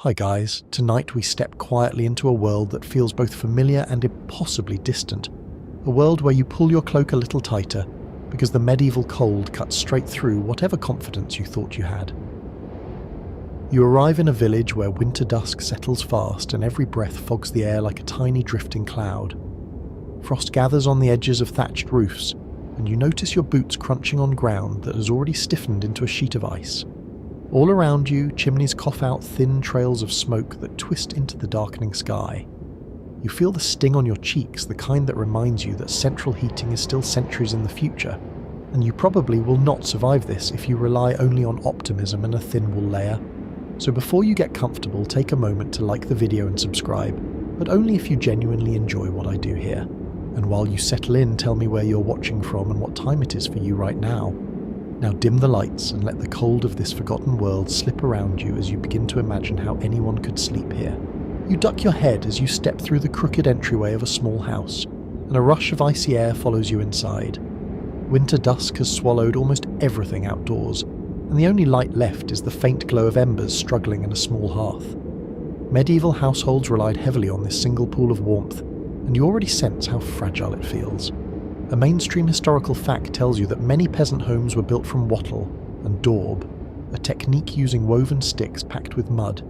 Hi guys, tonight we step quietly into a world that feels both familiar and impossibly distant. A world where you pull your cloak a little tighter because the medieval cold cuts straight through whatever confidence you thought you had. You arrive in a village where winter dusk settles fast and every breath fogs the air like a tiny drifting cloud. Frost gathers on the edges of thatched roofs, and you notice your boots crunching on ground that has already stiffened into a sheet of ice. All around you, chimneys cough out thin trails of smoke that twist into the darkening sky. You feel the sting on your cheeks, the kind that reminds you that central heating is still centuries in the future, and you probably will not survive this if you rely only on optimism and a thin wool layer. So before you get comfortable, take a moment to like the video and subscribe, but only if you genuinely enjoy what I do here. And while you settle in, tell me where you're watching from and what time it is for you right now. Now dim the lights and let the cold of this forgotten world slip around you as you begin to imagine how anyone could sleep here. You duck your head as you step through the crooked entryway of a small house, and a rush of icy air follows you inside. Winter dusk has swallowed almost everything outdoors, and the only light left is the faint glow of embers struggling in a small hearth. Medieval households relied heavily on this single pool of warmth, and you already sense how fragile it feels. A mainstream historical fact tells you that many peasant homes were built from wattle and daub, a technique using woven sticks packed with mud.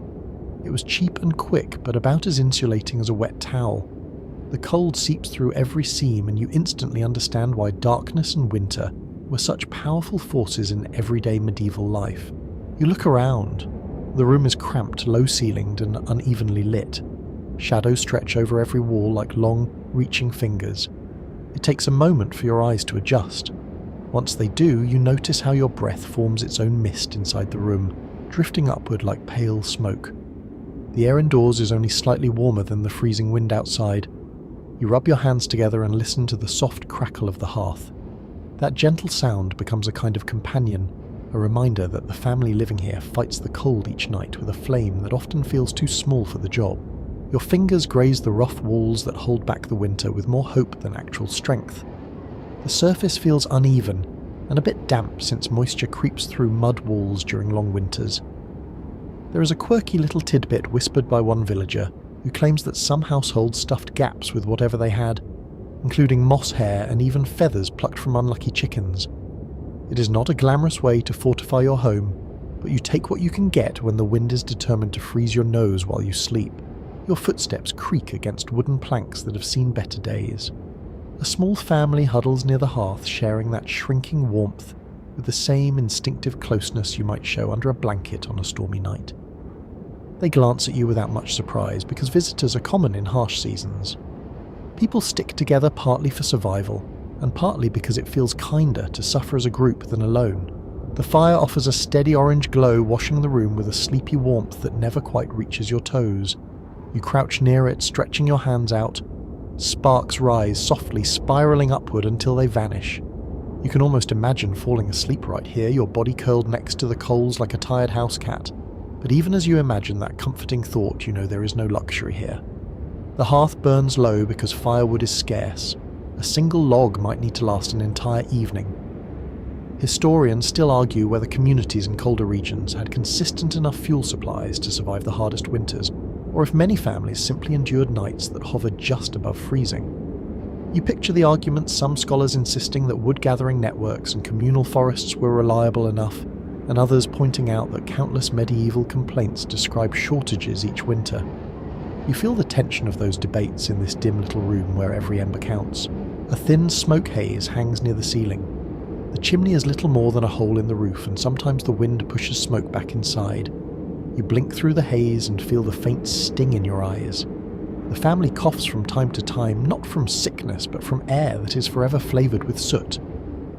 It was cheap and quick, but about as insulating as a wet towel. The cold seeps through every seam, and you instantly understand why darkness and winter were such powerful forces in everyday medieval life. You look around. The room is cramped, low-ceilinged and unevenly lit. Shadows stretch over every wall like long, reaching fingers. It takes a moment for your eyes to adjust. Once they do, you notice how your breath forms its own mist inside the room, drifting upward like pale smoke. The air indoors is only slightly warmer than the freezing wind outside. You rub your hands together and listen to the soft crackle of the hearth. That gentle sound becomes a kind of companion, a reminder that the family living here fights the cold each night with a flame that often feels too small for the job. Your fingers graze the rough walls that hold back the winter with more hope than actual strength. The surface feels uneven and a bit damp since moisture creeps through mud walls during long winters. There is a quirky little tidbit whispered by one villager who claims that some households stuffed gaps with whatever they had, including moss hair and even feathers plucked from unlucky chickens. It is not a glamorous way to fortify your home, but you take what you can get when the wind is determined to freeze your nose while you sleep. Your footsteps creak against wooden planks that have seen better days. A small family huddles near the hearth, sharing that shrinking warmth with the same instinctive closeness you might show under a blanket on a stormy night. They glance at you without much surprise because visitors are common in harsh seasons. People stick together partly for survival, and partly because it feels kinder to suffer as a group than alone. The fire offers a steady orange glow, washing the room with a sleepy warmth that never quite reaches your toes. You crouch near it, stretching your hands out. Sparks rise, softly spiraling upward until they vanish. You can almost imagine falling asleep right here, your body curled next to the coals like a tired house cat. But even as you imagine that comforting thought, you know there is no luxury here. The hearth burns low because firewood is scarce. A single log might need to last an entire evening. Historians still argue whether communities in colder regions had consistent enough fuel supplies to survive the hardest winters, or if many families simply endured nights that hovered just above freezing. You picture the arguments, some scholars insisting that wood-gathering networks and communal forests were reliable enough, and others pointing out that countless medieval complaints describe shortages each winter. You feel the tension of those debates in this dim little room where every ember counts. A thin smoke haze hangs near the ceiling. The chimney is little more than a hole in the roof, and sometimes the wind pushes smoke back inside. You blink through the haze and feel the faint sting in your eyes. The family coughs from time to time, not from sickness, but from air that is forever flavoured with soot.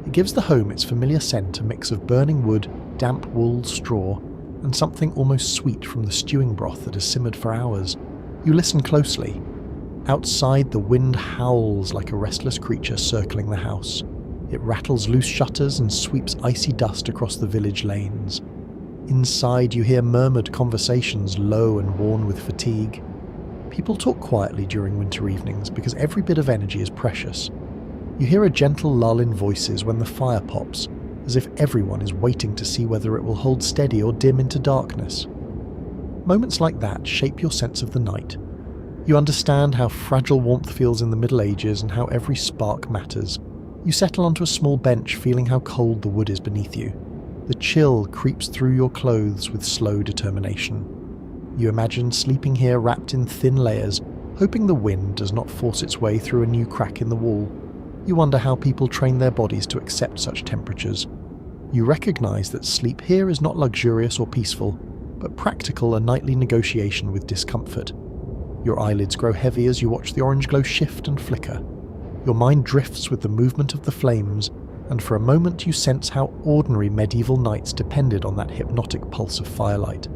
It gives the home its familiar scent, a mix of burning wood, damp wool, straw, and something almost sweet from the stewing broth that has simmered for hours. You listen closely. Outside, the wind howls like a restless creature circling the house. It rattles loose shutters and sweeps icy dust across the village lanes. Inside, you hear murmured conversations, low and worn with fatigue. People talk quietly during winter evenings because every bit of energy is precious. You hear a gentle lull in voices when the fire pops, as if everyone is waiting to see whether it will hold steady or dim into darkness. Moments like that shape your sense of the night. You understand how fragile warmth feels in the Middle Ages and how every spark matters. You settle onto a small bench, feeling how cold the wood is beneath you. The chill creeps through your clothes with slow determination. You imagine sleeping here wrapped in thin layers, hoping the wind does not force its way through a new crack in the wall. You wonder how people train their bodies to accept such temperatures. You recognise that sleep here is not luxurious or peaceful, but practical, a nightly negotiation with discomfort. Your eyelids grow heavy as you watch the orange glow shift and flicker. Your mind drifts with the movement of the flames, and for a moment you sense how ordinary medieval nights depended on that hypnotic pulse of firelight.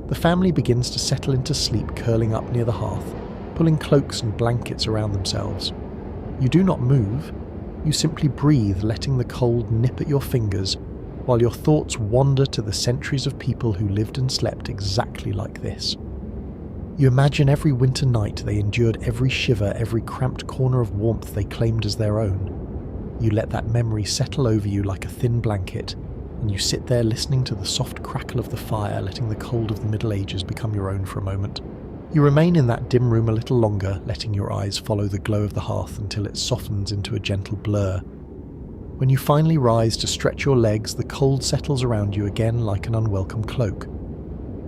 The family begins to settle into sleep, curling up near the hearth, pulling cloaks and blankets around themselves. You do not move, you simply breathe, letting the cold nip at your fingers, while your thoughts wander to the centuries of people who lived and slept exactly like this. You imagine every winter night they endured, every shiver, every cramped corner of warmth they claimed as their own. You let that memory settle over you like a thin blanket, and you sit there listening to the soft crackle of the fire, letting the cold of the Middle Ages become your own for a moment. You remain in that dim room a little longer, letting your eyes follow the glow of the hearth until it softens into a gentle blur. When you finally rise to stretch your legs, the cold settles around you again like an unwelcome cloak.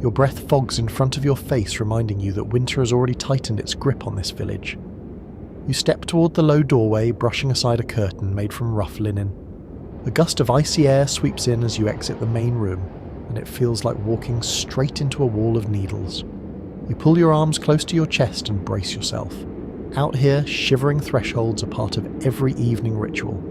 Your breath fogs in front of your face, reminding you that winter has already tightened its grip on this village. You step toward the low doorway, brushing aside a curtain made from rough linen. A gust of icy air sweeps in as you exit the main room, and it feels like walking straight into a wall of needles. You pull your arms close to your chest and brace yourself. Out here, shivering thresholds are part of every evening ritual.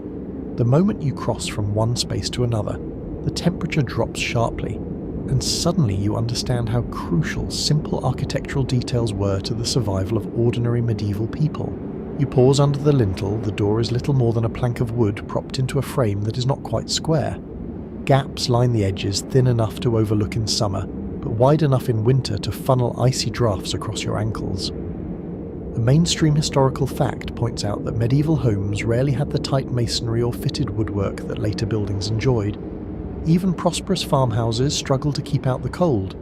The moment you cross from one space to another, the temperature drops sharply, and suddenly you understand how crucial simple architectural details were to the survival of ordinary medieval people. You pause under the lintel. The door is little more than a plank of wood propped into a frame that is not quite square. Gaps line the edges, thin enough to overlook in summer, but wide enough in winter to funnel icy drafts across your ankles. A mainstream historical fact points out that medieval homes rarely had the tight masonry or fitted woodwork that later buildings enjoyed. Even prosperous farmhouses struggled to keep out the cold.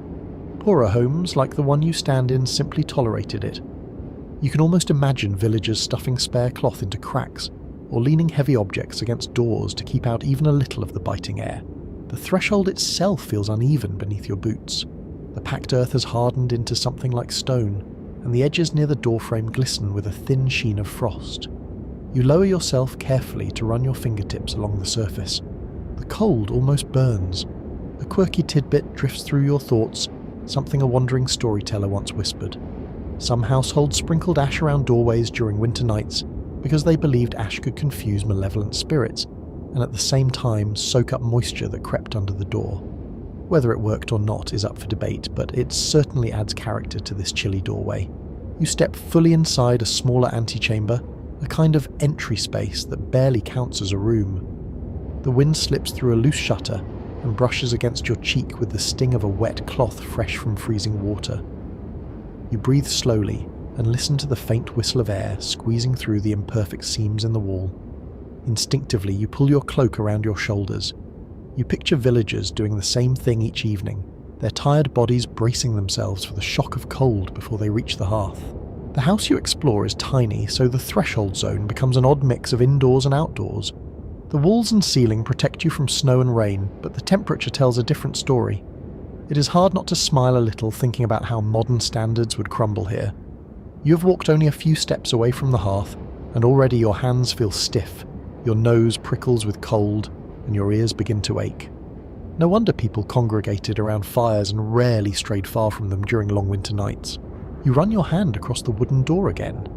Poorer homes, like the one you stand in, simply tolerated it. You can almost imagine villagers stuffing spare cloth into cracks, or leaning heavy objects against doors to keep out even a little of the biting air. The threshold itself feels uneven beneath your boots. The packed earth has hardened into something like stone, and the edges near the doorframe glisten with a thin sheen of frost. You lower yourself carefully to run your fingertips along the surface. The cold almost burns. A quirky tidbit drifts through your thoughts, something a wandering storyteller once whispered. Some households sprinkled ash around doorways during winter nights because they believed ash could confuse malevolent spirits, and at the same time soak up moisture that crept under the door. Whether it worked or not is up for debate, but it certainly adds character to this chilly doorway. You step fully inside a smaller antechamber, a kind of entry space that barely counts as a room. The wind slips through a loose shutter and brushes against your cheek with the sting of a wet cloth fresh from freezing water. You breathe slowly and listen to the faint whistle of air squeezing through the imperfect seams in the wall. Instinctively, you pull your cloak around your shoulders. You picture villagers doing the same thing each evening, their tired bodies bracing themselves for the shock of cold before they reach the hearth. The house you explore is tiny, so the threshold zone becomes an odd mix of indoors and outdoors. The walls and ceiling protect you from snow and rain, but the temperature tells a different story. It is hard not to smile a little thinking about how modern standards would crumble here. You have walked only a few steps away from the hearth, and already your hands feel stiff, your nose prickles with cold, and your ears begin to ache. No wonder people congregated around fires and rarely strayed far from them during long winter nights. You run your hand across the wooden door again.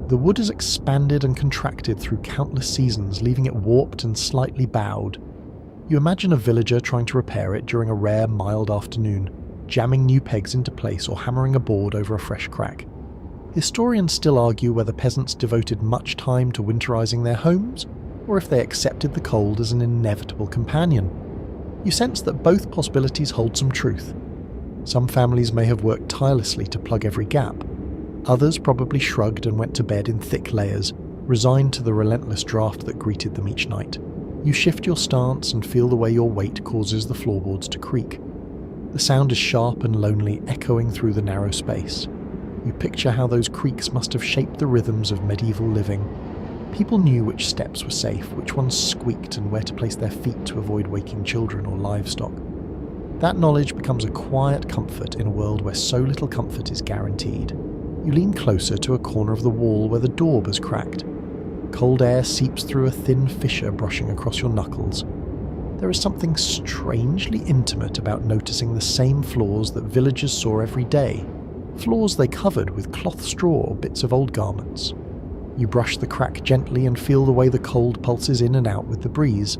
The wood is expanded and contracted through countless seasons, leaving it warped and slightly bowed. You imagine a villager trying to repair it during a rare, mild afternoon, jamming new pegs into place or hammering a board over a fresh crack. Historians still argue whether peasants devoted much time to winterizing their homes, or if they accepted the cold as an inevitable companion. You sense that both possibilities hold some truth. Some families may have worked tirelessly to plug every gap. Others probably shrugged and went to bed in thick layers, resigned to the relentless draft that greeted them each night. You shift your stance and feel the way your weight causes the floorboards to creak. The sound is sharp and lonely, echoing through the narrow space. You picture how those creaks must have shaped the rhythms of medieval living. People knew which steps were safe, which ones squeaked, and where to place their feet to avoid waking children or livestock. That knowledge becomes a quiet comfort in a world where so little comfort is guaranteed. You lean closer to a corner of the wall where the daub has cracked. Cold air seeps through a thin fissure brushing across your knuckles. There is something strangely intimate about noticing the same floors that villagers saw every day, floors they covered with cloth straw or bits of old garments. You brush the crack gently and feel the way the cold pulses in and out with the breeze.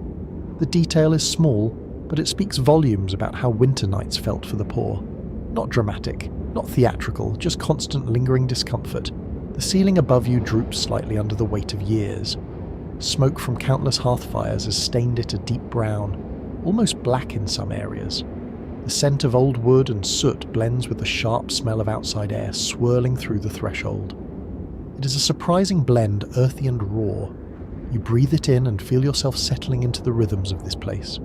The detail is small, but it speaks volumes about how winter nights felt for the poor. Not dramatic, not theatrical, just constant lingering discomfort. The ceiling above you droops slightly under the weight of years. Smoke from countless hearth fires has stained it a deep brown, almost black in some areas. The scent of old wood and soot blends with the sharp smell of outside air swirling through the threshold. It is a surprising blend, earthy and raw. You breathe it in and feel yourself settling into the rhythms of this place.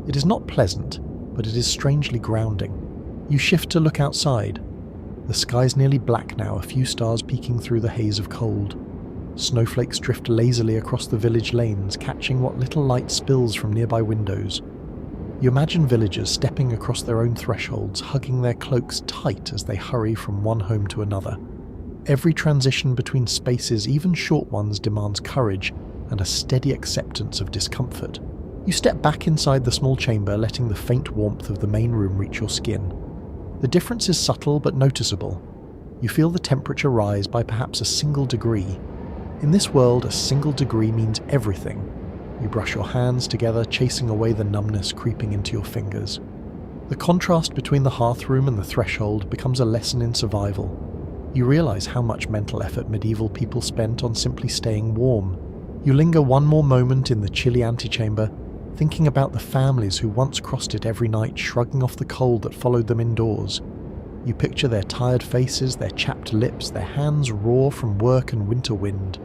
It is not pleasant, but it is strangely grounding. You shift to look outside. The sky's nearly black now, a few stars peeking through the haze of cold. Snowflakes drift lazily across the village lanes, catching what little light spills from nearby windows. You imagine villagers stepping across their own thresholds, hugging their cloaks tight as they hurry from one home to another. Every transition between spaces, even short ones, demands courage and a steady acceptance of discomfort. You step back inside the small chamber, letting the faint warmth of the main room reach your skin. The difference is subtle but noticeable. You feel the temperature rise by perhaps a single degree. In this world, a single degree means everything. You brush your hands together, chasing away the numbness creeping into your fingers. The contrast between the hearthroom and the threshold becomes a lesson in survival. You realize how much mental effort medieval people spent on simply staying warm. You linger one more moment in the chilly antechamber, thinking about the families who once crossed it every night, shrugging off the cold that followed them indoors. You picture their tired faces, their chapped lips, their hands raw from work and winter wind.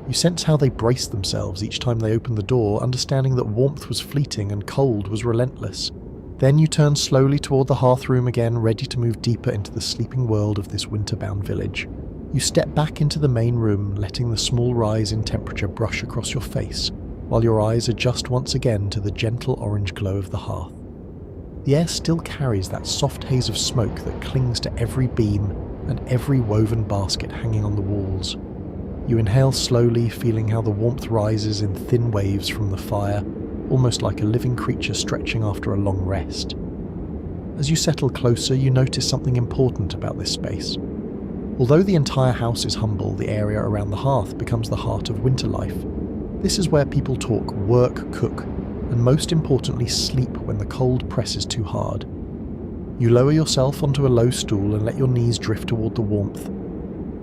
You sense how they braced themselves each time they opened the door, understanding that warmth was fleeting and cold was relentless. Then you turn slowly toward the hearthroom again, ready to move deeper into the sleeping world of this winter-bound village. You step back into the main room, letting the small rise in temperature brush across your face, while your eyes adjust once again to the gentle orange glow of the hearth. The air still carries that soft haze of smoke that clings to every beam and every woven basket hanging on the walls. You inhale slowly, feeling how the warmth rises in thin waves from the fire, almost like a living creature stretching after a long rest. As you settle closer, you notice something important about this space. Although the entire house is humble, the area around the hearth becomes the heart of winter life. This is where people talk, work, cook, and most importantly sleep when the cold presses too hard. You lower yourself onto a low stool and let your knees drift toward the warmth.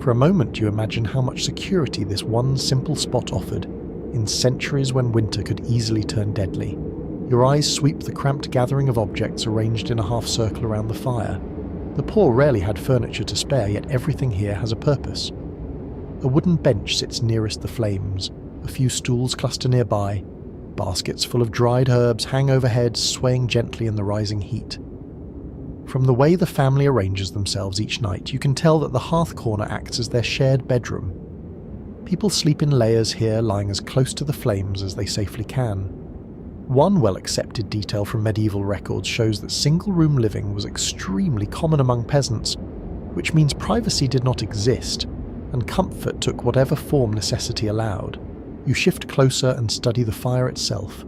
For a moment you imagine how much security this one simple spot offered, in centuries when winter could easily turn deadly. Your eyes sweep the cramped gathering of objects arranged in a half circle around the fire. The poor rarely had furniture to spare, yet everything here has a purpose. A wooden bench sits nearest the flames, a few stools cluster nearby. Baskets full of dried herbs hang overhead, swaying gently in the rising heat. From the way the family arranges themselves each night, you can tell that the hearth corner acts as their shared bedroom. People sleep in layers here, lying as close to the flames as they safely can. One well-accepted detail from medieval records shows that single-room living was extremely common among peasants, which means privacy did not exist, and comfort took whatever form necessity allowed. You shift closer and study the fire itself.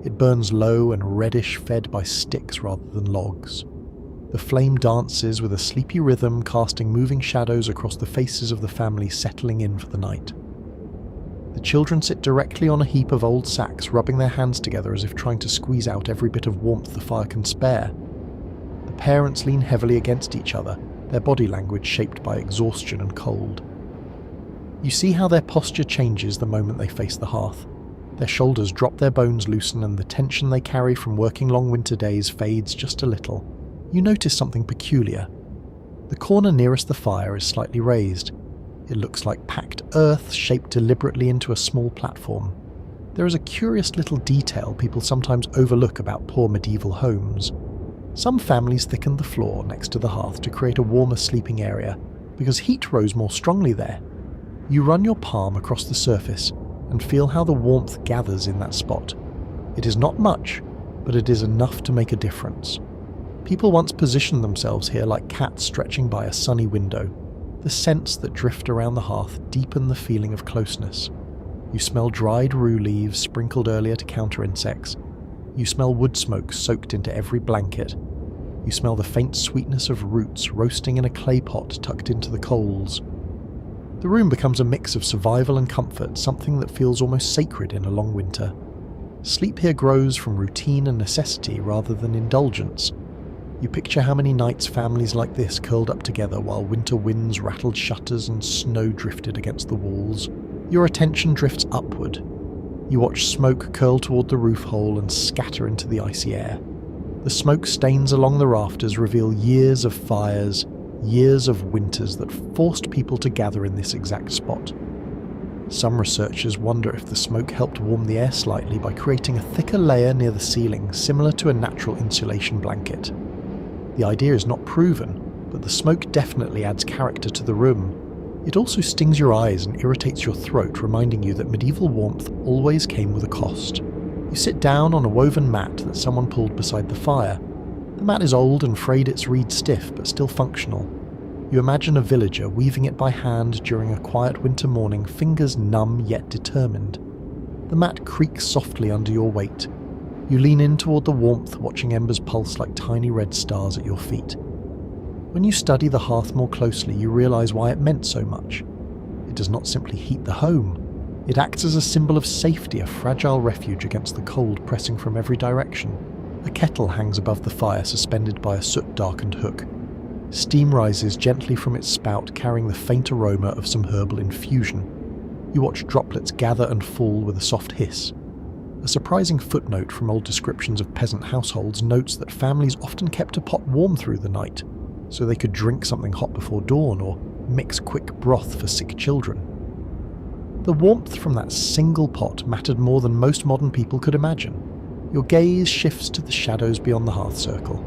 It burns low and reddish, fed by sticks rather than logs. The flame dances with a sleepy rhythm, casting moving shadows across the faces of the family settling in for the night. The children sit directly on a heap of old sacks, rubbing their hands together as if trying to squeeze out every bit of warmth the fire can spare. The parents lean heavily against each other, their body language shaped by exhaustion and cold. You see how their posture changes the moment they face the hearth. Their shoulders drop, their bones loosen, and the tension they carry from working long winter days fades just a little. You notice something peculiar. The corner nearest the fire is slightly raised. It looks like packed earth shaped deliberately into a small platform. There is a curious little detail people sometimes overlook about poor medieval homes. Some families thickened the floor next to the hearth to create a warmer sleeping area because heat rose more strongly there. You run your palm across the surface and feel how the warmth gathers in that spot. It is not much, but it is enough to make a difference. People once positioned themselves here like cats stretching by a sunny window. The scents that drift around the hearth deepen the feeling of closeness. You smell dried rue leaves sprinkled earlier to counter insects. You smell wood smoke soaked into every blanket. You smell the faint sweetness of roots roasting in a clay pot tucked into the coals. The room becomes a mix of survival and comfort, something that feels almost sacred in a long winter. Sleep here grows from routine and necessity rather than indulgence. You picture how many nights families like this curled up together while winter winds rattled shutters and snow drifted against the walls. Your attention drifts upward. You watch smoke curl toward the roof hole and scatter into the icy air. The smoke stains along the rafters reveal years of fires, years of winters that forced people to gather in this exact spot. Some researchers wonder if the smoke helped warm the air slightly by creating a thicker layer near the ceiling similar to a natural insulation blanket. The idea is not proven, but the smoke definitely adds character to the room. It also stings your eyes and irritates your throat, reminding you that medieval warmth always came with a cost. You sit down on a woven mat that someone pulled beside the fire. The mat is old and frayed its reed stiff, but still functional. You imagine a villager weaving it by hand during a quiet winter morning, fingers numb yet determined. The mat creaks softly under your weight. You lean in toward the warmth, watching embers pulse like tiny red stars at your feet. When you study the hearth more closely, you realize why it meant so much. It does not simply heat the home. It acts as a symbol of safety, a fragile refuge against the cold pressing from every direction. A kettle hangs above the fire, suspended by a soot-darkened hook. Steam rises gently from its spout, carrying the faint aroma of some herbal infusion. You watch droplets gather and fall with a soft hiss. A surprising footnote from old descriptions of peasant households notes that families often kept a pot warm through the night, so they could drink something hot before dawn or mix quick broth for sick children. The warmth from that single pot mattered more than most modern people could imagine. Your gaze shifts to the shadows beyond the hearth circle.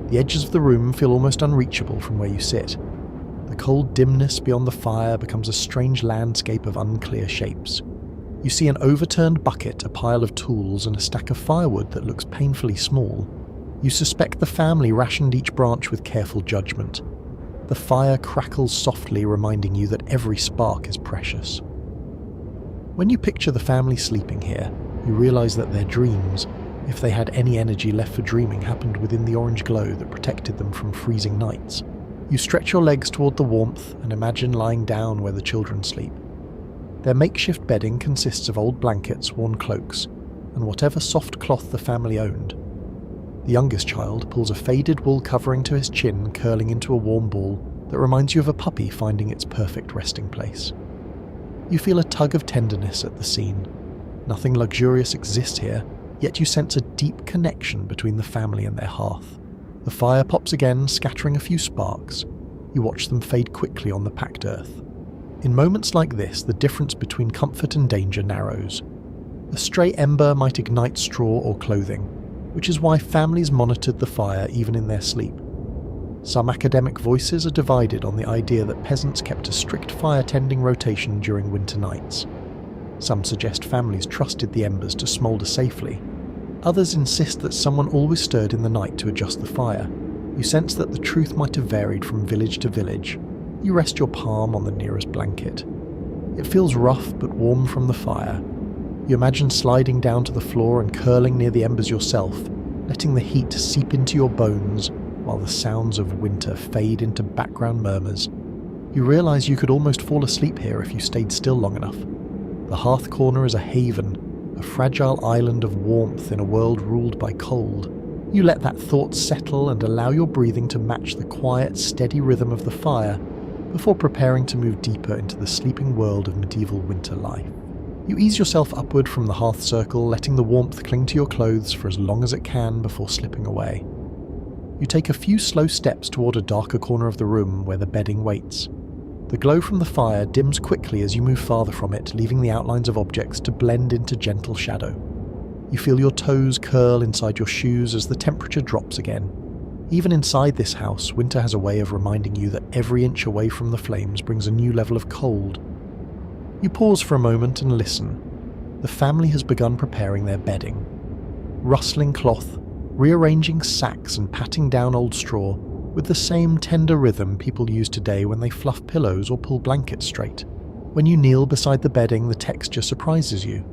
The edges of the room feel almost unreachable from where you sit. The cold dimness beyond the fire becomes a strange landscape of unclear shapes. You see an overturned bucket, a pile of tools, and a stack of firewood that looks painfully small. You suspect the family rationed each branch with careful judgment. The fire crackles softly, reminding you that every spark is precious. When you picture the family sleeping here, you realize that their dreams, if they had any energy left for dreaming, happened within the orange glow that protected them from freezing nights. You stretch your legs toward the warmth and imagine lying down where the children sleep. Their makeshift bedding consists of old blankets, worn cloaks, and whatever soft cloth the family owned. The youngest child pulls a faded wool covering to his chin, curling into a warm ball that reminds you of a puppy finding its perfect resting place. You feel a tug of tenderness at the scene. Nothing luxurious exists here, yet you sense a deep connection between the family and their hearth. The fire pops again, scattering a few sparks. You watch them fade quickly on the packed earth. In moments like this, the difference between comfort and danger narrows. A stray ember might ignite straw or clothing, which is why families monitored the fire even in their sleep. Some academic voices are divided on the idea that peasants kept a strict fire-tending rotation during winter nights. Some suggest families trusted the embers to smoulder safely. Others insist that someone always stirred in the night to adjust the fire. You sense that the truth might have varied from village to village. You rest your palm on the nearest blanket. It feels rough but warm from the fire. You imagine sliding down to the floor and curling near the embers yourself, letting the heat seep into your bones while the sounds of winter fade into background murmurs. You realize you could almost fall asleep here if you stayed still long enough. The hearth corner is a haven, a fragile island of warmth in a world ruled by cold. You let that thought settle and allow your breathing to match the quiet, steady rhythm of the fire before preparing to move deeper into the sleeping world of medieval winter life. You ease yourself upward from the hearth circle, letting the warmth cling to your clothes for as long as it can before slipping away. You take a few slow steps toward a darker corner of the room where the bedding waits. The glow from the fire dims quickly as you move farther from it, leaving the outlines of objects to blend into gentle shadow. You feel your toes curl inside your shoes as the temperature drops again. Even inside this house, winter has a way of reminding you that every inch away from the flames brings a new level of cold. You pause for a moment and listen. The family has begun preparing their bedding. Rustling cloth, rearranging sacks and patting down old straw with the same tender rhythm people use today when they fluff pillows or pull blankets straight. When you kneel beside the bedding, the texture surprises you.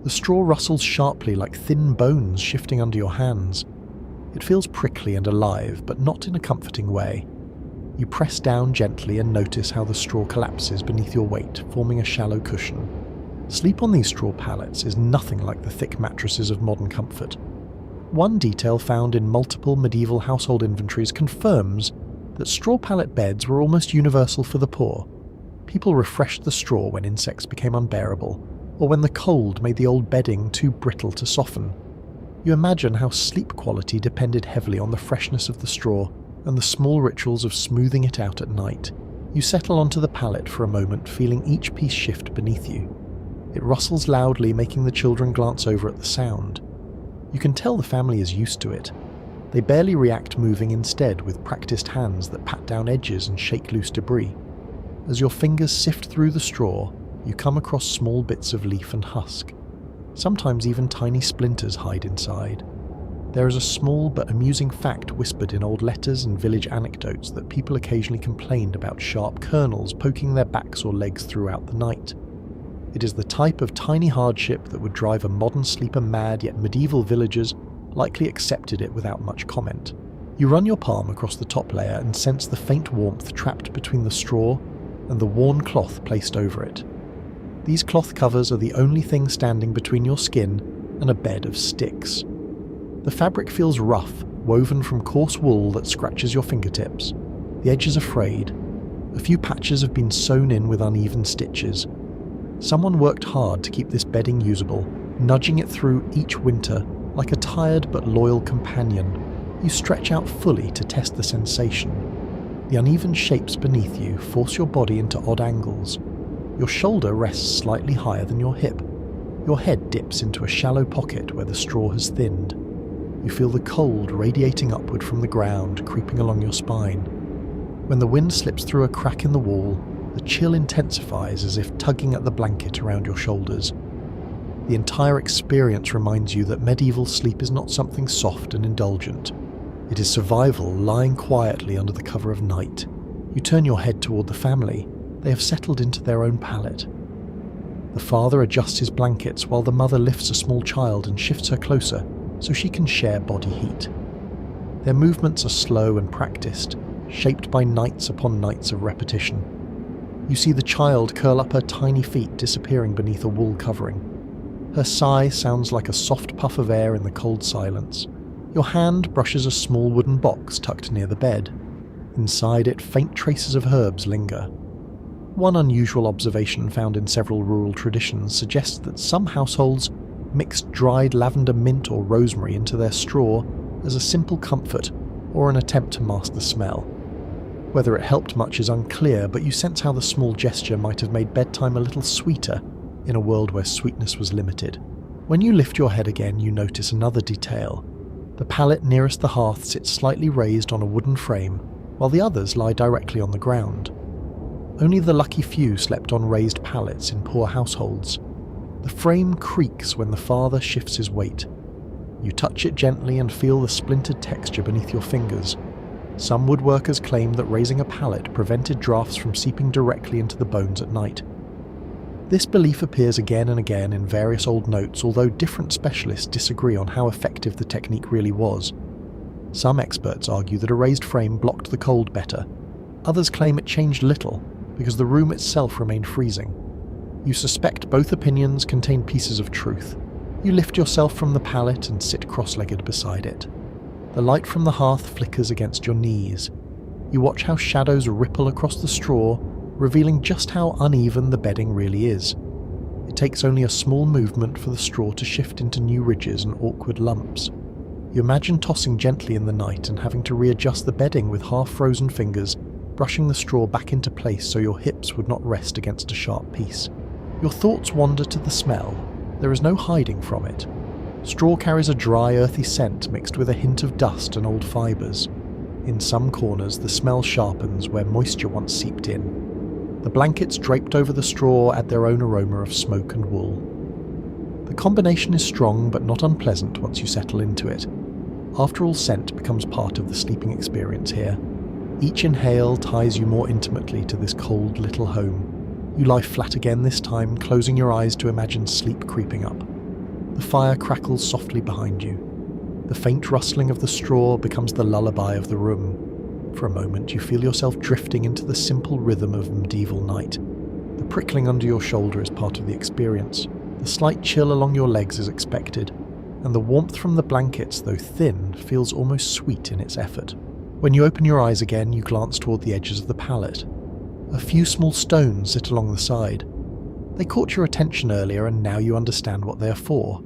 The straw rustles sharply like thin bones shifting under your hands. It feels prickly and alive, but not in a comforting way. You press down gently and notice how the straw collapses beneath your weight, forming a shallow cushion. Sleep on these straw pallets is nothing like the thick mattresses of modern comfort. One detail found in multiple medieval household inventories confirms that straw pallet beds were almost universal for the poor. People refreshed the straw when insects became unbearable, or when the cold made the old bedding too brittle to soften. You imagine how sleep quality depended heavily on the freshness of the straw and the small rituals of smoothing it out at night. You settle onto the pallet for a moment, feeling each piece shift beneath you. It rustles loudly, making the children glance over at the sound. You can tell the family is used to it. They barely react, moving instead with practiced hands that pat down edges and shake loose debris. As your fingers sift through the straw, you come across small bits of leaf and husk. Sometimes even tiny splinters hide inside. There is a small but amusing fact whispered in old letters and village anecdotes that people occasionally complained about sharp kernels poking their backs or legs throughout the night. It is the type of tiny hardship that would drive a modern sleeper mad, yet medieval villagers likely accepted it without much comment. You run your palm across the top layer and sense the faint warmth trapped between the straw and the worn cloth placed over it. These cloth covers are the only thing standing between your skin and a bed of sticks. The fabric feels rough, woven from coarse wool that scratches your fingertips. The edges are frayed. A few patches have been sewn in with uneven stitches. Someone worked hard to keep this bedding usable, nudging it through each winter like a tired but loyal companion. You stretch out fully to test the sensation. The uneven shapes beneath you force your body into odd angles. Your shoulder rests slightly higher than your hip. Your head dips into a shallow pocket where the straw has thinned. You feel the cold radiating upward from the ground, creeping along your spine. When the wind slips through a crack in the wall, the chill intensifies as if tugging at the blanket around your shoulders. The entire experience reminds you that medieval sleep is not something soft and indulgent. It is survival lying quietly under the cover of night. You turn your head toward the family. They have settled into their own pallet. The father adjusts his blankets while the mother lifts a small child and shifts her closer so she can share body heat. Their movements are slow and practiced, shaped by nights upon nights of repetition. You see the child curl up her tiny feet, disappearing beneath a wool covering. Her sigh sounds like a soft puff of air in the cold silence. Your hand brushes a small wooden box tucked near the bed. Inside it, faint traces of herbs linger. One unusual observation found in several rural traditions suggests that some households mixed dried lavender, mint or rosemary into their straw as a simple comfort or an attempt to mask the smell. Whether it helped much is unclear, but you sense how the small gesture might have made bedtime a little sweeter in a world where sweetness was limited. When you lift your head again, you notice another detail. The pallet nearest the hearth sits slightly raised on a wooden frame, while the others lie directly on the ground. Only the lucky few slept on raised pallets in poor households. The frame creaks when the father shifts his weight. You touch it gently and feel the splintered texture beneath your fingers. Some woodworkers claim that raising a pallet prevented drafts from seeping directly into the bones at night. This belief appears again and again in various old notes, although different specialists disagree on how effective the technique really was. Some experts argue that a raised frame blocked the cold better. Others claim it changed little, because the room itself remained freezing. You suspect both opinions contain pieces of truth. You lift yourself from the pallet and sit cross-legged beside it. The light from the hearth flickers against your knees. You watch how shadows ripple across the straw, revealing just how uneven the bedding really is. It takes only a small movement for the straw to shift into new ridges and awkward lumps. You imagine tossing gently in the night and having to readjust the bedding with half-frozen fingers, brushing the straw back into place so your hips would not rest against a sharp piece. Your thoughts wander to the smell. There is no hiding from it. Straw carries a dry, earthy scent mixed with a hint of dust and old fibres. In some corners, the smell sharpens where moisture once seeped in. The blankets draped over the straw add their own aroma of smoke and wool. The combination is strong but not unpleasant once you settle into it. After all, scent becomes part of the sleeping experience here. Each inhale ties you more intimately to this cold little home. You lie flat again this time, closing your eyes to imagine sleep creeping up. The fire crackles softly behind you. The faint rustling of the straw becomes the lullaby of the room. For a moment, you feel yourself drifting into the simple rhythm of medieval night. The prickling under your shoulder is part of the experience. The slight chill along your legs is expected, and the warmth from the blankets, though thin, feels almost sweet in its effort. When you open your eyes again, you glance toward the edges of the pallet. A few small stones sit along the side. They caught your attention earlier, and now you understand what they are for.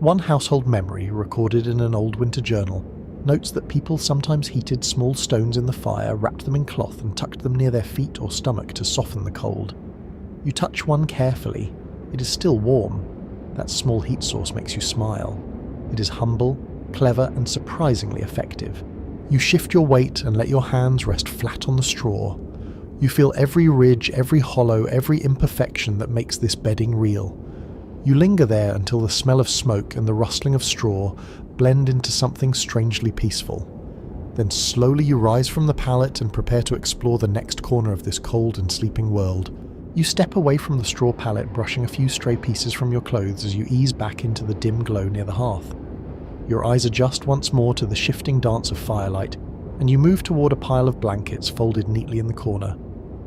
One household memory, recorded in an old winter journal, notes that people sometimes heated small stones in the fire, wrapped them in cloth and tucked them near their feet or stomach to soften the cold. You touch one carefully. It is still warm. That small heat source makes you smile. It is humble, clever, and surprisingly effective. You shift your weight and let your hands rest flat on the straw. You feel every ridge, every hollow, every imperfection that makes this bedding real. You linger there until the smell of smoke and the rustling of straw blend into something strangely peaceful. Then slowly you rise from the pallet and prepare to explore the next corner of this cold and sleeping world. You step away from the straw pallet, brushing a few stray pieces from your clothes as you ease back into the dim glow near the hearth. Your eyes adjust once more to the shifting dance of firelight, and you move toward a pile of blankets folded neatly in the corner.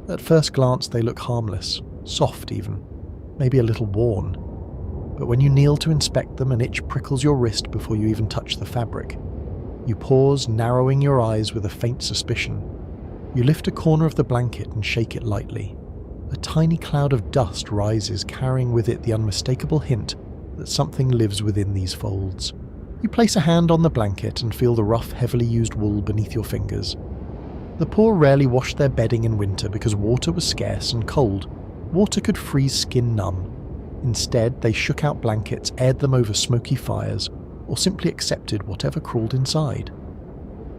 At first glance they look harmless, soft even, maybe a little worn. But when you kneel to inspect them, an itch prickles your wrist before you even touch the fabric. You pause, narrowing your eyes with a faint suspicion. You lift a corner of the blanket and shake it lightly. A tiny cloud of dust rises, carrying with it the unmistakable hint that something lives within these folds. You place a hand on the blanket and feel the rough, heavily used wool beneath your fingers. The poor rarely washed their bedding in winter because water was scarce and cold. Water could freeze skin numb. Instead, they shook out blankets, aired them over smoky fires, or simply accepted whatever crawled inside.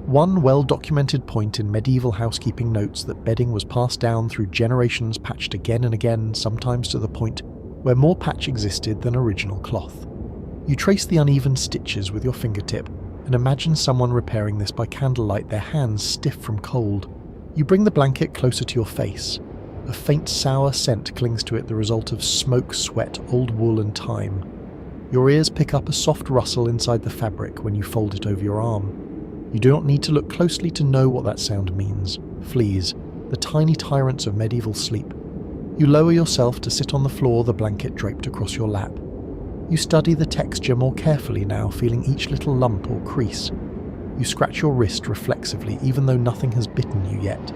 One well-documented point in medieval housekeeping notes that bedding was passed down through generations, patched again and again, sometimes to the point where more patch existed than original cloth. You trace the uneven stitches with your fingertip and imagine someone repairing this by candlelight, their hands stiff from cold. You bring the blanket closer to your face. A faint sour scent clings to it, the result of smoke, sweat, old wool and time. Your ears pick up a soft rustle inside the fabric when you fold it over your arm. You do not need to look closely to know what that sound means. Fleas, the tiny tyrants of medieval sleep. You lower yourself to sit on the floor, the blanket draped across your lap. You study the texture more carefully now, feeling each little lump or crease. You scratch your wrist reflexively, even though nothing has bitten you yet.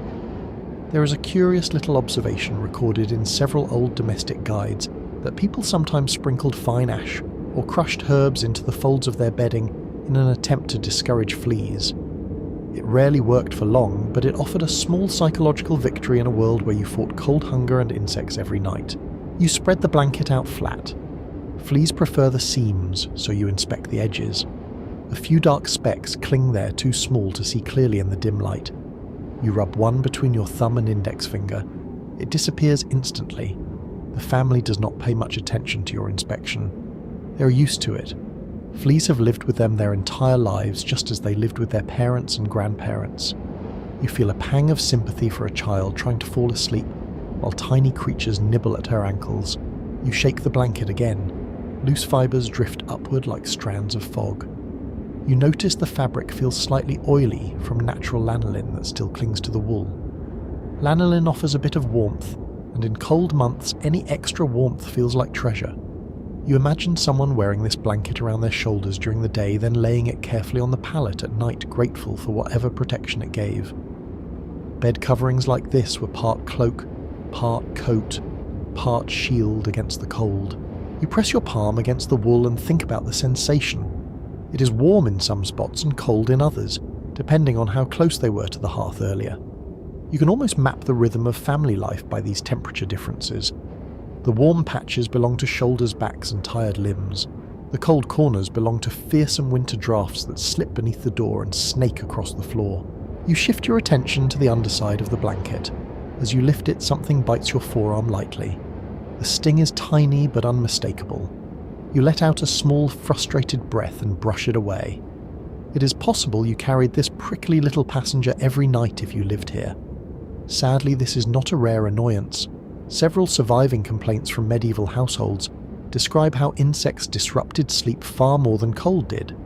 There is a curious little observation recorded in several old domestic guides that people sometimes sprinkled fine ash or crushed herbs into the folds of their bedding in an attempt to discourage fleas. It rarely worked for long, but it offered a small psychological victory in a world where you fought cold hunger and insects every night. You spread the blanket out flat. Fleas prefer the seams, so you inspect the edges. A few dark specks cling there, too small to see clearly in the dim light. You rub one between your thumb and index finger. It disappears instantly. The family does not pay much attention to your inspection. They are used to it. Fleas have lived with them their entire lives, just as they lived with their parents and grandparents. You feel a pang of sympathy for a child trying to fall asleep, while tiny creatures nibble at her ankles. You shake the blanket again. Loose fibers drift upward like strands of fog. You notice the fabric feels slightly oily from natural lanolin that still clings to the wool. Lanolin offers a bit of warmth, and in cold months any extra warmth feels like treasure. You imagine someone wearing this blanket around their shoulders during the day, then laying it carefully on the pallet at night, grateful for whatever protection it gave. Bed coverings like this were part cloak, part coat, part shield against the cold. You press your palm against the wool and think about the sensation. It is warm in some spots and cold in others, depending on how close they were to the hearth earlier. You can almost map the rhythm of family life by these temperature differences. The warm patches belong to shoulders, backs and tired limbs. The cold corners belong to fearsome winter drafts that slip beneath the door and snake across the floor. You shift your attention to the underside of the blanket. As you lift it, something bites your forearm lightly. The sting is tiny but unmistakable. You let out a small, frustrated breath and brush it away. It is possible you carried this prickly little passenger every night if you lived here. Sadly, this is not a rare annoyance. Several surviving complaints from medieval households describe how insects disrupted sleep far more than cold did.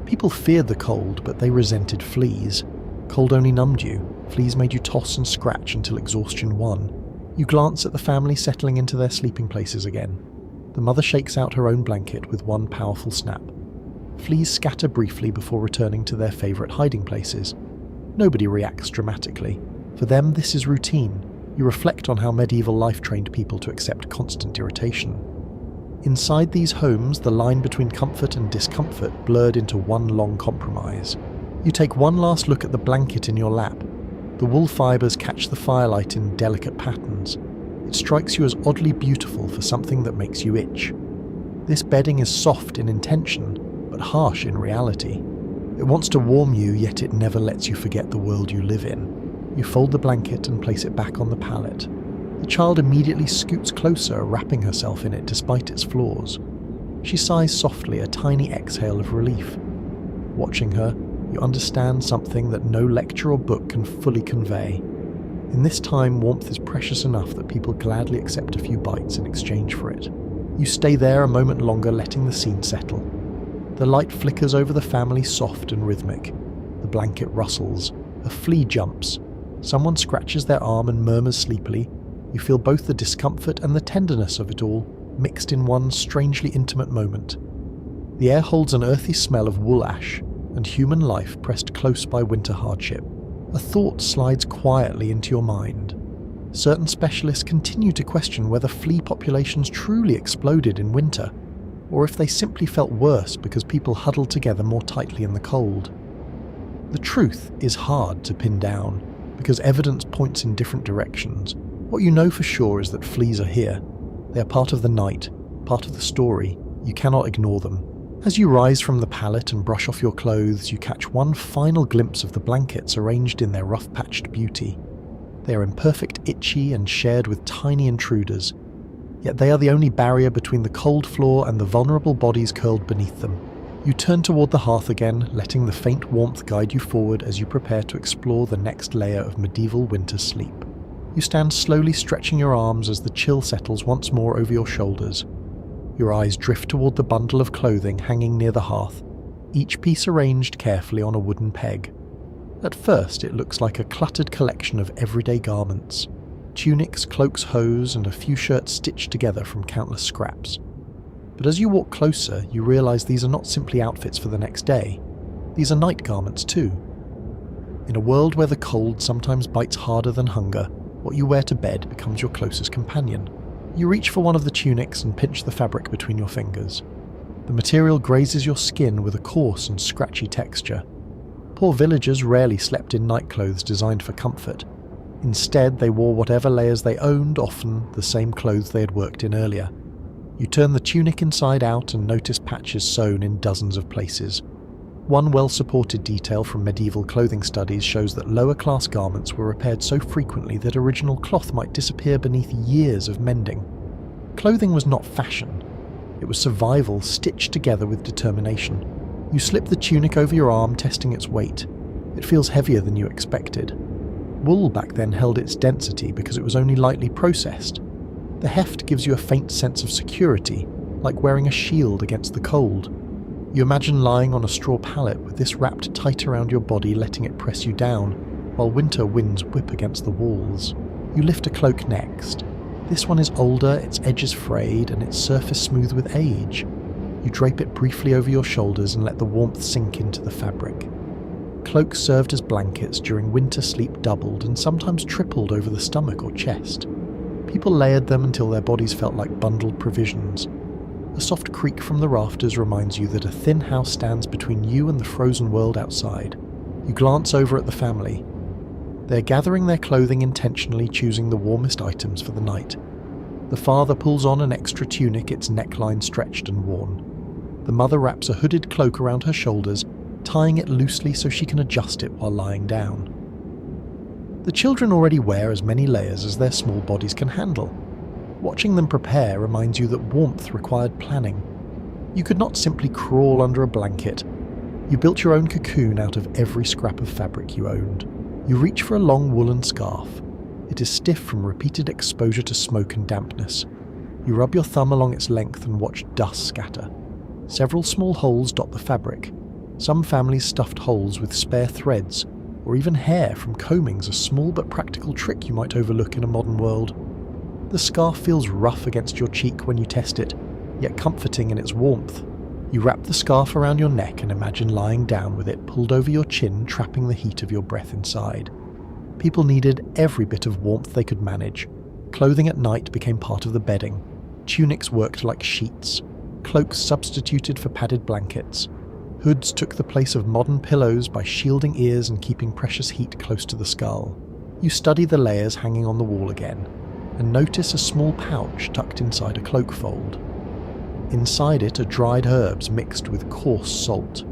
People feared the cold, but they resented fleas. Cold only numbed you. Fleas made you toss and scratch until exhaustion won. You glance at the family settling into their sleeping places again. The mother shakes out her own blanket with one powerful snap. Fleas scatter briefly before returning to their favourite hiding places. Nobody reacts dramatically. For them, this is routine. You reflect on how medieval life trained people to accept constant irritation. Inside these homes, the line between comfort and discomfort blurred into one long compromise. You take one last look at the blanket in your lap. The wool fibres catch the firelight in delicate patterns. It strikes you as oddly beautiful for something that makes you itch. This bedding is soft in intention, but harsh in reality. It wants to warm you, yet it never lets you forget the world you live in. You fold the blanket and place it back on the pallet. The child immediately scoots closer, wrapping herself in it despite its flaws. She sighs softly, a tiny exhale of relief. Watching her, you understand something that no lecture or book can fully convey. In this time, warmth is precious enough that people gladly accept a few bites in exchange for it. You stay there a moment longer, letting the scene settle. The light flickers over the family, soft and rhythmic. The blanket rustles. A flea jumps. Someone scratches their arm and murmurs sleepily. You feel both the discomfort and the tenderness of it all, mixed in one strangely intimate moment. The air holds an earthy smell of wool ash and human life pressed close by winter hardship. A thought slides quietly into your mind. Certain specialists continue to question whether flea populations truly exploded in winter, or if they simply felt worse because people huddled together more tightly in the cold. The truth is hard to pin down, because evidence points in different directions. What you know for sure is that fleas are here. They are part of the night, part of the story. You cannot ignore them. As you rise from the pallet and brush off your clothes, you catch one final glimpse of the blankets arranged in their rough-patched beauty. They are imperfect, itchy, and shared with tiny intruders. Yet they are the only barrier between the cold floor and the vulnerable bodies curled beneath them. You turn toward the hearth again, letting the faint warmth guide you forward as you prepare to explore the next layer of medieval winter sleep. You stand slowly stretching your arms as the chill settles once more over your shoulders. Your eyes drift toward the bundle of clothing hanging near the hearth, each piece arranged carefully on a wooden peg. At first, it looks like a cluttered collection of everyday garments. Tunics, cloaks, hose, and a few shirts stitched together from countless scraps. But as you walk closer, you realize these are not simply outfits for the next day. These are night garments too. In a world where the cold sometimes bites harder than hunger, what you wear to bed becomes your closest companion. You reach for one of the tunics and pinch the fabric between your fingers. The material grazes your skin with a coarse and scratchy texture. Poor villagers rarely slept in nightclothes designed for comfort. Instead, they wore whatever layers they owned, often the same clothes they had worked in earlier. You turn the tunic inside out and notice patches sewn in dozens of places. One well-supported detail from medieval clothing studies shows that lower-class garments were repaired so frequently that original cloth might disappear beneath years of mending. Clothing was not fashion. It was survival stitched together with determination. You slip the tunic over your arm, testing its weight. It feels heavier than you expected. Wool back then held its density because it was only lightly processed. The heft gives you a faint sense of security, like wearing a shield against the cold. You imagine lying on a straw pallet with this wrapped tight around your body, letting it press you down, while winter winds whip against the walls. You lift a cloak next. This one is older, its edges frayed, and its surface smooth with age. You drape it briefly over your shoulders and let the warmth sink into the fabric. Cloaks served as blankets during winter sleep doubled and sometimes tripled over the stomach or chest. People layered them until their bodies felt like bundled provisions. A soft creak from the rafters reminds you that a thin house stands between you and the frozen world outside. You glance over at the family. They're gathering their clothing intentionally, choosing the warmest items for the night. The father pulls on an extra tunic, its neckline stretched and worn. The mother wraps a hooded cloak around her shoulders, tying it loosely so she can adjust it while lying down. The children already wear as many layers as their small bodies can handle. Watching them prepare reminds you that warmth required planning. You could not simply crawl under a blanket. You built your own cocoon out of every scrap of fabric you owned. You reach for a long woolen scarf. It is stiff from repeated exposure to smoke and dampness. You rub your thumb along its length and watch dust scatter. Several small holes dot the fabric. Some families stuffed holes with spare threads, or even hair from combing's a small but practical trick you might overlook in a modern world. The scarf feels rough against your cheek when you test it, yet comforting in its warmth. You wrap the scarf around your neck and imagine lying down with it pulled over your chin, trapping the heat of your breath inside. People needed every bit of warmth they could manage. Clothing at night became part of the bedding. Tunics worked like sheets. Cloaks substituted for padded blankets. Hoods took the place of modern pillows by shielding ears and keeping precious heat close to the skull. You study the layers hanging on the wall again, and notice a small pouch tucked inside a cloak fold. Inside it are dried herbs mixed with coarse salt.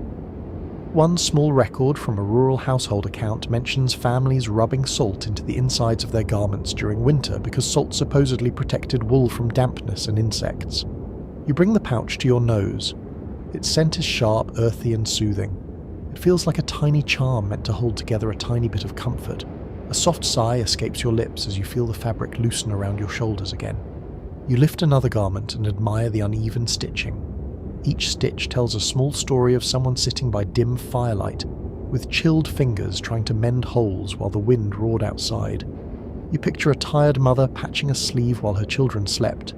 One small record from a rural household account mentions families rubbing salt into the insides of their garments during winter because salt supposedly protected wool from dampness and insects. You bring the pouch to your nose. Its scent is sharp, earthy and soothing. It feels like a tiny charm meant to hold together a tiny bit of comfort. A soft sigh escapes your lips as you feel the fabric loosen around your shoulders again. You lift another garment and admire the uneven stitching. Each stitch tells a small story of someone sitting by dim firelight, with chilled fingers trying to mend holes while the wind roared outside. You picture a tired mother patching a sleeve while her children slept,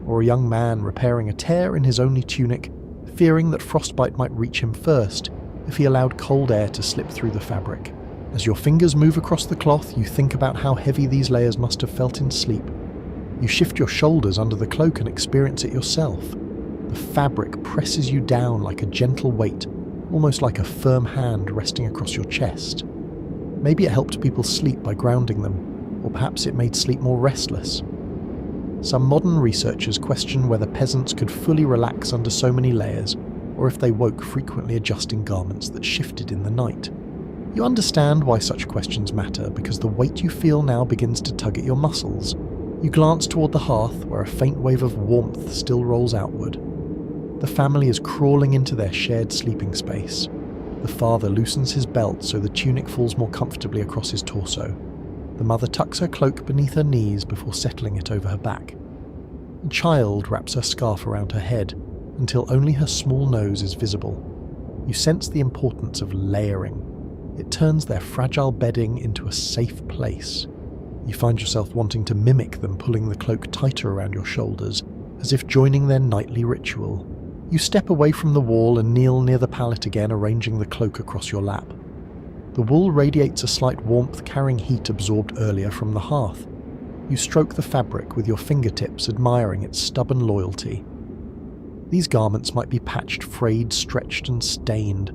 or a young man repairing a tear in his only tunic, fearing that frostbite might reach him first if he allowed cold air to slip through the fabric. As your fingers move across the cloth, you think about how heavy these layers must have felt in sleep. You shift your shoulders under the cloak and experience it yourself. The fabric presses you down like a gentle weight, almost like a firm hand resting across your chest. Maybe it helped people sleep by grounding them, or perhaps it made sleep more restless. Some modern researchers question whether peasants could fully relax under so many layers, or if they woke frequently adjusting garments that shifted in the night. You understand why such questions matter, because the weight you feel now begins to tug at your muscles. You glance toward the hearth, where a faint wave of warmth still rolls outward. The family is crawling into their shared sleeping space. The father loosens his belt so the tunic falls more comfortably across his torso. The mother tucks her cloak beneath her knees before settling it over her back. The child wraps her scarf around her head until only her small nose is visible. You sense the importance of layering. It turns their fragile bedding into a safe place. You find yourself wanting to mimic them, pulling the cloak tighter around your shoulders, as if joining their nightly ritual. You step away from the wall and kneel near the pallet again, arranging the cloak across your lap. The wool radiates a slight warmth, carrying heat absorbed earlier from the hearth. You stroke the fabric with your fingertips, admiring its stubborn loyalty. These garments might be patched, frayed, stretched and stained,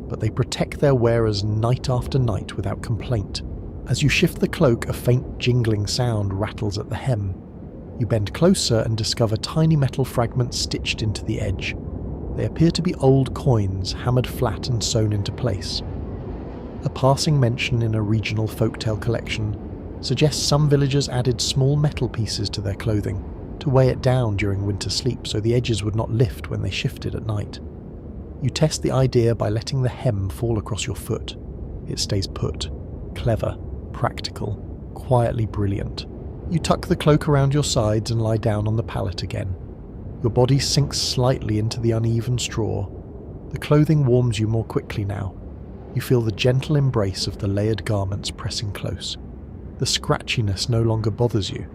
but they protect their wearers night after night without complaint. As you shift the cloak, a faint jingling sound rattles at the hem. You bend closer and discover tiny metal fragments stitched into the edge. They appear to be old coins, hammered flat and sewn into place. A passing mention in a regional folktale collection suggests some villagers added small metal pieces to their clothing to weigh it down during winter sleep so the edges would not lift when they shifted at night. You test the idea by letting the hem fall across your foot. It stays put. Clever, practical, quietly brilliant. You tuck the cloak around your sides and lie down on the pallet again. Your body sinks slightly into the uneven straw. The clothing warms you more quickly now. You feel the gentle embrace of the layered garments pressing close. The scratchiness no longer bothers you.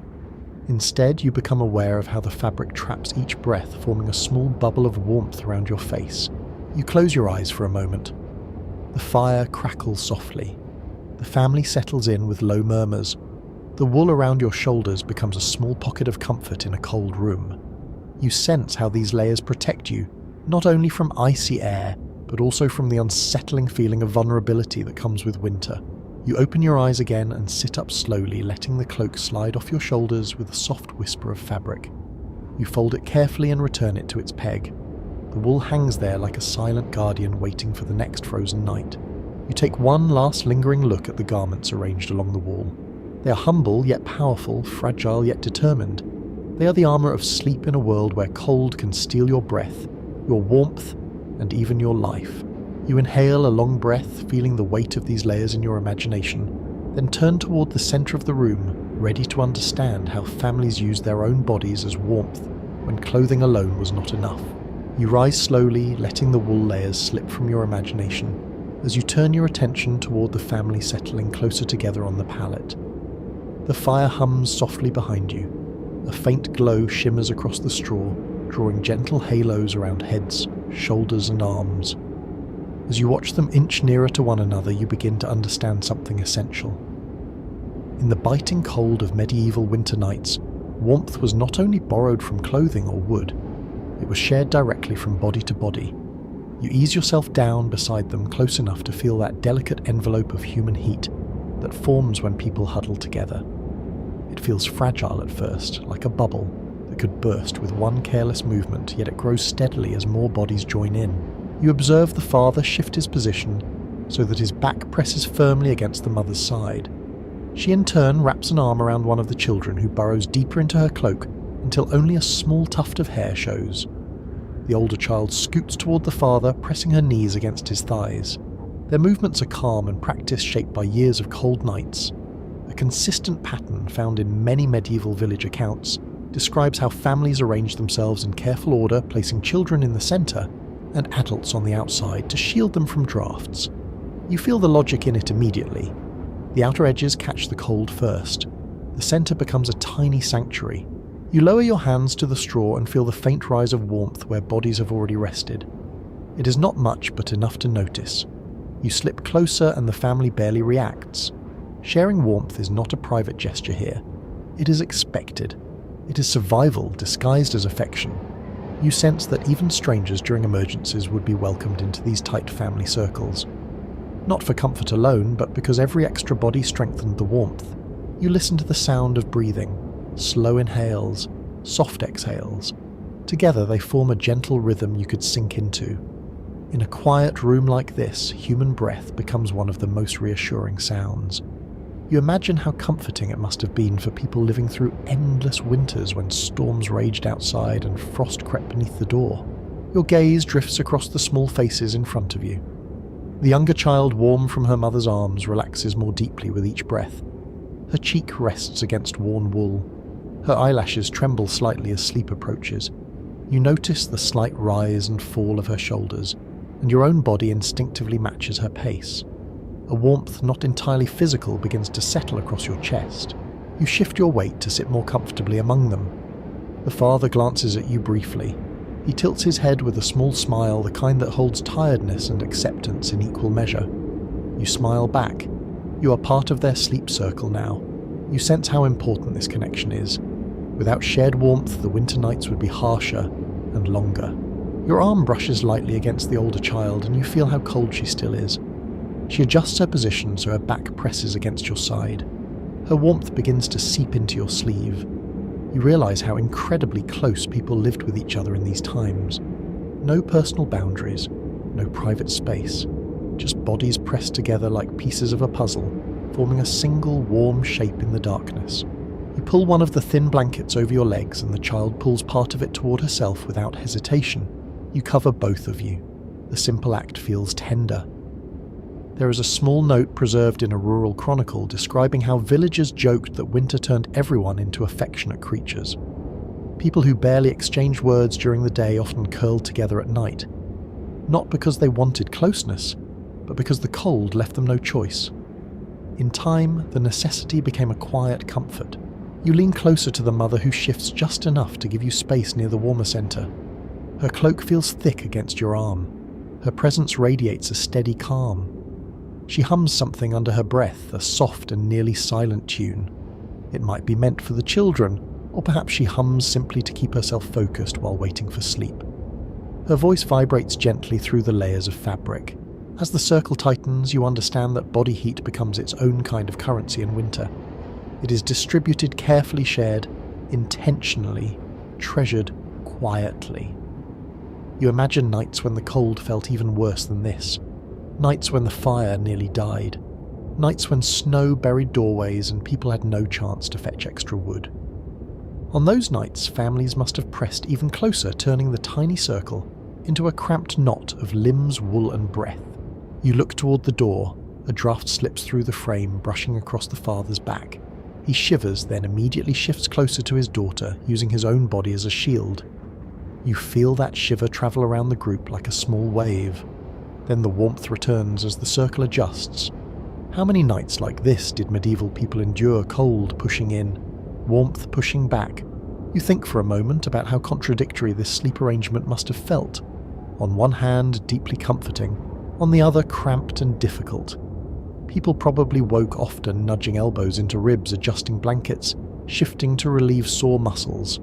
Instead, you become aware of how the fabric traps each breath, forming a small bubble of warmth around your face. You close your eyes for a moment. The fire crackles softly. The family settles in with low murmurs. The wool around your shoulders becomes a small pocket of comfort in a cold room. You sense how these layers protect you, not only from icy air, but also from the unsettling feeling of vulnerability that comes with winter. You open your eyes again and sit up slowly, letting the cloak slide off your shoulders with a soft whisper of fabric. You fold it carefully and return it to its peg. The wool hangs there like a silent guardian waiting for the next frozen night. You take one last lingering look at the garments arranged along the wall. They are humble yet powerful, fragile yet determined. They are the armour of sleep in a world where cold can steal your breath, your warmth, and even your life. You inhale a long breath, feeling the weight of these layers in your imagination, then turn toward the centre of the room, ready to understand how families use their own bodies as warmth when clothing alone was not enough. You rise slowly, letting the wool layers slip from your imagination, as you turn your attention toward the family settling closer together on the pallet. The fire hums softly behind you. A faint glow shimmers across the straw, drawing gentle halos around heads, shoulders, and arms. As you watch them inch nearer to one another, you begin to understand something essential. In the biting cold of medieval winter nights, warmth was not only borrowed from clothing or wood, it was shared directly from body to body. You ease yourself down beside them close enough to feel that delicate envelope of human heat that forms when people huddle together. It feels fragile at first, like a bubble that could burst with one careless movement, yet it grows steadily as more bodies join in. You observe the father shift his position so that his back presses firmly against the mother's side. She in turn wraps an arm around one of the children, who burrows deeper into her cloak until only a small tuft of hair shows. The older child scoots toward the father, pressing her knees against his thighs. Their movements are calm and practice shaped by years of cold nights. A consistent pattern found in many medieval village accounts describes how families arrange themselves in careful order, placing children in the centre and adults on the outside to shield them from drafts. You feel the logic in it immediately. The outer edges catch the cold first. The centre becomes a tiny sanctuary. You lower your hands to the straw and feel the faint rise of warmth where bodies have already rested. It is not much, but enough to notice. You slip closer and the family barely reacts. Sharing warmth is not a private gesture here. It is expected. It is survival disguised as affection. You sense that even strangers during emergencies would be welcomed into these tight family circles. Not for comfort alone, but because every extra body strengthened the warmth. You listen to the sound of breathing, slow inhales, soft exhales. Together they form a gentle rhythm you could sink into. In a quiet room like this, human breath becomes one of the most reassuring sounds. You imagine how comforting it must have been for people living through endless winters when storms raged outside and frost crept beneath the door. Your gaze drifts across the small faces in front of you. The younger child, warm from her mother's arms, relaxes more deeply with each breath. Her cheek rests against worn wool. Her eyelashes tremble slightly as sleep approaches. You notice the slight rise and fall of her shoulders, and your own body instinctively matches her pace. A warmth not entirely physical begins to settle across your chest. You shift your weight to sit more comfortably among them. The father glances at you briefly. He tilts his head with a small smile, the kind that holds tiredness and acceptance in equal measure. You smile back. You are part of their sleep circle now. You sense how important this connection is. Without shared warmth, the winter nights would be harsher and longer. Your arm brushes lightly against the older child, and you feel how cold she still is. She adjusts her position so her back presses against your side. Her warmth begins to seep into your sleeve. You realise how incredibly close people lived with each other in these times. No personal boundaries, no private space, just bodies pressed together like pieces of a puzzle, forming a single warm shape in the darkness. You pull one of the thin blankets over your legs and the child pulls part of it toward herself without hesitation. You cover both of you. The simple act feels tender. There is a small note preserved in a rural chronicle describing how villagers joked that winter turned everyone into affectionate creatures. People who barely exchanged words during the day often curled together at night, not because they wanted closeness, but because the cold left them no choice. In time, the necessity became a quiet comfort. You lean closer to the mother, who shifts just enough to give you space near the warmer centre. Her cloak feels thick against your arm. Her presence radiates a steady calm. She hums something under her breath, a soft and nearly silent tune. It might be meant for the children, or perhaps she hums simply to keep herself focused while waiting for sleep. Her voice vibrates gently through the layers of fabric. As the circle tightens, you understand that body heat becomes its own kind of currency in winter. It is distributed, carefully shared, intentionally, treasured quietly. You imagine nights when the cold felt even worse than this. Nights when the fire nearly died. Nights when snow buried doorways and people had no chance to fetch extra wood. On those nights, families must have pressed even closer, turning the tiny circle into a cramped knot of limbs, wool and breath. You look toward the door. A draft slips through the frame, brushing across the father's back. He shivers, then immediately shifts closer to his daughter, using his own body as a shield. You feel that shiver travel around the group like a small wave. Then the warmth returns as the circle adjusts. How many nights like this did medieval people endure, cold pushing in, warmth pushing back? You think for a moment about how contradictory this sleep arrangement must have felt. On one hand, deeply comforting, on the other, cramped and difficult. People probably woke often, nudging elbows into ribs, adjusting blankets, shifting to relieve sore muscles.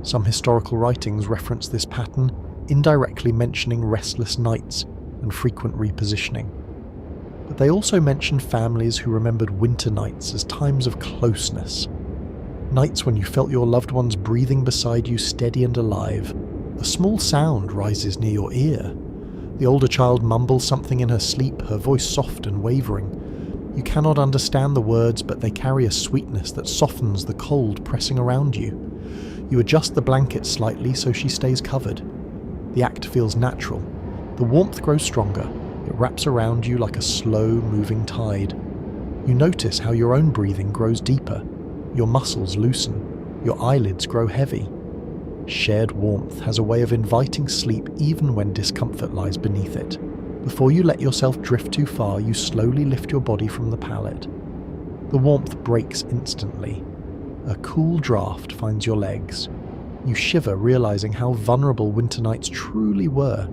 Some historical writings reference this pattern, indirectly mentioning restless nights and frequent repositioning. But they also mention families who remembered winter nights as times of closeness. Nights when you felt your loved ones breathing beside you, steady and alive. A small sound rises near your ear. The older child mumbles something in her sleep, her voice soft and wavering. You cannot understand the words, but they carry a sweetness that softens the cold pressing around you. You adjust the blanket slightly so she stays covered. The act feels natural. The warmth grows stronger. It wraps around you like a slow-moving tide. You notice how your own breathing grows deeper. Your muscles loosen. Your eyelids grow heavy. Shared warmth has a way of inviting sleep even when discomfort lies beneath it. Before you let yourself drift too far, you slowly lift your body from the pallet. The warmth breaks instantly. A cool draft finds your legs. You shiver, realizing how vulnerable winter nights truly were.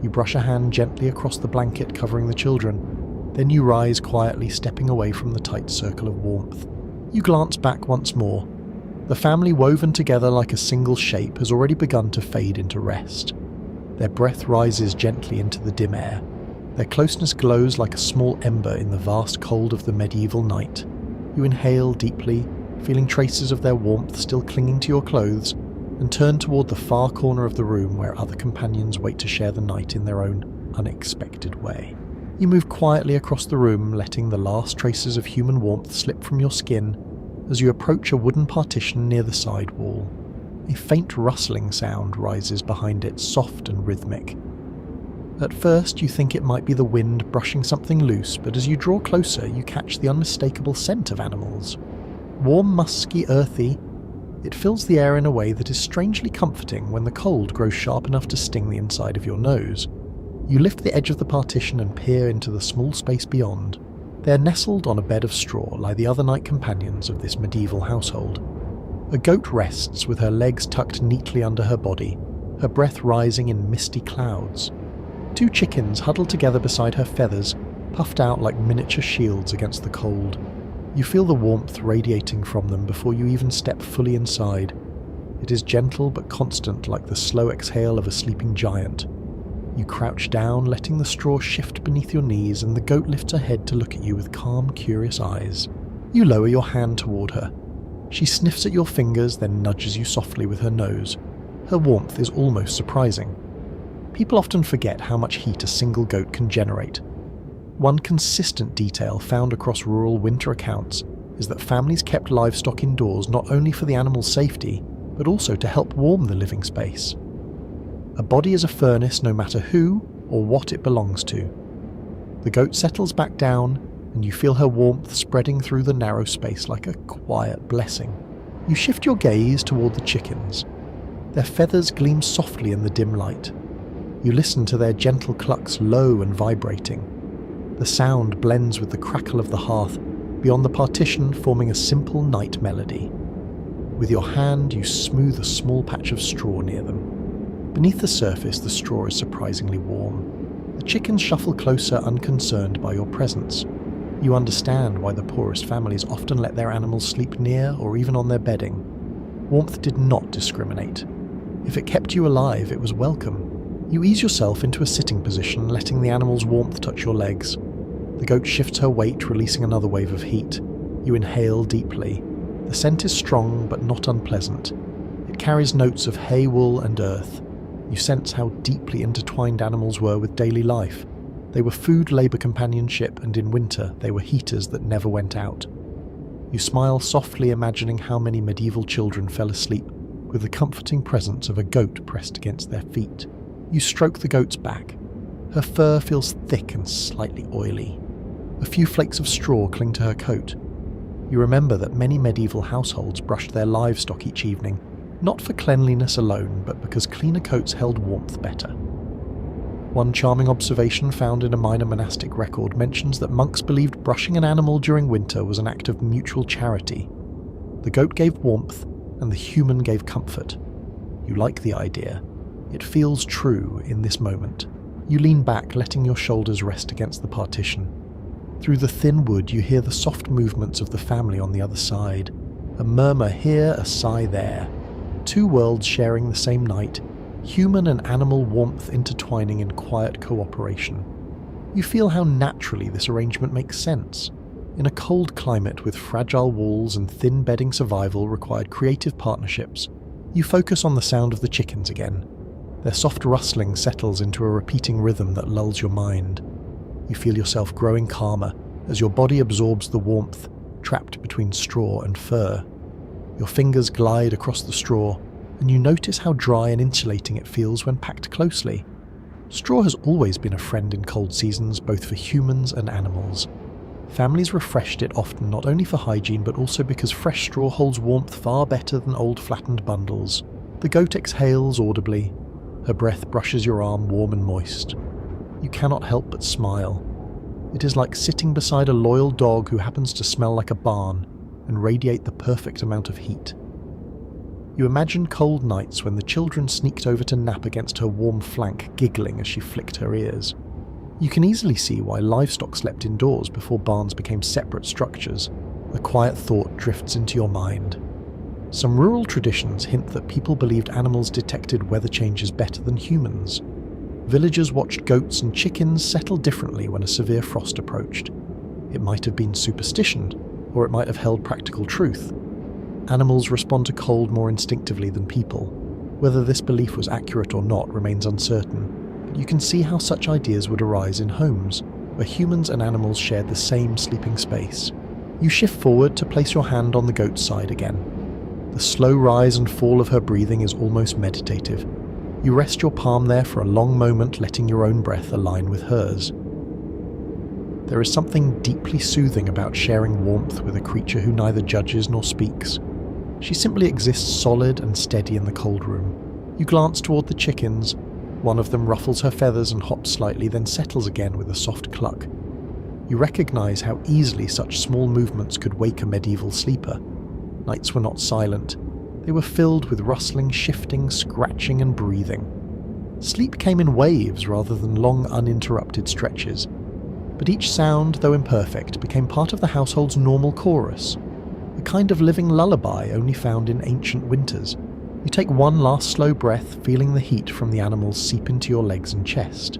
You brush a hand gently across the blanket covering the children. Then you rise quietly, stepping away from the tight circle of warmth. You glance back once more. The family, woven together like a single shape, has already begun to fade into rest. Their breath rises gently into the dim air. Their closeness glows like a small ember in the vast cold of the medieval night. You inhale deeply, feeling traces of their warmth still clinging to your clothes, and turn toward the far corner of the room where other companions wait to share the night in their own unexpected way. You move quietly across the room, letting the last traces of human warmth slip from your skin as you approach a wooden partition near the side wall. A faint rustling sound rises behind it, soft and rhythmic. At first, you think it might be the wind brushing something loose, but as you draw closer, you catch the unmistakable scent of animals. Warm, musky, earthy, it fills the air in a way that is strangely comforting when the cold grows sharp enough to sting the inside of your nose. You lift the edge of the partition and peer into the small space beyond. There, nestled on a bed of straw, lie the other night companions of this medieval household. A goat rests with her legs tucked neatly under her body, her breath rising in misty clouds. Two chickens huddle together beside her feathers, puffed out like miniature shields against the cold. You feel the warmth radiating from them before you even step fully inside. It is gentle but constant, like the slow exhale of a sleeping giant. You crouch down, letting the straw shift beneath your knees, and the goat lifts her head to look at you with calm, curious eyes. You lower your hand toward her. She sniffs at your fingers, then nudges you softly with her nose. Her warmth is almost surprising. People often forget how much heat a single goat can generate. One consistent detail found across rural winter accounts is that families kept livestock indoors not only for the animal's safety, but also to help warm the living space. A body is a furnace no matter who or what it belongs to. The goat settles back down, and you feel her warmth spreading through the narrow space like a quiet blessing. You shift your gaze toward the chickens. Their feathers gleam softly in the dim light. You listen to their gentle clucks, low and vibrating. The sound blends with the crackle of the hearth beyond the partition, forming a simple night melody. With your hand, you smooth a small patch of straw near them. Beneath the surface, the straw is surprisingly warm. The chickens shuffle closer, unconcerned by your presence. You understand why the poorest families often let their animals sleep near or even on their bedding. Warmth did not discriminate. If it kept you alive, it was welcome. You ease yourself into a sitting position, letting the animal's warmth touch your legs. The goat shifts her weight, releasing another wave of heat. You inhale deeply. The scent is strong but not unpleasant. It carries notes of hay, wool and earth. You sense how deeply intertwined animals were with daily life. They were food, labour, companionship, and in winter they were heaters that never went out. You smile softly, imagining how many medieval children fell asleep with the comforting presence of a goat pressed against their feet. You stroke the goat's back. Her fur feels thick and slightly oily. A few flakes of straw cling to her coat. You remember that many medieval households brushed their livestock each evening, not for cleanliness alone, but because cleaner coats held warmth better. One charming observation found in a minor monastic record mentions that monks believed brushing an animal during winter was an act of mutual charity. The goat gave warmth, and the human gave comfort. You like the idea. It feels true in this moment. You lean back, letting your shoulders rest against the partition. Through the thin wood, you hear the soft movements of the family on the other side. A murmur here, a sigh there. Two worlds sharing the same night, human and animal warmth intertwining in quiet cooperation. You feel how naturally this arrangement makes sense. In a cold climate with fragile walls and thin bedding, survival required creative partnerships. You focus on the sound of the chickens again. Their soft rustling settles into a repeating rhythm that lulls your mind. You feel yourself growing calmer as your body absorbs the warmth, trapped between straw and fur. Your fingers glide across the straw, and you notice how dry and insulating it feels when packed closely. Straw has always been a friend in cold seasons, both for humans and animals. Families refreshed it often not only for hygiene but also because fresh straw holds warmth far better than old flattened bundles. The goat exhales audibly. Her breath brushes your arm warm and moist. You cannot help but smile. It is like sitting beside a loyal dog who happens to smell like a barn and radiate the perfect amount of heat. You imagine cold nights when the children sneaked over to nap against her warm flank, giggling as she flicked her ears. You can easily see why livestock slept indoors before barns became separate structures. A quiet thought drifts into your mind. Some rural traditions hint that people believed animals detected weather changes better than humans. Villagers watched goats and chickens settle differently when a severe frost approached. It might have been superstition, or it might have held practical truth. Animals respond to cold more instinctively than people. Whether this belief was accurate or not remains uncertain, but you can see how such ideas would arise in homes, where humans and animals shared the same sleeping space. You shift forward to place your hand on the goat's side again. The slow rise and fall of her breathing is almost meditative. You rest your palm there for a long moment, letting your own breath align with hers. There is something deeply soothing about sharing warmth with a creature who neither judges nor speaks. She simply exists solid and steady in the cold room. You glance toward the chickens. One of them ruffles her feathers and hops slightly, then settles again with a soft cluck. You recognize how easily such small movements could wake a medieval sleeper. Nights were not silent. They were filled with rustling, shifting, scratching, and breathing. Sleep came in waves rather than long, uninterrupted stretches. But each sound, though imperfect, became part of the household's normal chorus, a kind of living lullaby only found in ancient winters. You take one last slow breath, feeling the heat from the animals seep into your legs and chest.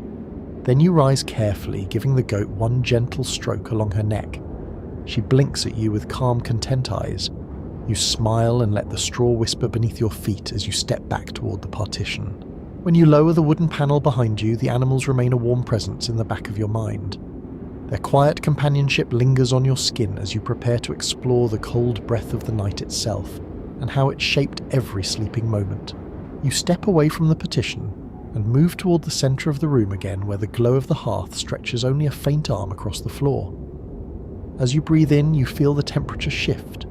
Then you rise carefully, giving the goat one gentle stroke along her neck. She blinks at you with calm, content eyes. You smile and let the straw whisper beneath your feet as you step back toward the partition. When you lower the wooden panel behind you, the animals remain a warm presence in the back of your mind. Their quiet companionship lingers on your skin as you prepare to explore the cold breath of the night itself, and how it shaped every sleeping moment. You step away from the partition and move toward the center of the room again, where the glow of the hearth stretches only a faint arm across the floor. As you breathe in, you feel the temperature shift.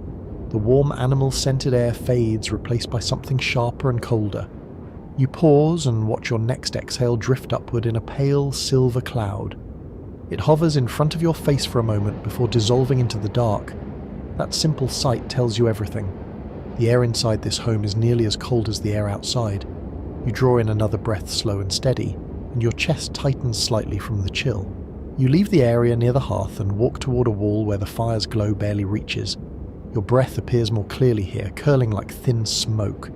The warm animal-scented air fades, replaced by something sharper and colder. You pause and watch your next exhale drift upward in a pale silver cloud. It hovers in front of your face for a moment before dissolving into the dark. That simple sight tells you everything. The air inside this home is nearly as cold as the air outside. You draw in another breath, slow and steady, and your chest tightens slightly from the chill. You leave the area near the hearth and walk toward a wall where the fire's glow barely reaches. Your breath appears more clearly here, curling like thin smoke.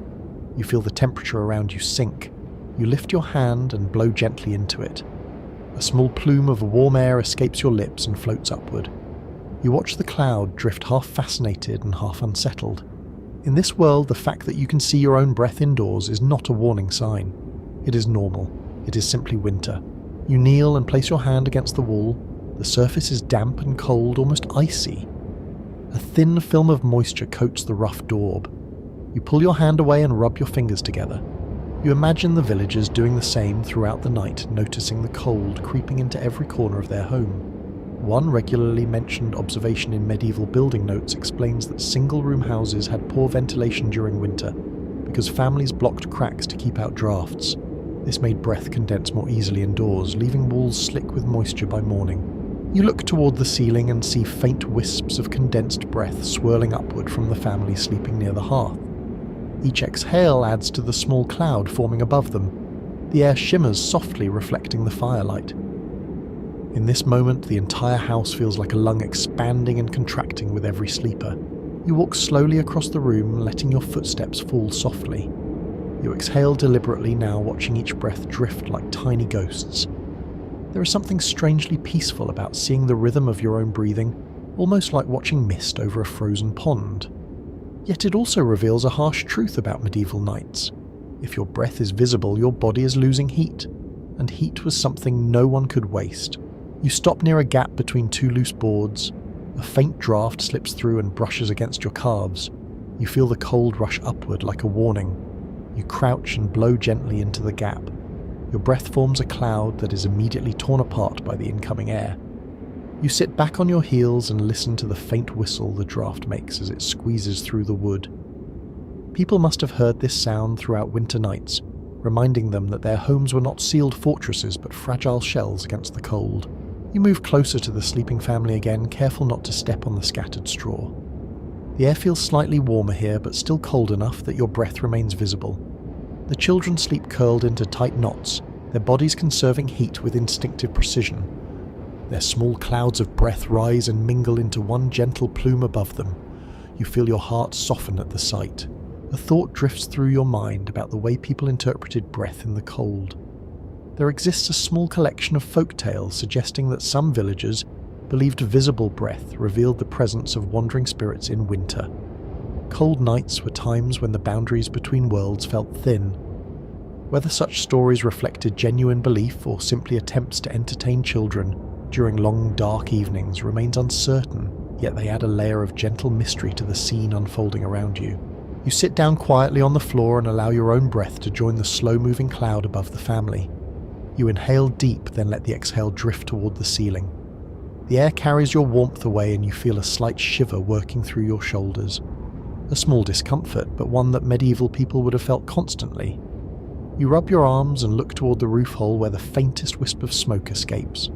You feel the temperature around you sink. You lift your hand and blow gently into it. A small plume of warm air escapes your lips and floats upward. You watch the cloud drift, half fascinated and half unsettled. In this world, the fact that you can see your own breath indoors is not a warning sign. It is normal. It is simply winter. You kneel and place your hand against the wall. The surface is damp and cold, almost icy. A thin film of moisture coats the rough daub. You pull your hand away and rub your fingers together. You imagine the villagers doing the same throughout the night, noticing the cold creeping into every corner of their home. One regularly mentioned observation in medieval building notes explains that single-room houses had poor ventilation during winter because families blocked cracks to keep out drafts. This made breath condense more easily indoors, leaving walls slick with moisture by morning. You look toward the ceiling and see faint wisps of condensed breath swirling upward from the family sleeping near the hearth. Each exhale adds to the small cloud forming above them. The air shimmers softly, reflecting the firelight. In this moment, the entire house feels like a lung expanding and contracting with every sleeper. You walk slowly across the room, letting your footsteps fall softly. You exhale deliberately now, watching each breath drift like tiny ghosts. There is something strangely peaceful about seeing the rhythm of your own breathing, almost like watching mist over a frozen pond. Yet it also reveals a harsh truth about medieval nights. If your breath is visible, your body is losing heat, and heat was something no one could waste. You stop near a gap between two loose boards. A faint draft slips through and brushes against your calves. You feel the cold rush upward like a warning. You crouch and blow gently into the gap. Your breath forms a cloud that is immediately torn apart by the incoming air. You sit back on your heels and listen to the faint whistle the draft makes as it squeezes through the wood. People must have heard this sound throughout winter nights, reminding them that their homes were not sealed fortresses but fragile shells against the cold. You move closer to the sleeping family again, careful not to step on the scattered straw. The air feels slightly warmer here, but still cold enough that your breath remains visible. The children sleep curled into tight knots, their bodies conserving heat with instinctive precision. Their small clouds of breath rise and mingle into one gentle plume above them. You feel your heart soften at the sight. A thought drifts through your mind about the way people interpreted breath in the cold. There exists a small collection of folk tales suggesting that some villagers believed visible breath revealed the presence of wandering spirits in winter. Cold nights were times when the boundaries between worlds felt thin. Whether such stories reflected genuine belief or simply attempts to entertain children during long dark evenings remains uncertain, yet they add a layer of gentle mystery to the scene unfolding around you. You sit down quietly on the floor and allow your own breath to join the slow-moving cloud above the family. You inhale deep, then let the exhale drift toward the ceiling. The air carries your warmth away and you feel a slight shiver working through your shoulders. A small discomfort, but one that medieval people would have felt constantly. You rub your arms and look toward the roof hole where the faintest wisp of smoke escapes.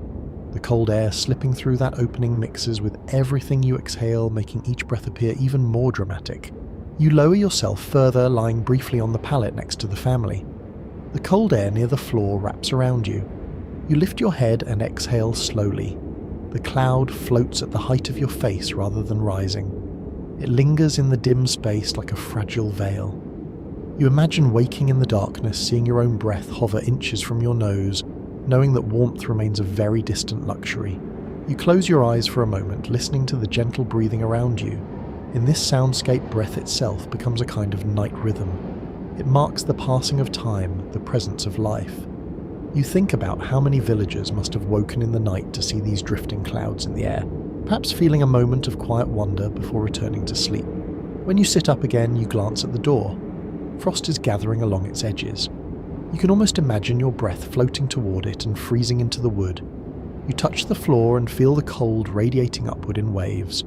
The cold air slipping through that opening mixes with everything you exhale, making each breath appear even more dramatic. You lower yourself further, lying briefly on the pallet next to the family. The cold air near the floor wraps around you. You lift your head and exhale slowly. The cloud floats at the height of your face rather than rising. It lingers in the dim space like a fragile veil. You imagine waking in the darkness, seeing your own breath hover inches from your nose, knowing that warmth remains a very distant luxury. You close your eyes for a moment, listening to the gentle breathing around you. In this soundscape, breath itself becomes a kind of night rhythm. It marks the passing of time, the presence of life. You think about how many villagers must have woken in the night to see these drifting clouds in the air, perhaps feeling a moment of quiet wonder before returning to sleep. When you sit up again, you glance at the door. Frost is gathering along its edges. You can almost imagine your breath floating toward it and freezing into the wood. You touch the floor and feel the cold radiating upward in waves.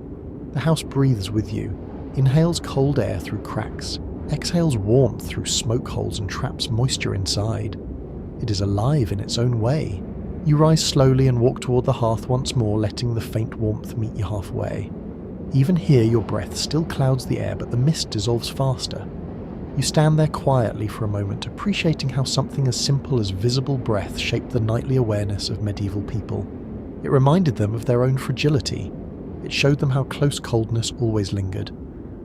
The house breathes with you, inhales cold air through cracks, exhales warmth through smoke holes and traps moisture inside. It is alive in its own way. You rise slowly and walk toward the hearth once more, letting the faint warmth meet you halfway. Even here your breath still clouds the air, but the mist dissolves faster. You stand there quietly for a moment, appreciating how something as simple as visible breath shaped the nightly awareness of medieval people. It reminded them of their own fragility. It showed them how close coldness always lingered,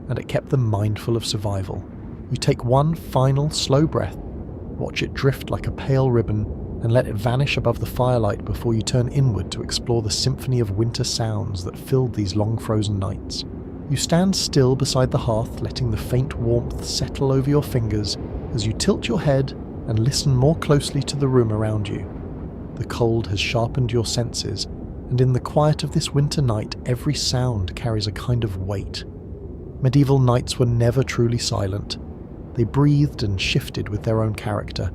and it kept them mindful of survival. You take one final, slow breath, watch it drift like a pale ribbon, and let it vanish above the firelight before you turn inward to explore the symphony of winter sounds that filled these long frozen nights. You stand still beside the hearth, letting the faint warmth settle over your fingers as you tilt your head and listen more closely to the room around you. The cold has sharpened your senses, and in the quiet of this winter night, every sound carries a kind of weight. Medieval nights were never truly silent. They breathed and shifted with their own character.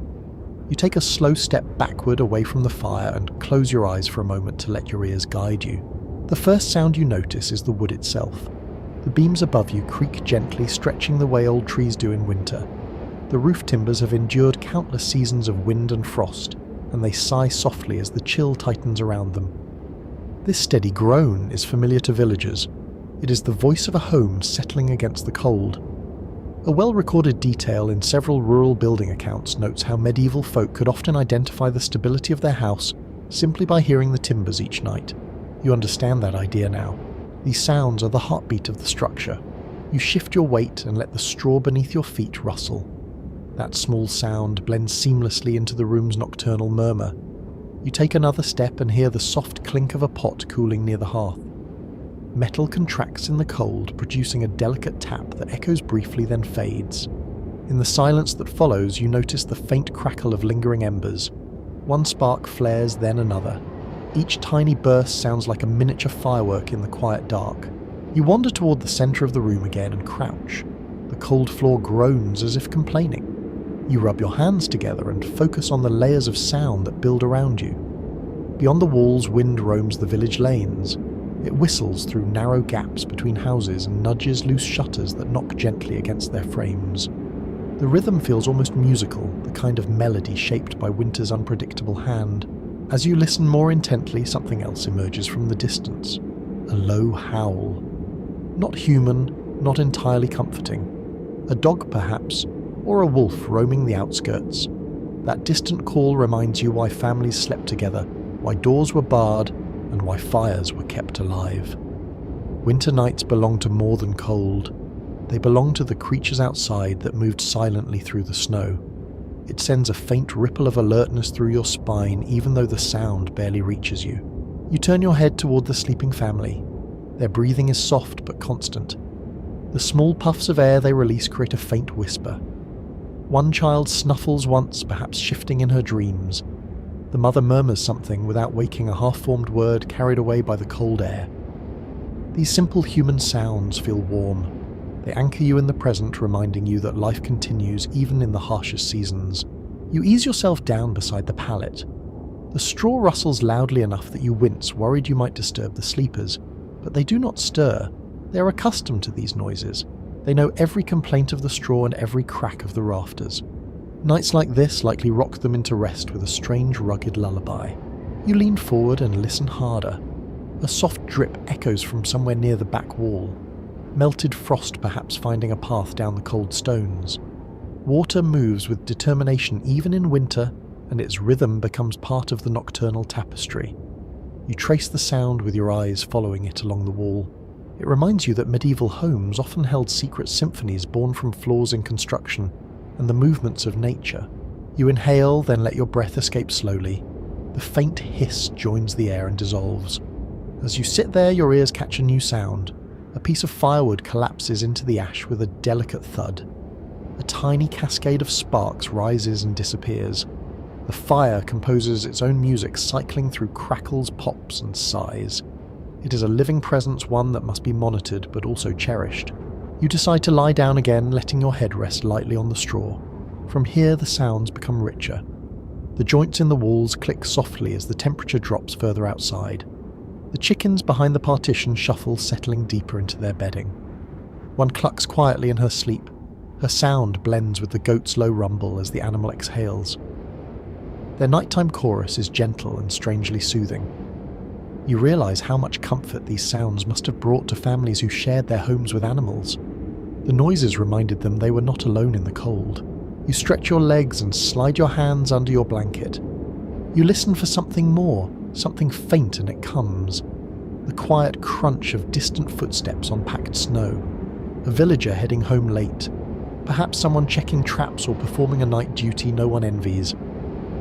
You take a slow step backward away from the fire and close your eyes for a moment to let your ears guide you. The first sound you notice is the wood itself. The beams above you creak gently, stretching the way old trees do in winter. The roof timbers have endured countless seasons of wind and frost, and they sigh softly as the chill tightens around them. This steady groan is familiar to villagers. It is the voice of a home settling against the cold. A well-recorded detail in several rural building accounts notes how medieval folk could often identify the stability of their house simply by hearing the timbers each night. You understand that idea now. These sounds are the heartbeat of the structure. You shift your weight and let the straw beneath your feet rustle. That small sound blends seamlessly into the room's nocturnal murmur. You take another step and hear the soft clink of a pot cooling near the hearth. Metal contracts in the cold, producing a delicate tap that echoes briefly then fades. In the silence that follows, you notice the faint crackle of lingering embers. One spark flares, then another. Each tiny burst sounds like a miniature firework in the quiet dark. You wander toward the center of the room again and crouch. The cold floor groans as if complaining. You rub your hands together and focus on the layers of sound that build around you. Beyond the walls, wind roams the village lanes. It whistles through narrow gaps between houses and nudges loose shutters that knock gently against their frames. The rhythm feels almost musical, the kind of melody shaped by winter's unpredictable hand. As you listen more intently, something else emerges from the distance. A low howl. Not human, not entirely comforting. A dog, perhaps, or a wolf roaming the outskirts. That distant call reminds you why families slept together, why doors were barred, and why fires were kept alive. Winter nights belong to more than cold. They belong to the creatures outside that moved silently through the snow. It sends a faint ripple of alertness through your spine even though the sound barely reaches you. You turn your head toward the sleeping family. Their breathing is soft but constant. The small puffs of air they release create a faint whisper. One child snuffles once, perhaps shifting in her dreams. The mother murmurs something without waking, a half-formed word carried away by the cold air. These simple human sounds feel warm. They anchor you in the present, reminding you that life continues even in the harshest seasons. You ease yourself down beside the pallet. The straw rustles loudly enough that you wince, worried you might disturb the sleepers, but they do not stir. They are accustomed to these noises. They know every complaint of the straw and every crack of the rafters. Nights like this likely rock them into rest with a strange, rugged lullaby. You lean forward and listen harder. A soft drip echoes from somewhere near the back wall. Melted frost perhaps finding a path down the cold stones. Water moves with determination even in winter, and its rhythm becomes part of the nocturnal tapestry. You trace the sound with your eyes following it along the wall. It reminds you that medieval homes often held secret symphonies born from flaws in construction and the movements of nature. You inhale, then let your breath escape slowly. The faint hiss joins the air and dissolves. As you sit there, your ears catch a new sound. A piece of firewood collapses into the ash with a delicate thud. A tiny cascade of sparks rises and disappears. The fire composes its own music, cycling through crackles, pops, and sighs. It is a living presence, one that must be monitored but also cherished. You decide to lie down again, letting your head rest lightly on the straw. From here, the sounds become richer. The joints in the walls click softly as the temperature drops further outside. The chickens behind the partition shuffle, settling deeper into their bedding. One clucks quietly in her sleep. Her sound blends with the goat's low rumble as the animal exhales. Their nighttime chorus is gentle and strangely soothing. You realize how much comfort these sounds must have brought to families who shared their homes with animals. The noises reminded them they were not alone in the cold. You stretch your legs and slide your hands under your blanket. You listen for something more, something faint, and it comes. The quiet crunch of distant footsteps on packed snow. A villager heading home late. Perhaps someone checking traps or performing a night duty no one envies.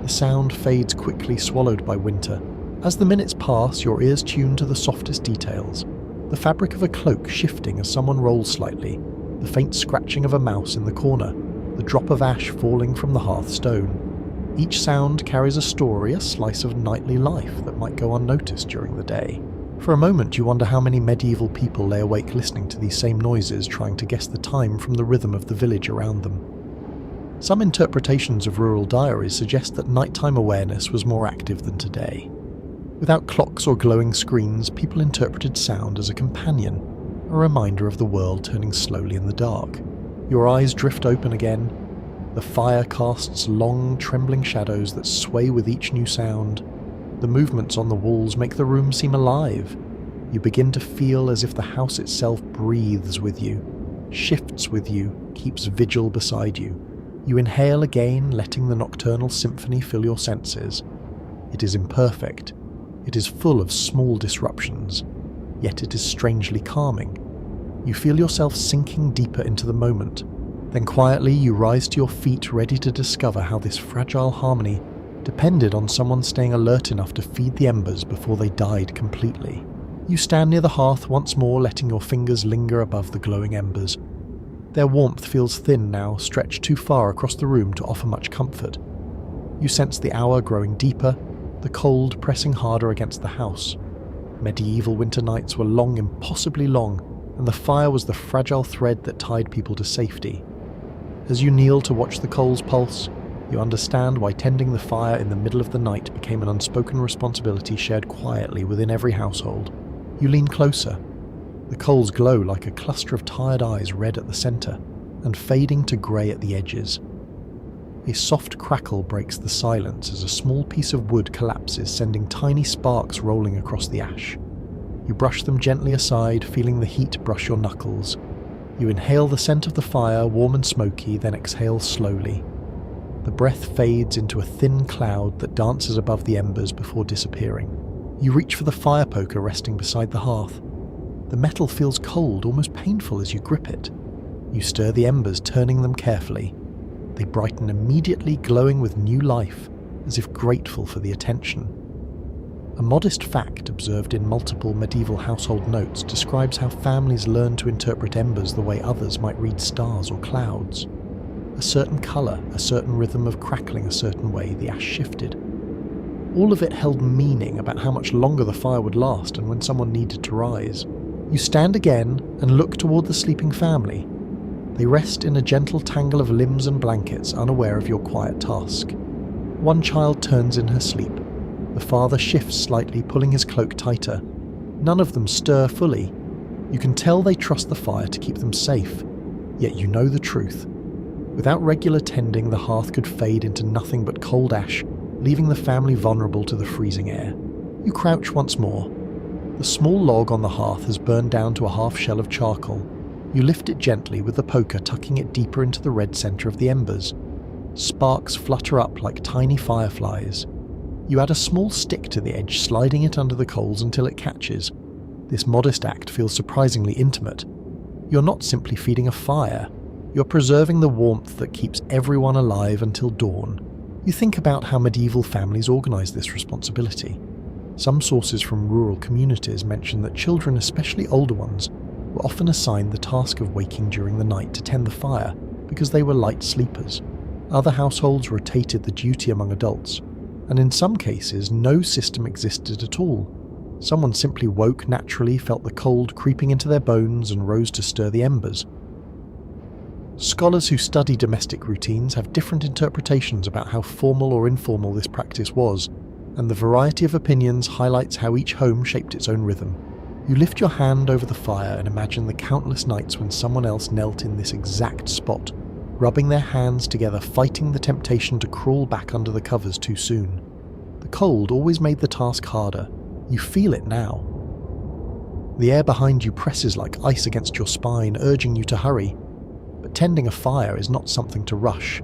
The sound fades quickly, swallowed by winter. As the minutes pass, your ears tune to the softest details. The fabric of a cloak shifting as someone rolls slightly. The faint scratching of a mouse in the corner. the drop of ash falling from the hearthstone. Each sound carries a story, a slice of nightly life that might go unnoticed during the day. For a moment you wonder how many medieval people lay awake listening to these same noises, trying to guess the time from the rhythm of the village around them. Some interpretations of rural diaries suggest that nighttime awareness was more active than today. Without clocks or glowing screens, people interpreted sound as a companion, a reminder of the world turning slowly in the dark. Your eyes drift open again. The fire casts long, trembling shadows that sway with each new sound. The movements on the walls make the room seem alive. You begin to feel as if the house itself breathes with you, shifts with you, keeps vigil beside you. You inhale again, letting the nocturnal symphony fill your senses. It is imperfect. It is full of small disruptions, yet it is strangely calming. You feel yourself sinking deeper into the moment. Then quietly you rise to your feet, ready to discover how this fragile harmony depended on someone staying alert enough to feed the embers before they died completely. You stand near the hearth once more, letting your fingers linger above the glowing embers. Their warmth feels thin now, stretched too far across the room to offer much comfort. You sense the hour growing deeper, the cold pressing harder against the house. Medieval winter nights were long, impossibly long, and the fire was the fragile thread that tied people to safety. As you kneel to watch the coals pulse, you understand why tending the fire in the middle of the night became an unspoken responsibility shared quietly within every household. You lean closer. The coals glow like a cluster of tired eyes, red at the centre, and fading to grey at the edges. A soft crackle breaks the silence as a small piece of wood collapses, sending tiny sparks rolling across the ash. You brush them gently aside, feeling the heat brush your knuckles. You inhale the scent of the fire, warm and smoky, then exhale slowly. The breath fades into a thin cloud that dances above the embers before disappearing. You reach for the fire poker resting beside the hearth. The metal feels cold, almost painful as you grip it. You stir the embers, turning them carefully. They brighten immediately, glowing with new life, as if grateful for the attention. A modest fact observed in multiple medieval household notes describes how families learned to interpret embers the way others might read stars or clouds. A certain colour, a certain rhythm of crackling a certain way, the ash shifted. All of it held meaning about how much longer the fire would last and when someone needed to rise. You stand again and look toward the sleeping family. They rest in a gentle tangle of limbs and blankets, unaware of your quiet task. One child turns in her sleep. The father shifts slightly, pulling his cloak tighter. None of them stir fully. You can tell they trust the fire to keep them safe, yet you know the truth. Without regular tending, the hearth could fade into nothing but cold ash, leaving the family vulnerable to the freezing air. You crouch once more. The small log on the hearth has burned down to a half shell of charcoal. You lift it gently with the poker, tucking it deeper into the red centre of the embers. Sparks flutter up like tiny fireflies. You add a small stick to the edge, sliding it under the coals until it catches. This modest act feels surprisingly intimate. You're not simply feeding a fire. You're preserving the warmth that keeps everyone alive until dawn. You think about how medieval families organised this responsibility. Some sources from rural communities mention that children, especially older ones, were often assigned the task of waking during the night to tend the fire because they were light sleepers. Other households rotated the duty among adults, and in some cases no system existed at all. Someone simply woke naturally, felt the cold creeping into their bones, and rose to stir the embers. Scholars who study domestic routines have different interpretations about how formal or informal this practice was, and the variety of opinions highlights how each home shaped its own rhythm. You lift your hand over the fire and imagine the countless nights when someone else knelt in this exact spot, rubbing their hands together, fighting the temptation to crawl back under the covers too soon. The cold always made the task harder. You feel it now. The air behind you presses like ice against your spine, urging you to hurry. But tending a fire is not something to rush.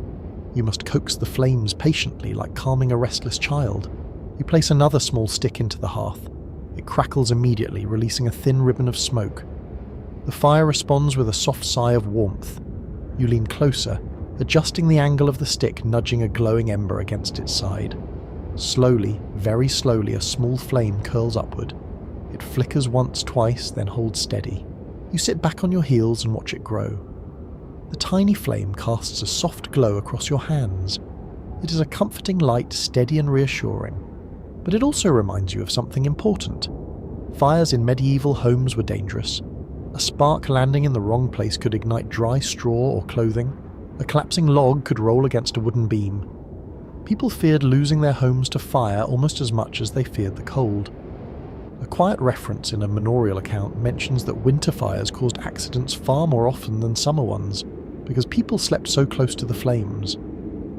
You must coax the flames patiently, like calming a restless child. You place another small stick into the hearth. It crackles immediately, releasing a thin ribbon of smoke. The fire responds with a soft sigh of warmth. You lean closer, adjusting the angle of the stick, nudging a glowing ember against its side. Slowly, very slowly, a small flame curls upward. It flickers once, twice, then holds steady. You sit back on your heels and watch it grow. The tiny flame casts a soft glow across your hands. It is a comforting light, steady and reassuring. But it also reminds you of something important. Fires in medieval homes were dangerous. A spark landing in the wrong place could ignite dry straw or clothing. A collapsing log could roll against a wooden beam. People feared losing their homes to fire almost as much as they feared the cold. A quiet reference in a manorial account mentions that winter fires caused accidents far more often than summer ones, because people slept so close to the flames.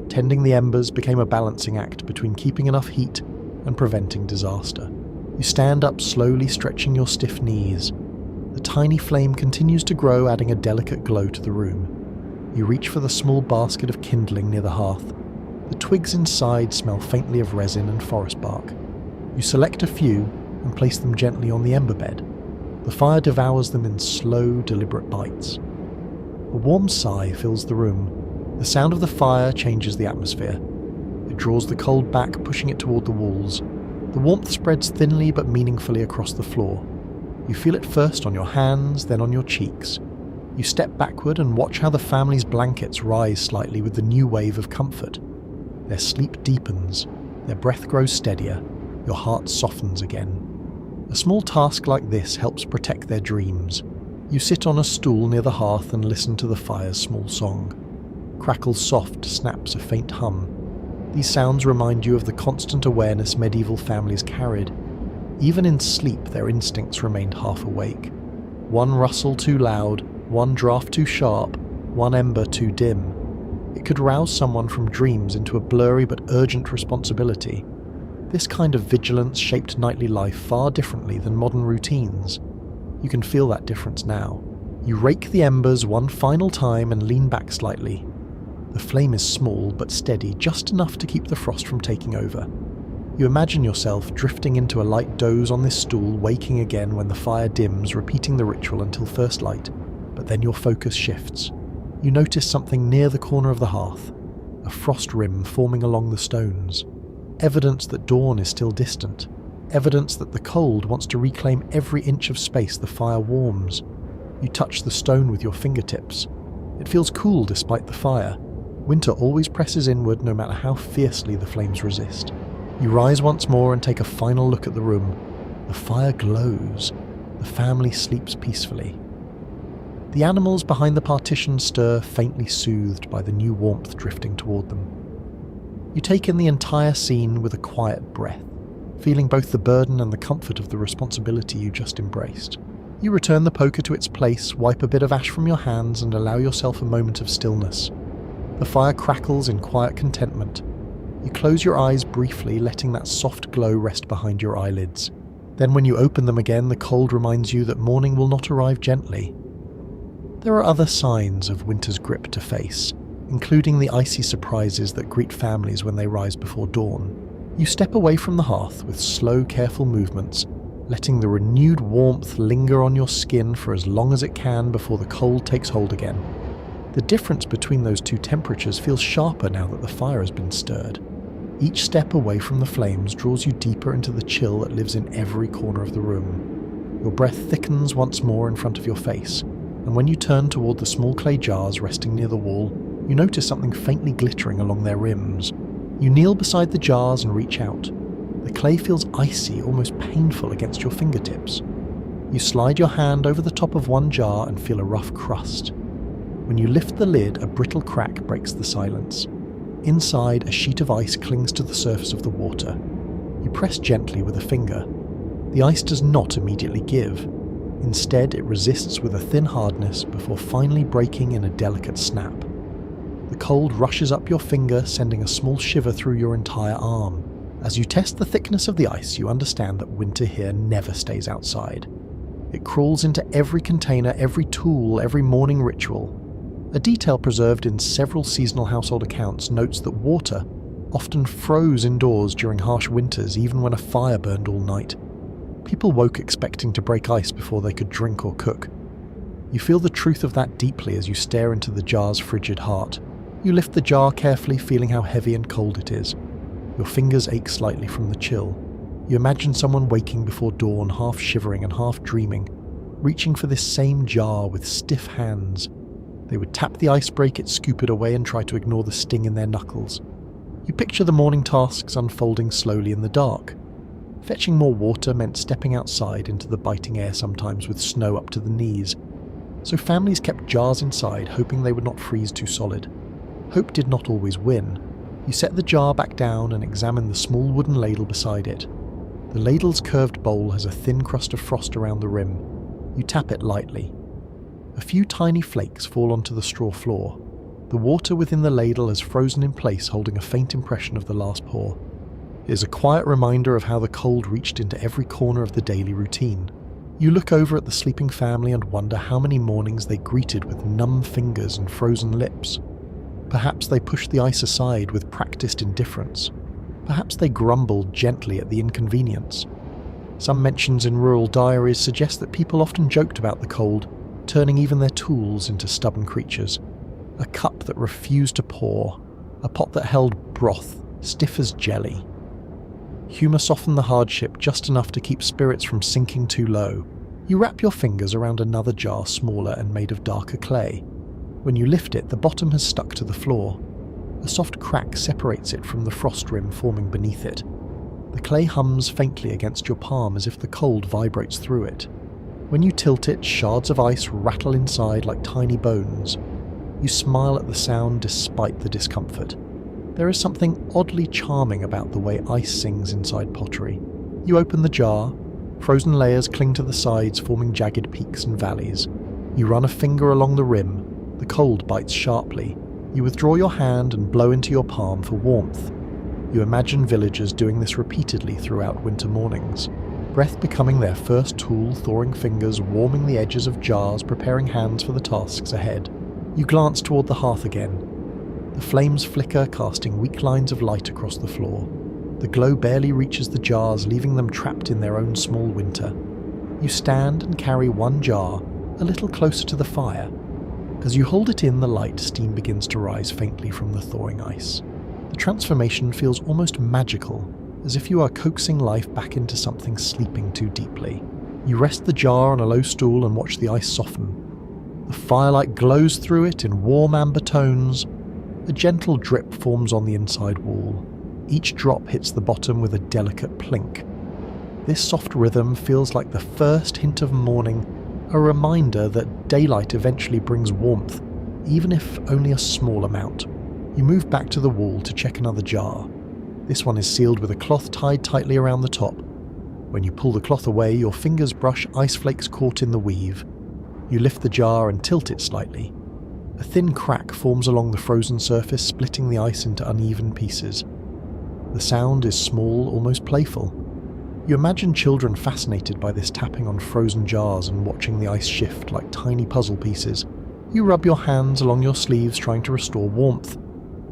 Tending the embers became a balancing act between keeping enough heat and preventing disaster. You stand up slowly, stretching your stiff knees. The tiny flame continues to grow, adding a delicate glow to the room. You reach for the small basket of kindling near the hearth. The twigs inside smell faintly of resin and forest bark. You select a few and place them gently on the ember bed. The fire devours them in slow, deliberate bites. A warm sigh fills the room. The sound of the fire changes the atmosphere. It draws the cold back, pushing it toward the walls. The warmth spreads thinly but meaningfully across the floor. You feel it first on your hands, then on your cheeks. You step backward and watch how the family's blankets rise slightly with the new wave of comfort. Their sleep deepens, their breath grows steadier, your heart softens again. A small task like this helps protect their dreams. You sit on a stool near the hearth and listen to the fire's small song. Crackles soft, snaps a faint hum. These sounds remind you of the constant awareness medieval families carried. Even in sleep, their instincts remained half awake. One rustle too loud, one draught too sharp, one ember too dim. It could rouse someone from dreams into a blurry but urgent responsibility. This kind of vigilance shaped nightly life far differently than modern routines. You can feel that difference now. You rake the embers one final time and lean back slightly. The flame is small but steady, just enough to keep the frost from taking over. You imagine yourself drifting into a light doze on this stool, waking again when the fire dims, repeating the ritual until first light. But then your focus shifts. You notice something near the corner of the hearth, a frost rim forming along the stones. Evidence that dawn is still distant. Evidence that the cold wants to reclaim every inch of space the fire warms. You touch the stone with your fingertips. It feels cool despite the fire. Winter always presses inward no matter how fiercely the flames resist. You rise once more and take a final look at the room. The fire glows. The family sleeps peacefully. The animals behind the partition stir, faintly soothed by the new warmth drifting toward them. You take in the entire scene with a quiet breath, feeling both the burden and the comfort of the responsibility you just embraced. You return the poker to its place, wipe a bit of ash from your hands, and allow yourself a moment of stillness. The fire crackles in quiet contentment. You close your eyes briefly, letting that soft glow rest behind your eyelids. Then when you open them again, the cold reminds you that morning will not arrive gently. There are other signs of winter's grip to face, including the icy surprises that greet families when they rise before dawn. You step away from the hearth with slow, careful movements, letting the renewed warmth linger on your skin for as long as it can before the cold takes hold again. The difference between those two temperatures feels sharper now that the fire has been stirred. Each step away from the flames draws you deeper into the chill that lives in every corner of the room. Your breath thickens once more in front of your face, and when you turn toward the small clay jars resting near the wall, you notice something faintly glittering along their rims. You kneel beside the jars and reach out. The clay feels icy, almost painful against your fingertips. You slide your hand over the top of one jar and feel a rough crust. When you lift the lid, a brittle crack breaks the silence. Inside, a sheet of ice clings to the surface of the water. You press gently with a finger. The ice does not immediately give. Instead, it resists with a thin hardness before finally breaking in a delicate snap. The cold rushes up your finger, sending a small shiver through your entire arm. As you test the thickness of the ice, you understand that winter here never stays outside. It crawls into every container, every tool, every morning ritual. A detail preserved in several seasonal household accounts notes that water often froze indoors during harsh winters, even when a fire burned all night. People woke expecting to break ice before they could drink or cook. You feel the truth of that deeply as you stare into the jar's frigid heart. You lift the jar carefully, feeling how heavy and cold it is. Your fingers ache slightly from the chill. You imagine someone waking before dawn, half shivering and half dreaming, reaching for this same jar with stiff hands. They would tap the ice break it scooped away and try to ignore the sting in their knuckles. You picture the morning tasks unfolding slowly in the dark. Fetching more water meant stepping outside into the biting air, sometimes with snow up to the knees. So families kept jars inside, hoping they would not freeze too solid. Hope did not always win. You set the jar back down and examine the small wooden ladle beside it. The ladle's curved bowl has a thin crust of frost around the rim. You tap it lightly. A few tiny flakes fall onto the straw floor. The water within the ladle has frozen in place, holding a faint impression of the last pour. It is a quiet reminder of how the cold reached into every corner of the daily routine. You look over at the sleeping family and wonder how many mornings they greeted with numb fingers and frozen lips. Perhaps they pushed the ice aside with practiced indifference. Perhaps they grumbled gently at the inconvenience. Some mentions in rural diaries suggest that people often joked about the cold, turning even their tools into stubborn creatures. A cup that refused to pour, a pot that held broth, stiff as jelly. Humour softened the hardship just enough to keep spirits from sinking too low. You wrap your fingers around another jar smaller and made of darker clay. When you lift it, the bottom has stuck to the floor. A soft crack separates it from the frost rim forming beneath it. The clay hums faintly against your palm as if the cold vibrates through it. When you tilt it, shards of ice rattle inside like tiny bones. You smile at the sound despite the discomfort. There is something oddly charming about the way ice sings inside pottery. You open the jar. Frozen layers cling to the sides, forming jagged peaks and valleys. You run a finger along the rim. The cold bites sharply. You withdraw your hand and blow into your palm for warmth. You imagine villagers doing this repeatedly throughout winter mornings. Breath becoming their first tool, thawing fingers, warming the edges of jars, preparing hands for the tasks ahead. You glance toward the hearth again. The flames flicker, casting weak lines of light across the floor. The glow barely reaches the jars, leaving them trapped in their own small winter. You stand and carry one jar a little closer to the fire. As you hold it in the light, steam begins to rise faintly from the thawing ice. The transformation feels almost magical, as if you are coaxing life back into something sleeping too deeply. You rest the jar on a low stool and watch the ice soften. The firelight glows through it in warm amber tones. A gentle drip forms on the inside wall. Each drop hits the bottom with a delicate plink. This soft rhythm feels like the first hint of morning, a reminder that daylight eventually brings warmth, even if only a small amount. You move back to the wall to check another jar. This one is sealed with a cloth tied tightly around the top. When you pull the cloth away, your fingers brush ice flakes caught in the weave. You lift the jar and tilt it slightly. A thin crack forms along the frozen surface, splitting the ice into uneven pieces. The sound is small, almost playful. You imagine children fascinated by this tapping on frozen jars and watching the ice shift like tiny puzzle pieces. You rub your hands along your sleeves, trying to restore warmth.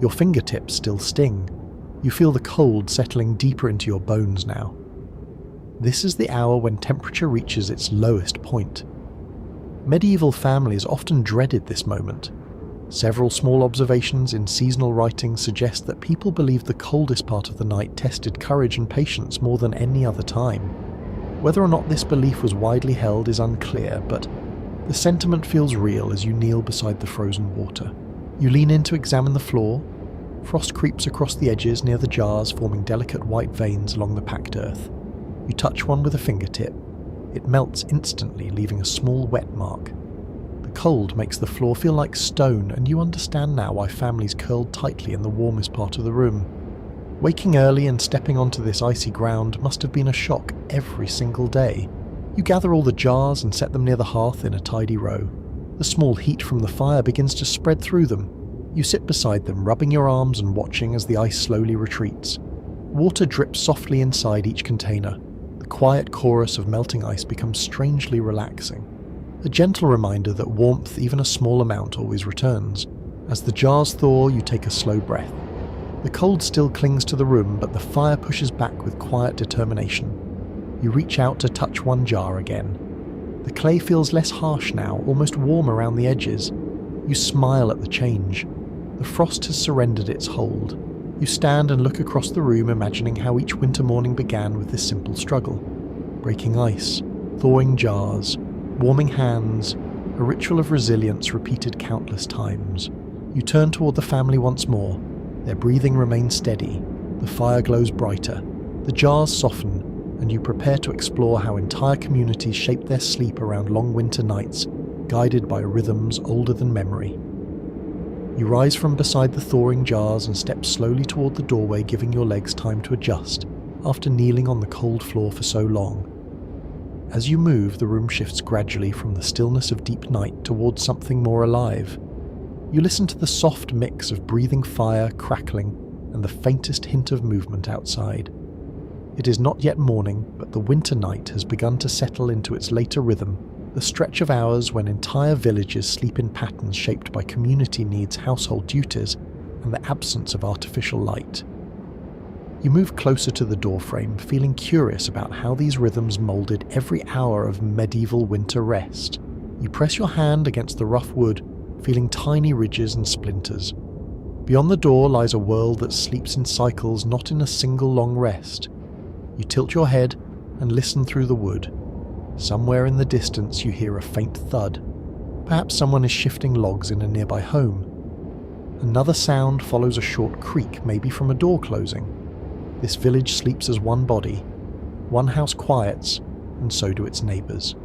Your fingertips still sting. You feel the cold settling deeper into your bones now. This is the hour when temperature reaches its lowest point. Medieval families often dreaded this moment. Several small observations in seasonal writing suggest that people believed the coldest part of the night tested courage and patience more than any other time. Whether or not this belief was widely held is unclear, but the sentiment feels real as you kneel beside the frozen water. You lean in to examine the floor. Frost creeps across the edges near the jars, forming delicate white veins along the packed earth. You touch one with a fingertip. It melts instantly, leaving a small wet mark. The cold makes the floor feel like stone, and you understand now why families curled tightly in the warmest part of the room. Waking early and stepping onto this icy ground must have been a shock every single day. You gather all the jars and set them near the hearth in a tidy row. The small heat from the fire begins to spread through them. You sit beside them, rubbing your arms and watching as the ice slowly retreats. Water drips softly inside each container. The quiet chorus of melting ice becomes strangely relaxing. A gentle reminder that warmth, even a small amount, always returns. As the jars thaw, you take a slow breath. The cold still clings to the room, but the fire pushes back with quiet determination. You reach out to touch one jar again. The clay feels less harsh now, almost warm around the edges. You smile at the change. The frost has surrendered its hold. You stand and look across the room, imagining how each winter morning began with this simple struggle. Breaking ice, thawing jars, warming hands, a ritual of resilience repeated countless times. You turn toward the family once more. Their breathing remains steady. The fire glows brighter. The jars soften, and you prepare to explore how entire communities shape their sleep around long winter nights, guided by rhythms older than memory. You rise from beside the thawing jars and step slowly toward the doorway, giving your legs time to adjust, after kneeling on the cold floor for so long. As you move, the room shifts gradually from the stillness of deep night towards something more alive. You listen to the soft mix of breathing fire, crackling, and the faintest hint of movement outside. It is not yet morning, but the winter night has begun to settle into its later rhythm, the stretch of hours when entire villages sleep in patterns shaped by community needs, household duties, and the absence of artificial light. You move closer to the doorframe, feeling curious about how these rhythms moulded every hour of medieval winter rest. You press your hand against the rough wood, feeling tiny ridges and splinters. Beyond the door lies a world that sleeps in cycles, not in a single long rest. You tilt your head and listen through the wood. Somewhere in the distance you hear a faint thud. Perhaps someone is shifting logs in a nearby home. Another sound follows a short creak, maybe from a door closing. This village sleeps as one body. One house quiets, and so do its neighbours.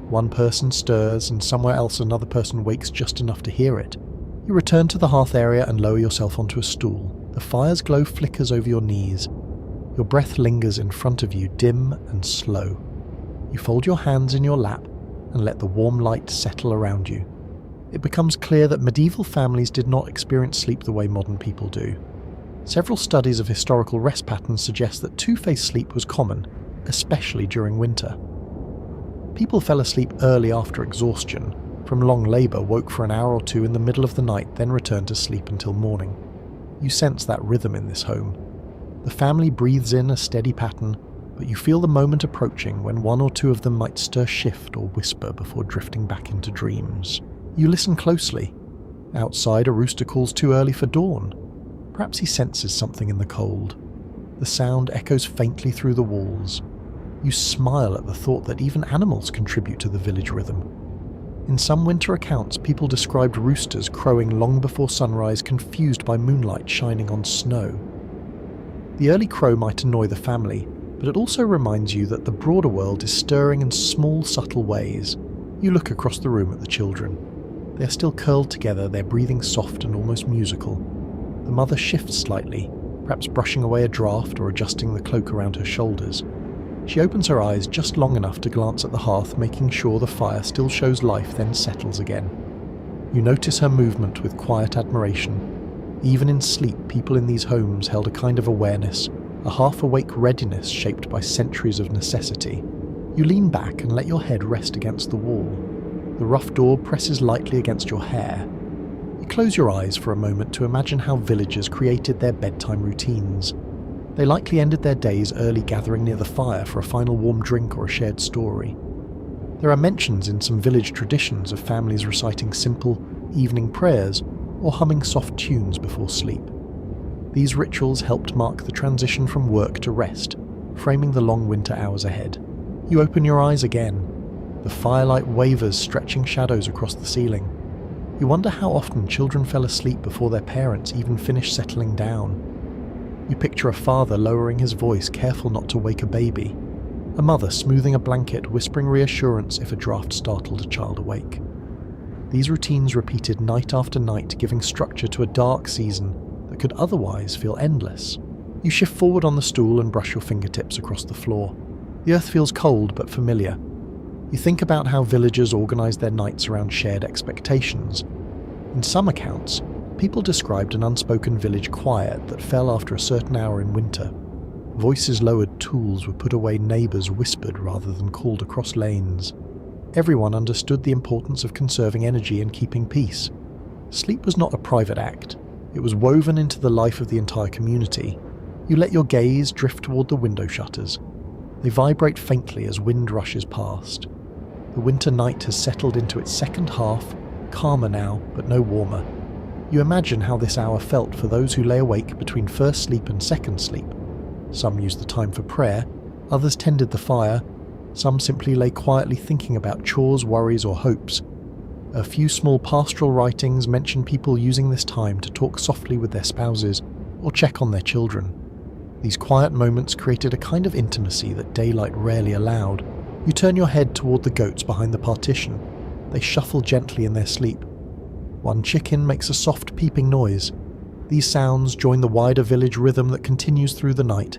One person stirs, and somewhere else another person wakes just enough to hear it. You return to the hearth area and lower yourself onto a stool. The fire's glow flickers over your knees. Your breath lingers in front of you, dim and slow. You fold your hands in your lap and let the warm light settle around you. It becomes clear that medieval families did not experience sleep the way modern people do. Several studies of historical rest patterns suggest that two-phase sleep was common, especially during winter. People fell asleep early after exhaustion, from long labour, woke for an hour or two in the middle of the night, then returned to sleep until morning. You sense that rhythm in this home. The family breathes in a steady pattern, but you feel the moment approaching when one or two of them might stir, shift, or whisper before drifting back into dreams. You listen closely. Outside, a rooster calls too early for dawn. Perhaps he senses something in the cold. The sound echoes faintly through the walls. You smile at the thought that even animals contribute to the village rhythm. In some winter accounts, people described roosters crowing long before sunrise, confused by moonlight shining on snow. The early crow might annoy the family, but it also reminds you that the broader world is stirring in small, subtle ways. You look across the room at the children. They are still curled together, their breathing soft and almost musical. The mother shifts slightly, perhaps brushing away a draft or adjusting the cloak around her shoulders. She opens her eyes just long enough to glance at the hearth, making sure the fire still shows life, then settles again. You notice her movement with quiet admiration. Even in sleep, people in these homes held a kind of awareness, a half-awake readiness shaped by centuries of necessity. You lean back and let your head rest against the wall. The rough door presses lightly against your hair. You close your eyes for a moment to imagine how villagers created their bedtime routines. They likely ended their days early, gathering near the fire for a final warm drink or a shared story. There are mentions in some village traditions of families reciting simple evening prayers or humming soft tunes before sleep. These rituals helped mark the transition from work to rest, framing the long winter hours ahead. You open your eyes again. The firelight wavers, stretching shadows across the ceiling. You wonder how often children fell asleep before their parents even finished settling down. You picture a father lowering his voice, careful not to wake a baby. A mother smoothing a blanket, whispering reassurance if a draft startled a child awake. These routines repeated night after night, giving structure to a dark season that could otherwise feel endless. You shift forward on the stool and brush your fingertips across the floor. The earth feels cold but familiar. You think about how villagers organised their nights around shared expectations. In some accounts, people described an unspoken village quiet that fell after a certain hour in winter. Voices lowered, tools were put away, neighbours whispered rather than called across lanes. Everyone understood the importance of conserving energy and keeping peace. Sleep was not a private act. It was woven into the life of the entire community. You let your gaze drift toward the window shutters. They vibrate faintly as wind rushes past. The winter night has settled into its second half, calmer now, but no warmer. You imagine how this hour felt for those who lay awake between first sleep and second sleep. Some used the time for prayer, others tended the fire, some simply lay quietly thinking about chores, worries, or hopes. A few small pastoral writings mention people using this time to talk softly with their spouses or check on their children. These quiet moments created a kind of intimacy that daylight rarely allowed. You turn your head toward the goats behind the partition. They shuffle gently in their sleep. One chicken makes a soft peeping noise. These sounds join the wider village rhythm that continues through the night.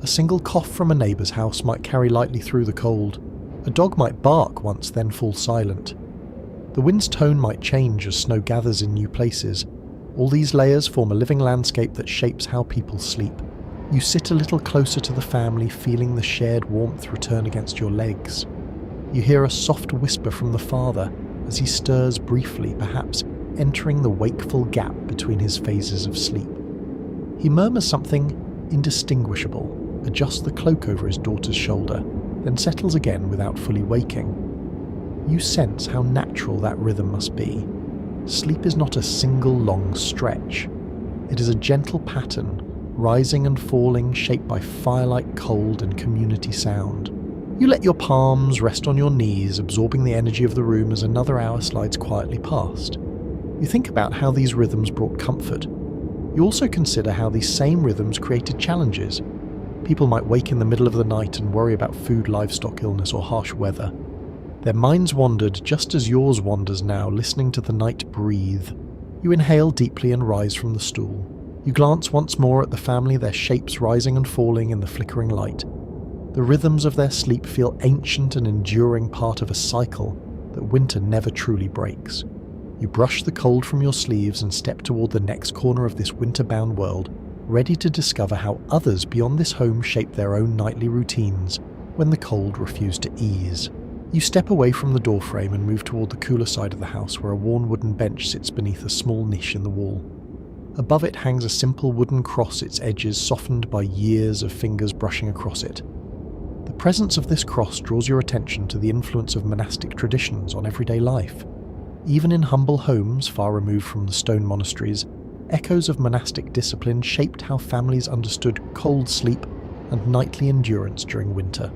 A single cough from a neighbour's house might carry lightly through the cold. A dog might bark once, then fall silent. The wind's tone might change as snow gathers in new places. All these layers form a living landscape that shapes how people sleep. You sit a little closer to the family, feeling the shared warmth return against your legs. You hear a soft whisper from the father as he stirs briefly, perhaps entering the wakeful gap between his phases of sleep. He murmurs something indistinguishable, adjusts the cloak over his daughter's shoulder, then settles again without fully waking. You sense how natural that rhythm must be. Sleep is not a single long stretch. It is a gentle pattern, rising and falling, shaped by firelight, cold, and community sound. You let your palms rest on your knees, absorbing the energy of the room as another hour slides quietly past. You think about how these rhythms brought comfort. You also consider how these same rhythms created challenges. People might wake in the middle of the night and worry about food, livestock illness, or harsh weather. Their minds wandered just as yours wanders now, listening to the night breathe. You inhale deeply and rise from the stool. You glance once more at the family, their shapes rising and falling in the flickering light. The rhythms of their sleep feel ancient and enduring, part of a cycle that winter never truly breaks. You brush the cold from your sleeves and step toward the next corner of this winter-bound world, ready to discover how others beyond this home shape their own nightly routines when the cold refused to ease. You step away from the doorframe and move toward the cooler side of the house, where a worn wooden bench sits beneath a small niche in the wall. Above it hangs a simple wooden cross, its edges softened by years of fingers brushing across it. The presence of this cross draws your attention to the influence of monastic traditions on everyday life. Even in humble homes far removed from the stone monasteries, echoes of monastic discipline shaped how families understood cold sleep and nightly endurance during winter.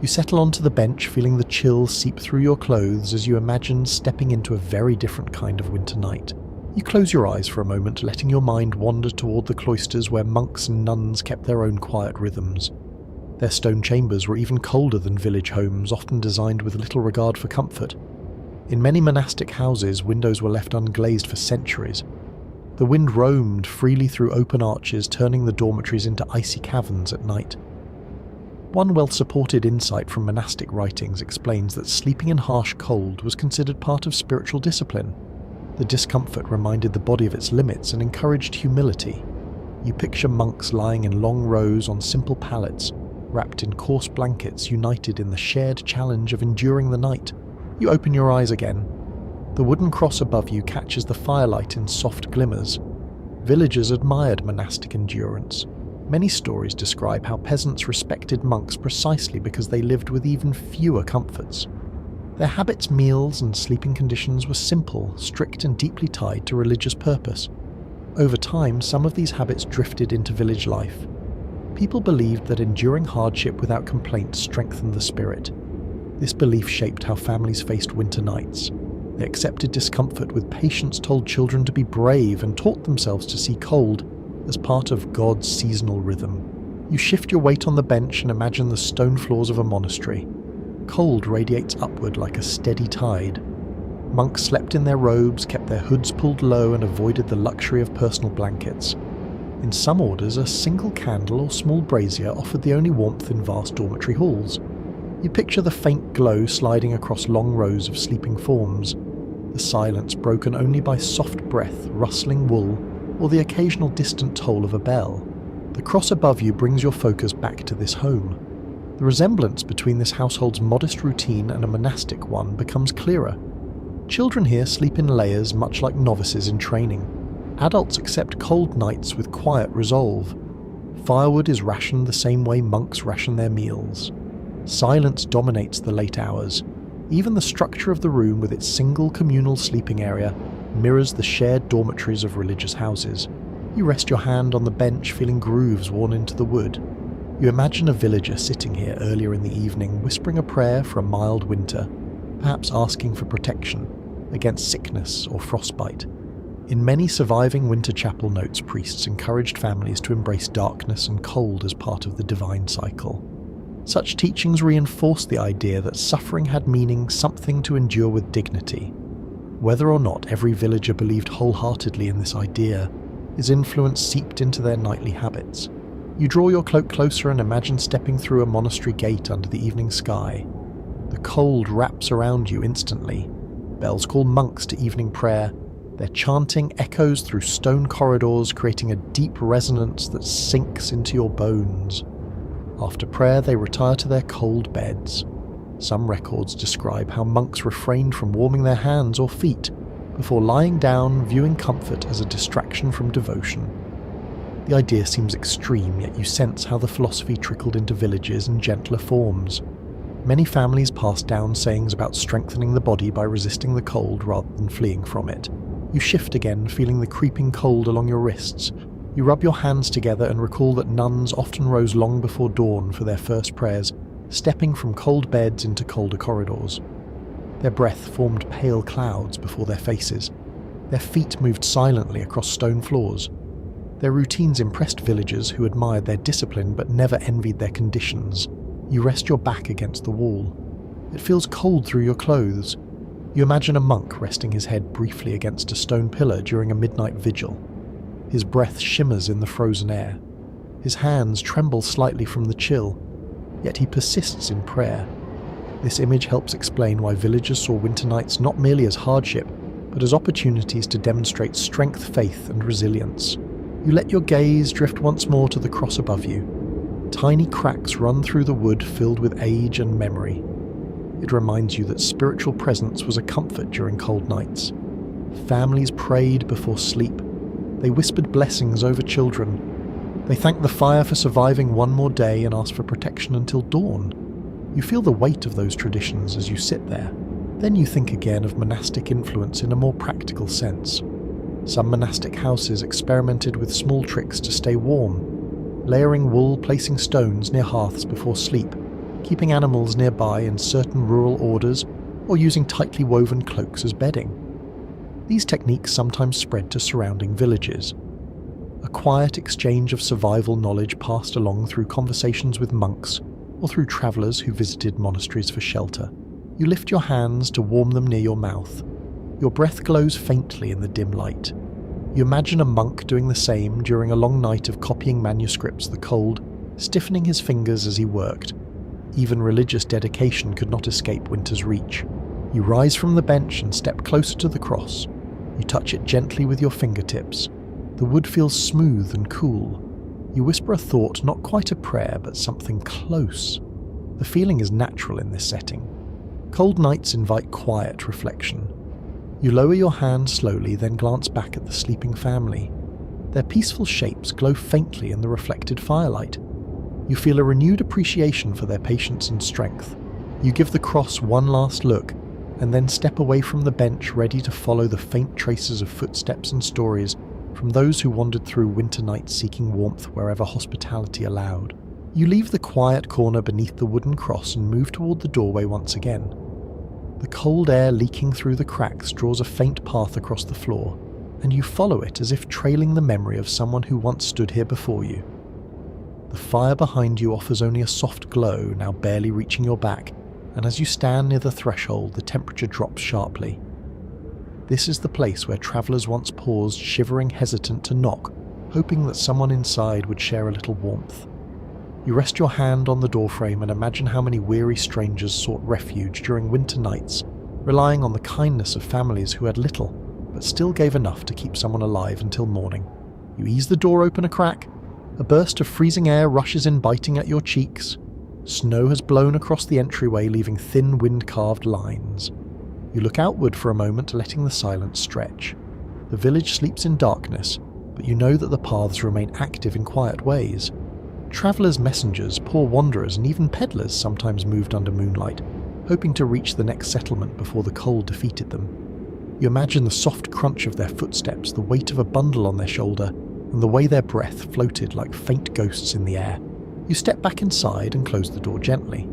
You settle onto the bench, feeling the chill seep through your clothes as you imagine stepping into a very different kind of winter night. You close your eyes for a moment, letting your mind wander toward the cloisters where monks and nuns kept their own quiet rhythms. Their stone chambers were even colder than village homes, often designed with little regard for comfort. In many monastic houses, windows were left unglazed for centuries. The wind roamed freely through open arches, turning the dormitories into icy caverns at night. One well-supported insight from monastic writings explains that sleeping in harsh cold was considered part of spiritual discipline. The discomfort reminded the body of its limits and encouraged humility. You picture monks lying in long rows on simple pallets, wrapped in coarse blankets, united in the shared challenge of enduring the night. You open your eyes again. The wooden cross above you catches the firelight in soft glimmers. Villagers admired monastic endurance. Many stories describe how peasants respected monks precisely because they lived with even fewer comforts. Their habits, meals, and sleeping conditions were simple, strict, and deeply tied to religious purpose. Over time, some of these habits drifted into village life. People believed that enduring hardship without complaint strengthened the spirit. This belief shaped how families faced winter nights. They accepted discomfort with patience, told children to be brave, and taught themselves to see cold as part of God's seasonal rhythm. You shift your weight on the bench and imagine the stone floors of a monastery. Cold radiates upward like a steady tide. Monks slept in their robes, kept their hoods pulled low, and avoided the luxury of personal blankets. In some orders, a single candle or small brazier offered the only warmth in vast dormitory halls. You picture the faint glow sliding across long rows of sleeping forms, the silence broken only by soft breath, rustling wool, or the occasional distant toll of a bell. The cross above you brings your focus back to this home. The resemblance between this household's modest routine and a monastic one becomes clearer. Children here sleep in layers, much like novices in training. Adults accept cold nights with quiet resolve. Firewood is rationed the same way monks ration their meals. Silence dominates the late hours. Even the structure of the room, with its single communal sleeping area, mirrors the shared dormitories of religious houses. You rest your hand on the bench, feeling grooves worn into the wood. You imagine a villager sitting here earlier in the evening, whispering a prayer for a mild winter, perhaps asking for protection. against sickness or frostbite. In many surviving winter chapel notes, priests encouraged families to embrace darkness and cold as part of the divine cycle. Such teachings reinforced the idea that suffering had meaning, something to endure with dignity. Whether or not every villager believed wholeheartedly in this idea, his influence seeped into their nightly habits. You draw your cloak closer and imagine stepping through a monastery gate under the evening sky. The cold wraps around you instantly. Bells call monks to evening prayer. Their chanting echoes through stone corridors, creating a deep resonance that sinks into your bones. After prayer, they retire to their cold beds. Some records describe how monks refrained from warming their hands or feet before lying down, viewing comfort as a distraction from devotion. The idea seems extreme, yet you sense how the philosophy trickled into villages in gentler forms. Many families passed down sayings about strengthening the body by resisting the cold rather than fleeing from it. You shift again, feeling the creeping cold along your wrists. You rub your hands together and recall that nuns often rose long before dawn for their first prayers, stepping from cold beds into colder corridors. Their breath formed pale clouds before their faces. Their feet moved silently across stone floors. Their routines impressed villagers who admired their discipline but never envied their conditions. You rest your back against the wall. It feels cold through your clothes. You imagine a monk resting his head briefly against a stone pillar during a midnight vigil. His breath shimmers in the frozen air. His hands tremble slightly from the chill, yet he persists in prayer. This image helps explain why villagers saw winter nights not merely as hardship, but as opportunities to demonstrate strength, faith, and resilience. You let your gaze drift once more to the cross above you. Tiny cracks run through the wood filled with age and memory. It reminds you that spiritual presence was a comfort during cold nights. Families prayed before sleep. They whispered blessings over children. They thanked the fire for surviving one more day and asked for protection until dawn. You feel the weight of those traditions as you sit there. Then you think again of monastic influence in a more practical sense. Some monastic houses experimented with small tricks to stay warm, layering wool, placing stones near hearths before sleep, keeping animals nearby in certain rural orders, or using tightly woven cloaks as bedding. These techniques sometimes spread to surrounding villages. A quiet exchange of survival knowledge passed along through conversations with monks or through travellers who visited monasteries for shelter. You lift your hands to warm them near your mouth. Your breath glows faintly in the dim light. You imagine a monk doing the same during a long night of copying manuscripts, the cold stiffening his fingers as he worked. Even religious dedication could not escape winter's reach. You rise from the bench and step closer to the cross. You touch it gently with your fingertips. The wood feels smooth and cool. You whisper a thought, not quite a prayer, but something close. The feeling is natural in this setting. Cold nights invite quiet reflection. You lower your hand slowly, then glance back at the sleeping family. Their peaceful shapes glow faintly in the reflected firelight. You feel a renewed appreciation for their patience and strength. You give the cross one last look, and then step away from the bench, ready to follow the faint traces of footsteps and stories from those who wandered through winter nights seeking warmth wherever hospitality allowed. You leave the quiet corner beneath the wooden cross and move toward the doorway once again. The cold air leaking through the cracks draws a faint path across the floor, and you follow it as if trailing the memory of someone who once stood here before you. The fire behind you offers only a soft glow, now barely reaching your back, and as you stand near the threshold, the temperature drops sharply. This is the place where travellers once paused, shivering, hesitant to knock, hoping that someone inside would share a little warmth. You rest your hand on the doorframe and imagine how many weary strangers sought refuge during winter nights, relying on the kindness of families who had little, but still gave enough to keep someone alive until morning. You ease the door open a crack. A burst of freezing air rushes in, biting at your cheeks. Snow has blown across the entryway, leaving thin wind-carved lines. You look outward for a moment, letting the silence stretch. The village sleeps in darkness, but you know that the paths remain active in quiet ways. Travellers, messengers, poor wanderers, and even peddlers sometimes moved under moonlight, hoping to reach the next settlement before the cold defeated them. You imagine the soft crunch of their footsteps, the weight of a bundle on their shoulder, and the way their breath floated like faint ghosts in the air. You step back inside and close the door gently.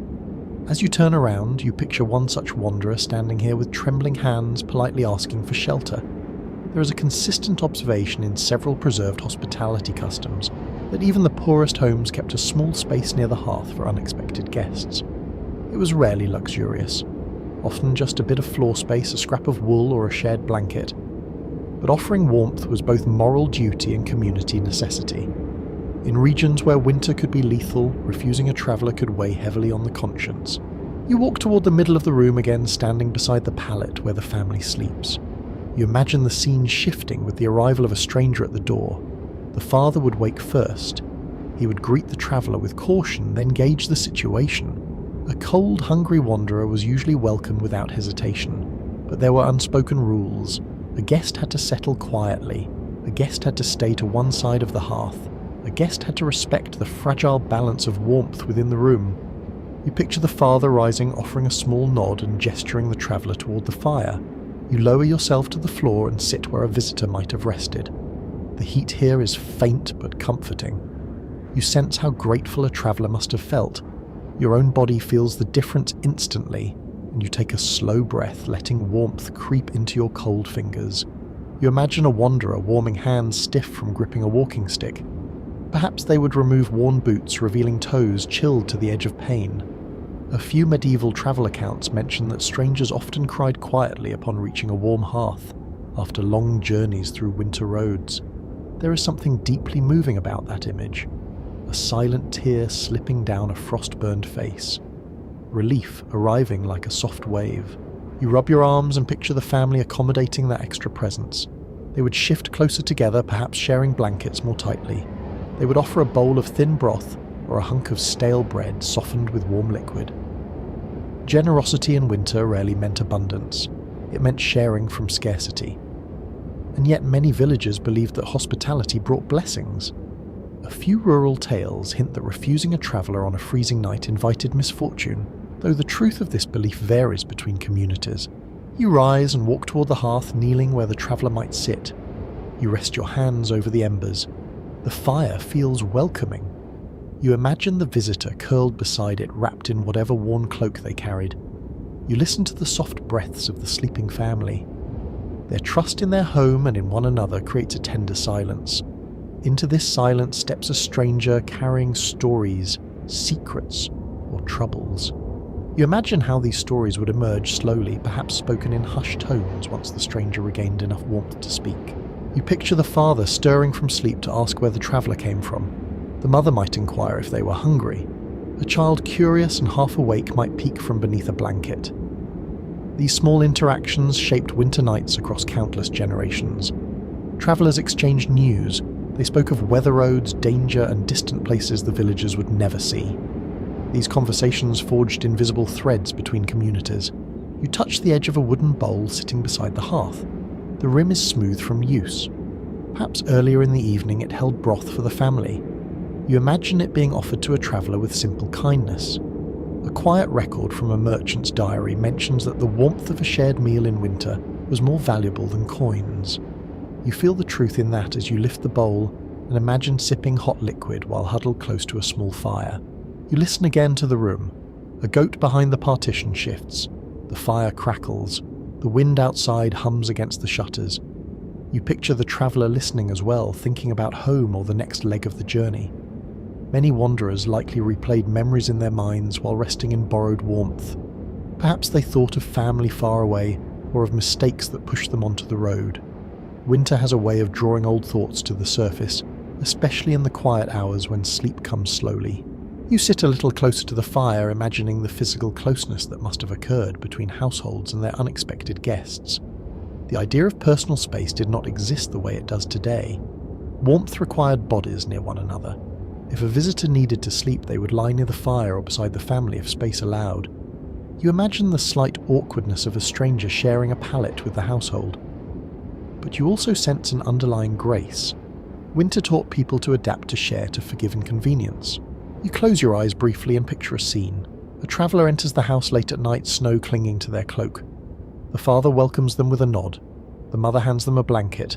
As you turn around, you picture one such wanderer standing here with trembling hands, politely asking for shelter. There is a consistent observation in several preserved hospitality customs that even the poorest homes kept a small space near the hearth for unexpected guests. It was rarely luxurious, often just a bit of floor space, a scrap of wool, or a shared blanket. But offering warmth was both moral duty and community necessity. In regions where winter could be lethal, refusing a traveller could weigh heavily on the conscience. You walk toward the middle of the room again, standing beside the pallet where the family sleeps. You imagine the scene shifting with the arrival of a stranger at the door. The father would wake first. He would greet the traveller with caution, then gauge the situation. A cold, hungry wanderer was usually welcomed without hesitation, but there were unspoken rules. A guest had to settle quietly. A guest had to stay to one side of the hearth. A guest had to respect the fragile balance of warmth within the room. You picture the father rising, offering a small nod and gesturing the traveller toward the fire. You lower yourself to the floor and sit where a visitor might have rested. The heat here is faint but comforting. You sense how grateful a traveller must have felt. Your own body feels the difference instantly, and you take a slow breath, letting warmth creep into your cold fingers. You imagine a wanderer warming hands stiff from gripping a walking stick. Perhaps they would remove worn boots, revealing toes chilled to the edge of pain. A few medieval travel accounts mention that strangers often cried quietly upon reaching a warm hearth, after long journeys through winter roads. There is something deeply moving about that image, a silent tear slipping down a frost-burned face. Relief arriving like a soft wave. You rub your arms and picture the family accommodating that extra presence. They would shift closer together, perhaps sharing blankets more tightly. They would offer a bowl of thin broth or a hunk of stale bread softened with warm liquid. Generosity in winter rarely meant abundance. It meant sharing from scarcity. And yet many villagers believed that hospitality brought blessings. A few rural tales hint that refusing a traveller on a freezing night invited misfortune, though the truth of this belief varies between communities. You rise and walk toward the hearth, kneeling where the traveller might sit. You rest your hands over the embers. The fire feels welcoming. You imagine the visitor curled beside it, wrapped in whatever worn cloak they carried. You listen to the soft breaths of the sleeping family. Their trust in their home and in one another creates a tender silence. Into this silence steps a stranger carrying stories, secrets, or troubles. You imagine how these stories would emerge slowly, perhaps spoken in hushed tones once the stranger regained enough warmth to speak. You picture the father stirring from sleep to ask where the traveller came from. The mother might inquire if they were hungry. A child curious and half awake might peek from beneath a blanket. These small interactions shaped winter nights across countless generations. Travellers exchanged news. They spoke of weather roads, danger, and distant places the villagers would never see. These conversations forged invisible threads between communities. You touch the edge of a wooden bowl sitting beside the hearth. The rim is smooth from use. Perhaps earlier in the evening it held broth for the family. You imagine it being offered to a traveller with simple kindness. A quiet record from a merchant's diary mentions that the warmth of a shared meal in winter was more valuable than coins. You feel the truth in that as you lift the bowl and imagine sipping hot liquid while huddled close to a small fire. You listen again to the room. A goat behind the partition shifts. The fire crackles. The wind outside hums against the shutters. You picture the traveller listening as well, thinking about home or the next leg of the journey. Many wanderers likely replayed memories in their minds while resting in borrowed warmth. Perhaps they thought of family far away or of mistakes that pushed them onto the road. Winter has a way of drawing old thoughts to the surface, especially in the quiet hours when sleep comes slowly. You sit a little closer to the fire, imagining the physical closeness that must have occurred between households and their unexpected guests. The idea of personal space did not exist the way it does today. Warmth required bodies near one another. If a visitor needed to sleep, they would lie near the fire or beside the family if space allowed. You imagine the slight awkwardness of a stranger sharing a pallet with the household. But you also sense an underlying grace. Winter taught people to adapt, to share, to forgive and convenience. You close your eyes briefly and picture a scene. A traveller enters the house late at night, snow clinging to their cloak. The father welcomes them with a nod. The mother hands them a blanket.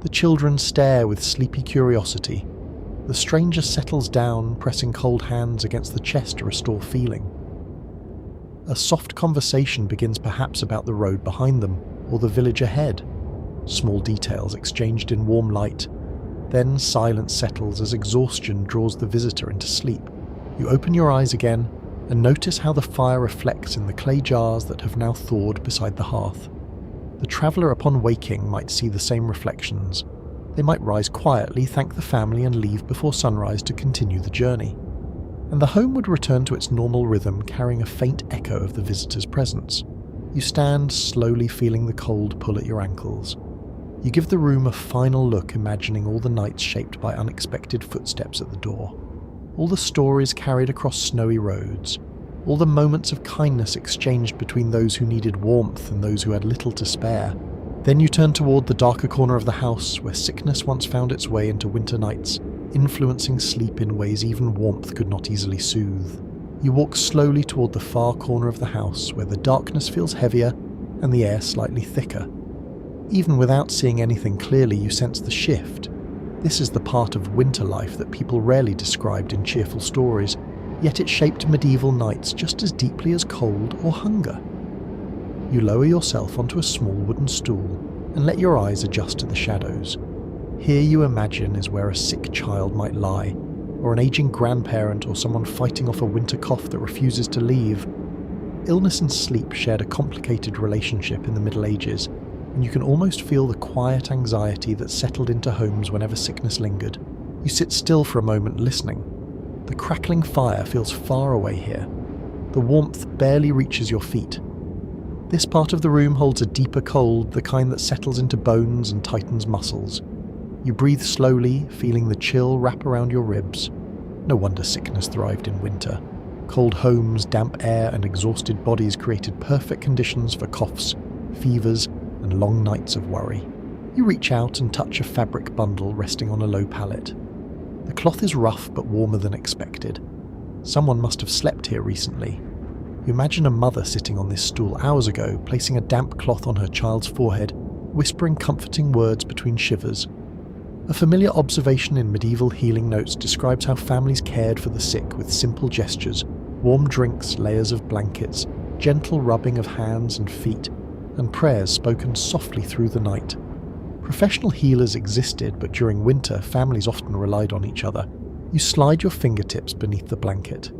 The children stare with sleepy curiosity. The stranger settles down, pressing cold hands against the chest to restore feeling. A soft conversation begins perhaps about the road behind them or the village ahead. Small details exchanged in warm light. Then silence settles as exhaustion draws the visitor into sleep. You open your eyes again and notice how the fire reflects in the clay jars that have now thawed beside the hearth. The traveller upon waking might see the same reflections. They might rise quietly, thank the family and leave before sunrise to continue the journey. And the home would return to its normal rhythm, carrying a faint echo of the visitor's presence. You stand, slowly feeling the cold pull at your ankles. You give the room a final look, imagining all the nights shaped by unexpected footsteps at the door. All the stories carried across snowy roads. All the moments of kindness exchanged between those who needed warmth and those who had little to spare. Then you turn toward the darker corner of the house, where sickness once found its way into winter nights, influencing sleep in ways even warmth could not easily soothe. You walk slowly toward the far corner of the house, where the darkness feels heavier and the air slightly thicker. Even without seeing anything clearly, you sense the shift. This is the part of winter life that people rarely described in cheerful stories, yet it shaped medieval nights just as deeply as cold or hunger. You lower yourself onto a small wooden stool and let your eyes adjust to the shadows. Here you imagine is where a sick child might lie, or an aging grandparent or someone fighting off a winter cough that refuses to leave. Illness and sleep shared a complicated relationship in the Middle Ages, and you can almost feel the quiet anxiety that settled into homes whenever sickness lingered. You sit still for a moment listening. The crackling fire feels far away here. The warmth barely reaches your feet. This part of the room holds a deeper cold, the kind that settles into bones and tightens muscles. You breathe slowly, feeling the chill wrap around your ribs. No wonder sickness thrived in winter. Cold homes, damp air, and exhausted bodies created perfect conditions for coughs, fevers, and long nights of worry. You reach out and touch a fabric bundle resting on a low pallet. The cloth is rough but warmer than expected. Someone must have slept here recently. You imagine a mother sitting on this stool hours ago, placing a damp cloth on her child's forehead, whispering comforting words between shivers. A familiar observation in medieval healing notes describes how families cared for the sick with simple gestures, warm drinks, layers of blankets, gentle rubbing of hands and feet, and prayers spoken softly through the night. Professional healers existed, but during winter, families often relied on each other. You slide your fingertips beneath the blanket.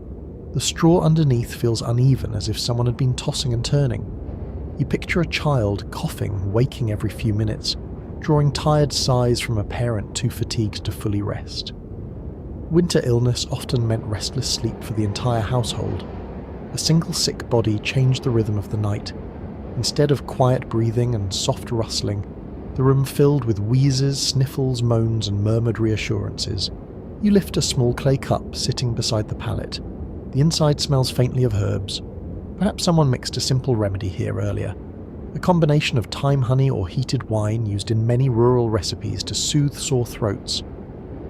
The straw underneath feels uneven, as if someone had been tossing and turning. You picture a child coughing, waking every few minutes, drawing tired sighs from a parent too fatigued to fully rest. Winter illness often meant restless sleep for the entire household. A single sick body changed the rhythm of the night. Instead of quiet breathing and soft rustling, the room filled with wheezes, sniffles, moans, and murmured reassurances. You lift a small clay cup sitting beside the pallet. The inside smells faintly of herbs. Perhaps someone mixed a simple remedy here earlier. A combination of thyme honey or heated wine used in many rural recipes to soothe sore throats.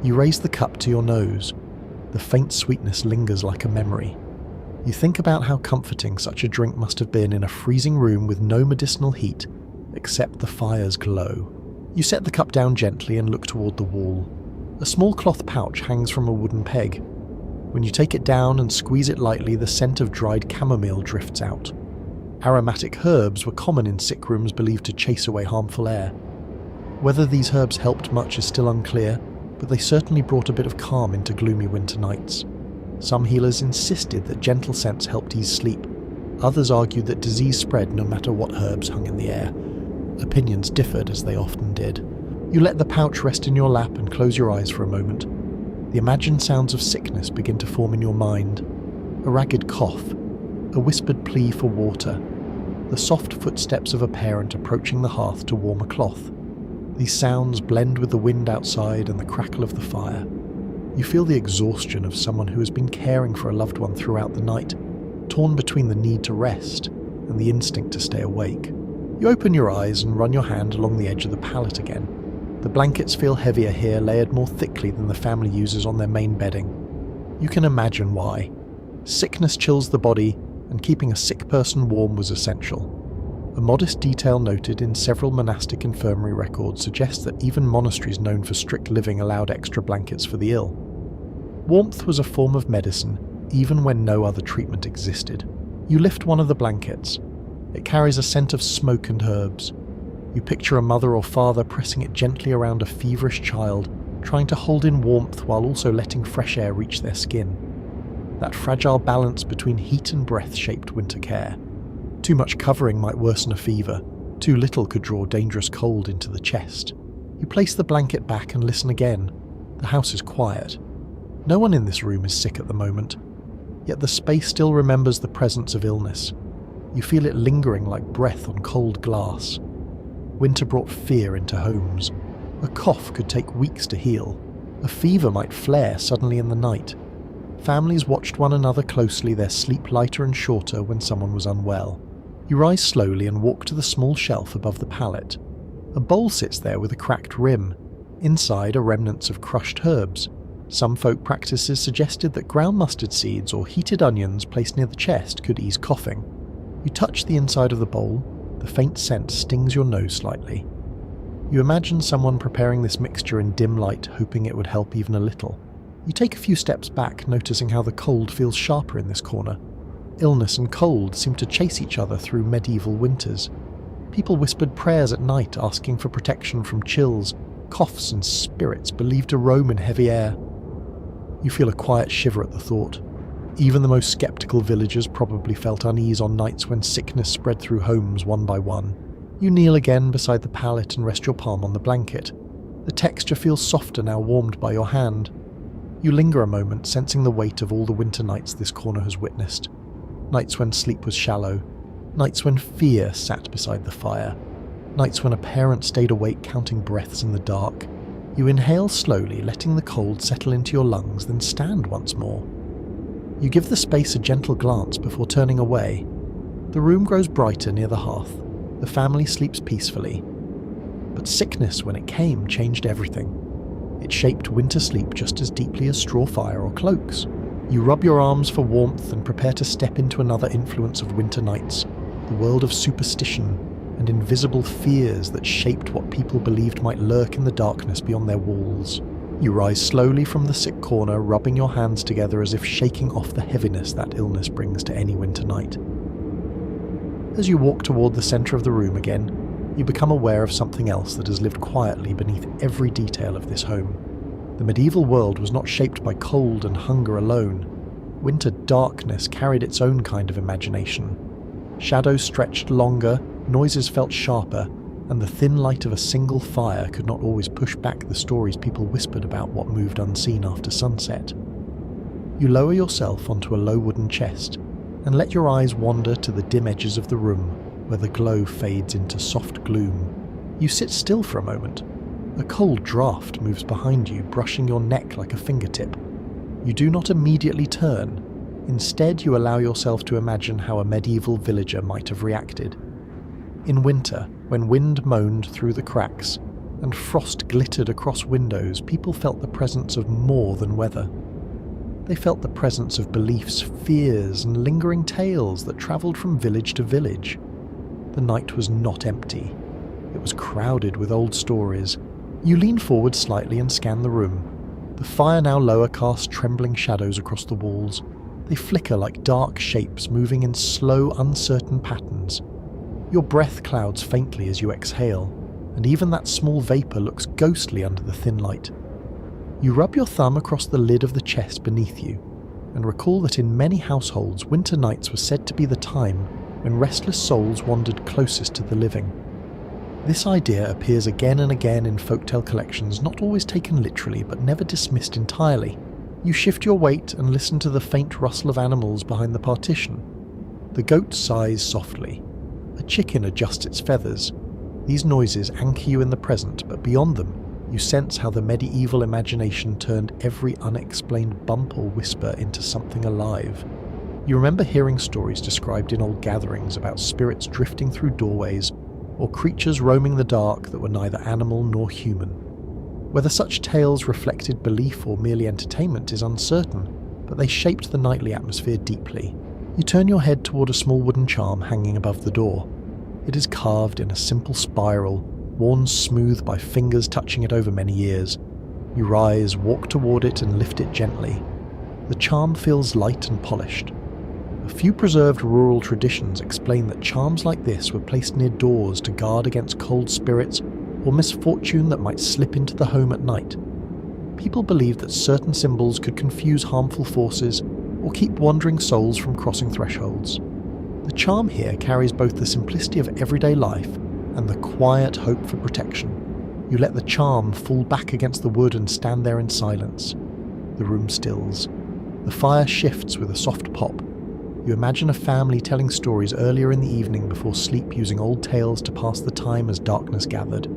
You raise the cup to your nose. The faint sweetness lingers like a memory. You think about how comforting such a drink must have been in a freezing room with no medicinal heat, except the fire's glow. You set the cup down gently and look toward the wall. A small cloth pouch hangs from a wooden peg. When you take it down and squeeze it lightly, the scent of dried chamomile drifts out. Aromatic herbs were common in sick rooms believed to chase away harmful air. Whether these herbs helped much is still unclear, but they certainly brought a bit of calm into gloomy winter nights. Some healers insisted that gentle scents helped ease sleep. Others argued that disease spread no matter what herbs hung in the air. Opinions differed, as they often did. You let the pouch rest in your lap and close your eyes for a moment. The imagined sounds of sickness begin to form in your mind. A ragged cough, a whispered plea for water, the soft footsteps of a parent approaching the hearth to warm a cloth. These sounds blend with the wind outside and the crackle of the fire. You feel the exhaustion of someone who has been caring for a loved one throughout the night, torn between the need to rest and the instinct to stay awake. You open your eyes and run your hand along the edge of the pallet again. The blankets feel heavier here, layered more thickly than the family uses on their main bedding. You can imagine why. Sickness chills the body, and keeping a sick person warm was essential. A modest detail noted in several monastic infirmary records suggests that even monasteries known for strict living allowed extra blankets for the ill. Warmth was a form of medicine, even when no other treatment existed. You lift one of the blankets. It carries a scent of smoke and herbs. You picture a mother or father pressing it gently around a feverish child, trying to hold in warmth while also letting fresh air reach their skin. That fragile balance between heat and breath shaped winter care. Too much covering might worsen a fever. Too little could draw dangerous cold into the chest. You place the blanket back and listen again. The house is quiet. No one in this room is sick at the moment. Yet the space still remembers the presence of illness. You feel it lingering like breath on cold glass. Winter brought fear into homes. A cough could take weeks to heal. A fever might flare suddenly in the night. Families watched one another closely, their sleep lighter and shorter when someone was unwell. You rise slowly and walk to the small shelf above the pallet. A bowl sits there with a cracked rim. Inside are remnants of crushed herbs. Some folk practices suggested that ground mustard seeds or heated onions placed near the chest could ease coughing. You touch the inside of the bowl. The faint scent stings your nose slightly. You imagine someone preparing this mixture in dim light, hoping it would help even a little. You take a few steps back, noticing how the cold feels sharper in this corner. Illness and cold seem to chase each other through medieval winters. People whispered prayers at night, asking for protection from chills, coughs and spirits believed to roam in heavy air. You feel a quiet shiver at the thought. Even the most sceptical villagers probably felt unease on nights when sickness spread through homes one by one. You kneel again beside the pallet and rest your palm on the blanket. The texture feels softer now, warmed by your hand. You linger a moment, sensing the weight of all the winter nights this corner has witnessed. Nights when sleep was shallow. Nights when fear sat beside the fire. Nights when a parent stayed awake counting breaths in the dark. You inhale slowly, letting the cold settle into your lungs, then stand once more. You give the space a gentle glance before turning away. The room grows brighter near the hearth. The family sleeps peacefully. But sickness, when it came, changed everything. It shaped winter sleep just as deeply as straw fire or cloaks. You rub your arms for warmth and prepare to step into another influence of winter nights, the world of superstition and invisible fears that shaped what people believed might lurk in the darkness beyond their walls. You rise slowly from the sick corner, rubbing your hands together as if shaking off the heaviness that illness brings to any winter night. As you walk toward the centre of the room again, you become aware of something else that has lived quietly beneath every detail of this home. The medieval world was not shaped by cold and hunger alone. Winter darkness carried its own kind of imagination. Shadows stretched longer, noises felt sharper, and the thin light of a single fire could not always push back the stories people whispered about what moved unseen after sunset. You lower yourself onto a low wooden chest and let your eyes wander to the dim edges of the room, where the glow fades into soft gloom. You sit still for a moment. A cold draught moves behind you, brushing your neck like a fingertip. You do not immediately turn. Instead, you allow yourself to imagine how a medieval villager might have reacted. In winter, when wind moaned through the cracks and frost glittered across windows, people felt the presence of more than weather. They felt the presence of beliefs, fears, and lingering tales that travelled from village to village. The night was not empty. It was crowded with old stories. You lean forward slightly and scan the room. The fire now lower casts trembling shadows across the walls. They flicker like dark shapes moving in slow, uncertain patterns. Your breath clouds faintly as you exhale, and even that small vapour looks ghostly under the thin light. You rub your thumb across the lid of the chest beneath you, and recall that in many households winter nights were said to be the time when restless souls wandered closest to the living. This idea appears again and again in folktale collections, not always taken literally, but never dismissed entirely. You shift your weight and listen to the faint rustle of animals behind the partition. The goat sighs softly. A chicken adjusts its feathers. These noises anchor you in the present, but beyond them, you sense how the medieval imagination turned every unexplained bump or whisper into something alive. You remember hearing stories described in old gatherings about spirits drifting through doorways, or creatures roaming the dark that were neither animal nor human. Whether such tales reflected belief or merely entertainment is uncertain, but they shaped the nightly atmosphere deeply. You turn your head toward a small wooden charm hanging above the door. It is carved in a simple spiral, worn smooth by fingers touching it over many years. You rise, walk toward it and lift it gently. The charm feels light and polished. A few preserved rural traditions explain that charms like this were placed near doors to guard against cold spirits or misfortune that might slip into the home at night. People believed that certain symbols could confuse harmful forces or keep wandering souls from crossing thresholds. The charm here carries both the simplicity of everyday life and the quiet hope for protection. You let the charm fall back against the wood and stand there in silence. The room stills. The fire shifts with a soft pop. You imagine a family telling stories earlier in the evening before sleep, using old tales to pass the time as darkness gathered.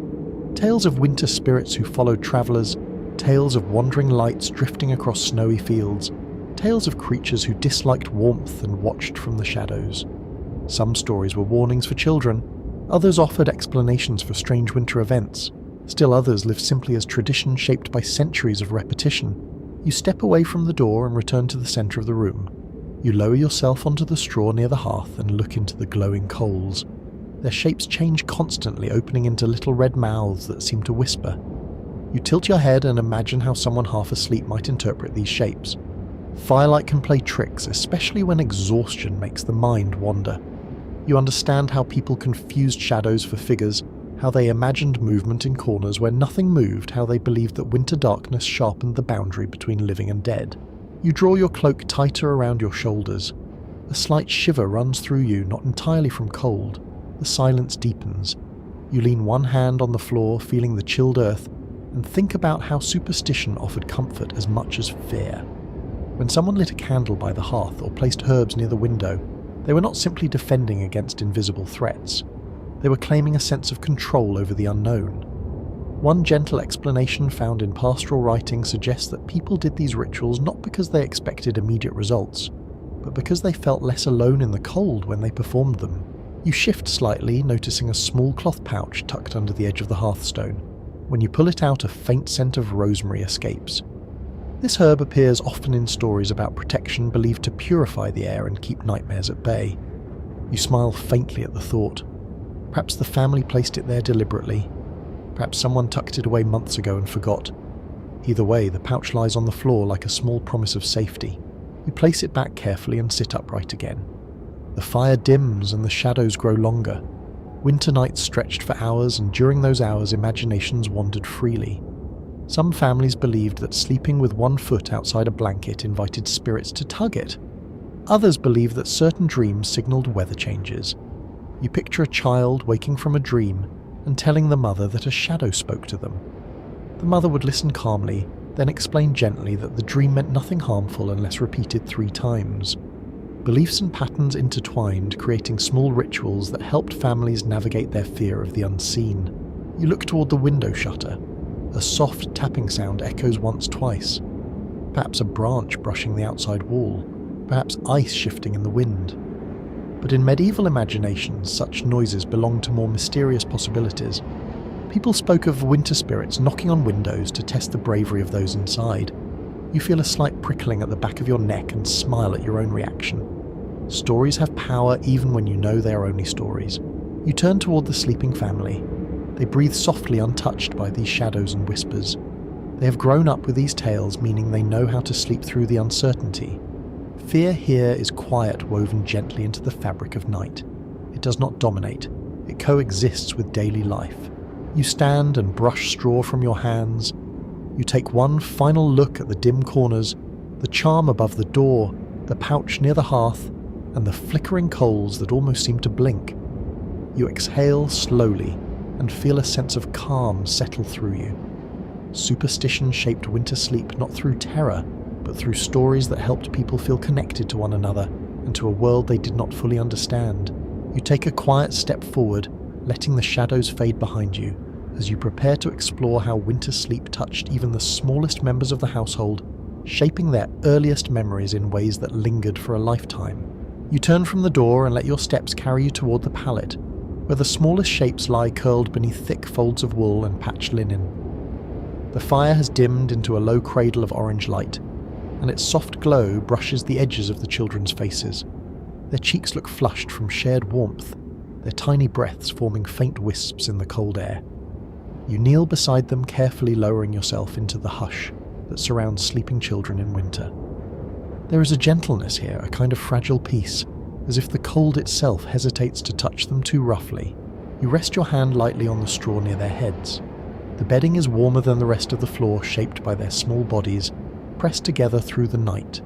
Tales of winter spirits who followed travellers, tales of wandering lights drifting across snowy fields, tales of creatures who disliked warmth and watched from the shadows. Some stories were warnings for children, others offered explanations for strange winter events. Still others lived simply as tradition shaped by centuries of repetition. You step away from the door and return to the centre of the room. You lower yourself onto the straw near the hearth and look into the glowing coals. Their shapes change constantly, opening into little red mouths that seem to whisper. You tilt your head and imagine how someone half asleep might interpret these shapes. Firelight can play tricks, especially when exhaustion makes the mind wander. You understand how people confused shadows for figures, how they imagined movement in corners where nothing moved, how they believed that winter darkness sharpened the boundary between living and dead. You draw your cloak tighter around your shoulders. A slight shiver runs through you, not entirely from cold. The silence deepens. You lean one hand on the floor, feeling the chilled earth, and think about how superstition offered comfort as much as fear. When someone lit a candle by the hearth or placed herbs near the window, they were not simply defending against invisible threats. They were claiming a sense of control over the unknown. One gentle explanation found in pastoral writing suggests that people did these rituals not because they expected immediate results, but because they felt less alone in the cold when they performed them. You shift slightly, noticing a small cloth pouch tucked under the edge of the hearthstone. When you pull it out, a faint scent of rosemary escapes. This herb appears often in stories about protection, believed to purify the air and keep nightmares at bay. You smile faintly at the thought. Perhaps the family placed it there deliberately. Perhaps someone tucked it away months ago and forgot. Either way, the pouch lies on the floor like a small promise of safety. You place it back carefully and sit upright again. The fire dims and the shadows grow longer. Winter nights stretched for hours, and during those hours imaginations wandered freely. Some families believed that sleeping with one foot outside a blanket invited spirits to tug it. Others believed that certain dreams signaled weather changes. You picture a child waking from a dream and telling the mother that a shadow spoke to them. The mother would listen calmly, then explain gently that the dream meant nothing harmful unless repeated 3 times. Beliefs and patterns intertwined, creating small rituals that helped families navigate their fear of the unseen. You look toward the window shutter. A soft tapping sound echoes once, twice. Perhaps a branch brushing the outside wall. Perhaps ice shifting in the wind. But in medieval imaginations, such noises belonged to more mysterious possibilities. People spoke of winter spirits knocking on windows to test the bravery of those inside. You feel a slight prickling at the back of your neck and smile at your own reaction. Stories have power even when you know they are only stories. You turn toward the sleeping family. They breathe softly, untouched by these shadows and whispers. They have grown up with these tales, meaning they know how to sleep through the uncertainty. Fear here is quiet, woven gently into the fabric of night. It does not dominate. It coexists with daily life. You stand and brush straw from your hands. You take one final look at the dim corners, the charm above the door, the pouch near the hearth, and the flickering coals that almost seem to blink. You exhale slowly and feel a sense of calm settle through you. Superstition shaped winter sleep not through terror, but through stories that helped people feel connected to one another and to a world they did not fully understand. You take a quiet step forward, letting the shadows fade behind you, as you prepare to explore how winter sleep touched even the smallest members of the household, shaping their earliest memories in ways that lingered for a lifetime. You turn from the door and let your steps carry you toward the pallet, where the smallest shapes lie curled beneath thick folds of wool and patched linen. The fire has dimmed into a low cradle of orange light, and its soft glow brushes the edges of the children's faces. Their cheeks look flushed from shared warmth, their tiny breaths forming faint wisps in the cold air. You kneel beside them, carefully lowering yourself into the hush that surrounds sleeping children in winter. There is a gentleness here, a kind of fragile peace, as if the cold itself hesitates to touch them too roughly. You rest your hand lightly on the straw near their heads. The bedding is warmer than the rest of the floor, shaped by their small bodies, pressed together through the night.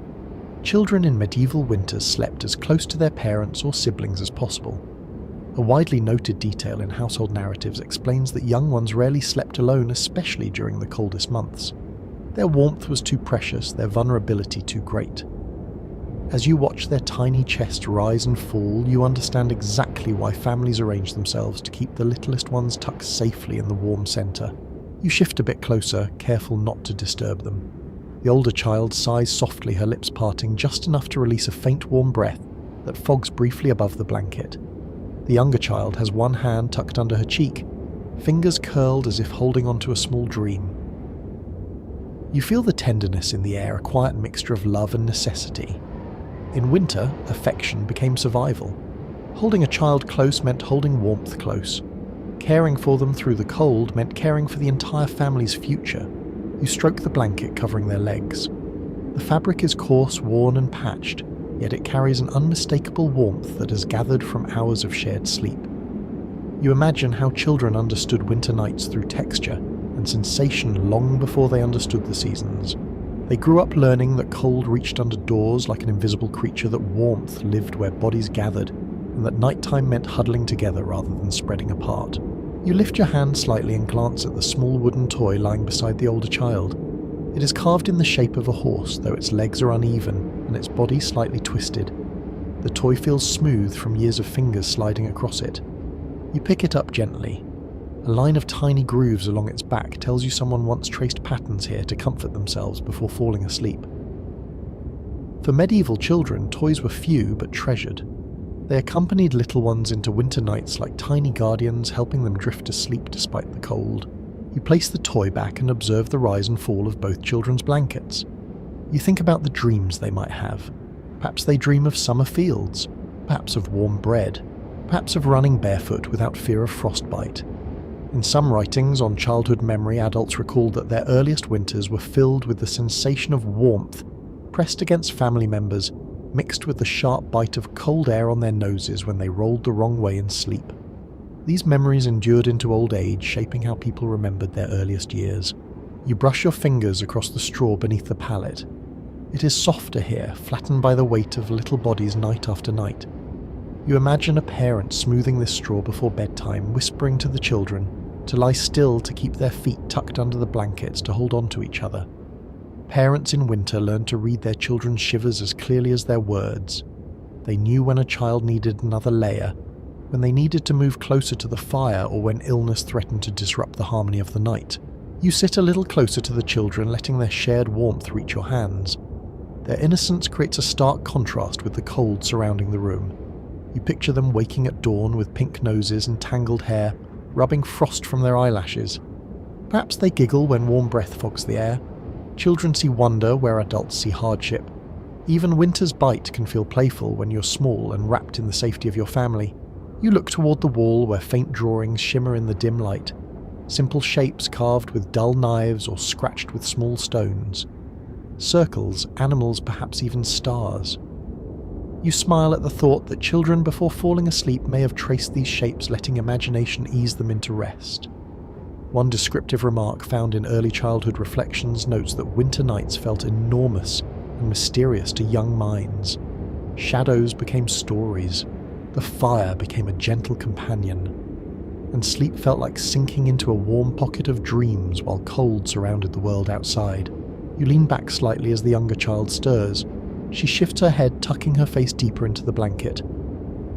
Children in medieval winters slept as close to their parents or siblings as possible. A widely noted detail in household narratives explains that young ones rarely slept alone, especially during the coldest months. Their warmth was too precious, their vulnerability too great. As you watch their tiny chests rise and fall, you understand exactly why families arrange themselves to keep the littlest ones tucked safely in the warm centre. You shift a bit closer, careful not to disturb them. The older child sighs softly, her lips parting just enough to release a faint warm breath that fogs briefly above the blanket. The younger child has one hand tucked under her cheek, fingers curled as if holding onto a small dream. You feel the tenderness in the air, a quiet mixture of love and necessity. In winter, affection became survival. Holding a child close meant holding warmth close. Caring for them through the cold meant caring for the entire family's future. You stroke the blanket covering their legs. The fabric is coarse, worn and patched, yet it carries an unmistakable warmth that has gathered from hours of shared sleep. You imagine how children understood winter nights through texture and sensation long before they understood the seasons. They grew up learning that cold reached under doors like an invisible creature, that warmth lived where bodies gathered, and that nighttime meant huddling together rather than spreading apart. You lift your hand slightly and glance at the small wooden toy lying beside the older child. It is carved in the shape of a horse, though its legs are uneven and its body slightly twisted. The toy feels smooth from years of fingers sliding across it. You pick it up gently. A line of tiny grooves along its back tells you someone once traced patterns here to comfort themselves before falling asleep. For medieval children, toys were few but treasured. They accompanied little ones into winter nights like tiny guardians, helping them drift to sleep despite the cold. You place the toy back and observe the rise and fall of both children's blankets. You think about the dreams they might have. Perhaps they dream of summer fields, perhaps of warm bread, perhaps of running barefoot without fear of frostbite. In some writings on childhood memory, adults recalled that their earliest winters were filled with the sensation of warmth pressed against family members, mixed with the sharp bite of cold air on their noses when they rolled the wrong way in sleep. These memories endured into old age, shaping how people remembered their earliest years. You brush your fingers across the straw beneath the pallet. It is softer here, flattened by the weight of little bodies night after night. You imagine a parent smoothing this straw before bedtime, whispering to the children to lie still, to keep their feet tucked under the blankets, to hold on to each other. Parents in winter learned to read their children's shivers as clearly as their words. They knew when a child needed another layer, when they needed to move closer to the fire, or when illness threatened to disrupt the harmony of the night. You sit a little closer to the children, letting their shared warmth reach your hands. Their innocence creates a stark contrast with the cold surrounding the room. You picture them waking at dawn with pink noses and tangled hair, rubbing frost from their eyelashes. Perhaps they giggle when warm breath fogs the air. Children see wonder where adults see hardship. Even winter's bite can feel playful when you're small and wrapped in the safety of your family. You look toward the wall where faint drawings shimmer in the dim light. Simple shapes carved with dull knives or scratched with small stones. Circles, animals, perhaps even stars. You smile at the thought that children before falling asleep may have traced these shapes, letting imagination ease them into rest. One descriptive remark found in early childhood reflections notes that winter nights felt enormous and mysterious to young minds. Shadows became stories. The fire became a gentle companion. And sleep felt like sinking into a warm pocket of dreams while cold surrounded the world outside. You lean back slightly as the younger child stirs. She shifts her head, tucking her face deeper into the blanket.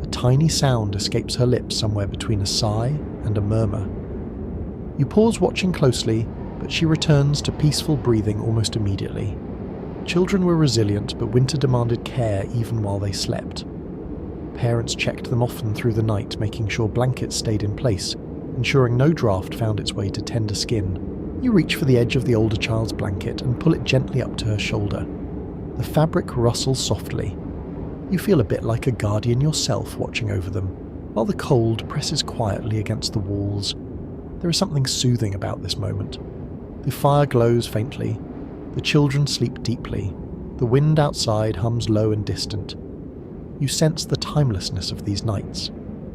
A tiny sound escapes her lips, somewhere between a sigh and a murmur. You pause, watching closely, but she returns to peaceful breathing almost immediately. Children were resilient, but winter demanded care even while they slept. Parents checked them often through the night, making sure blankets stayed in place, ensuring no draft found its way to tender skin. You reach for the edge of the older child's blanket and pull it gently up to her shoulder. The fabric rustles softly. You feel a bit like a guardian yourself, watching over them, while the cold presses quietly against the walls. There is something soothing about this moment. The fire glows faintly. The children sleep deeply. The wind outside hums low and distant. You sense the timelessness of these nights,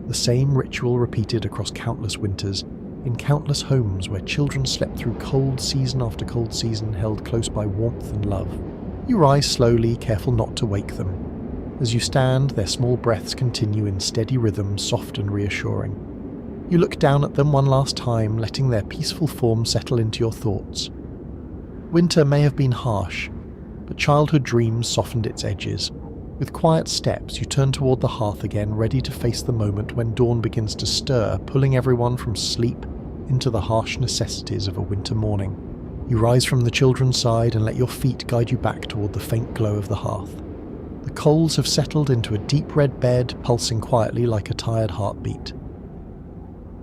the same ritual repeated across countless winters, in countless homes where children slept through cold season after cold season, held close by warmth and love. You rise slowly, careful not to wake them. As you stand, their small breaths continue in steady rhythm, soft and reassuring. You look down at them one last time, letting their peaceful form settle into your thoughts. Winter may have been harsh, but childhood dreams softened its edges. With quiet steps, you turn toward the hearth again, ready to face the moment when dawn begins to stir, pulling everyone from sleep into the harsh necessities of a winter morning. You rise from the children's side and let your feet guide you back toward the faint glow of the hearth. The coals have settled into a deep red bed, pulsing quietly like a tired heartbeat.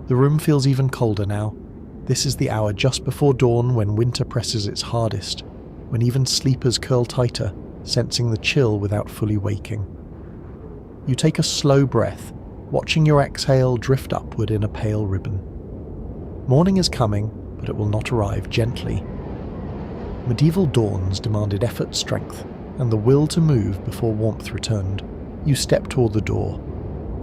The room feels even colder now. This is the hour just before dawn, when winter presses its hardest, when even sleepers curl tighter, sensing the chill without fully waking. You take a slow breath, watching your exhale drift upward in a pale ribbon. Morning is coming, but it will not arrive gently. Medieval dawns demanded effort, strength, and the will to move before warmth returned. You step toward the door.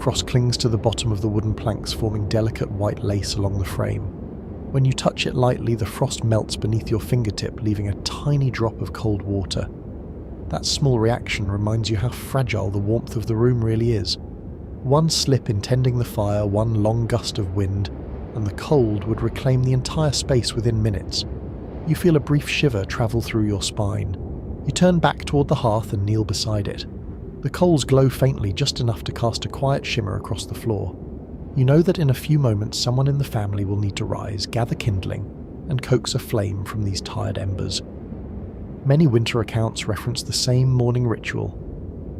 Frost clings to the bottom of the wooden planks, forming delicate white lace along the frame. When you touch it lightly, the frost melts beneath your fingertip, leaving a tiny drop of cold water. That small reaction reminds you how fragile the warmth of the room really is. One slip in tending the fire, one long gust of wind, and the cold would reclaim the entire space within minutes. You feel a brief shiver travel through your spine. You turn back toward the hearth and kneel beside it. The coals glow faintly, just enough to cast a quiet shimmer across the floor. You know that in a few moments someone in the family will need to rise, gather kindling, and coax a flame from these tired embers. Many winter accounts reference the same morning ritual.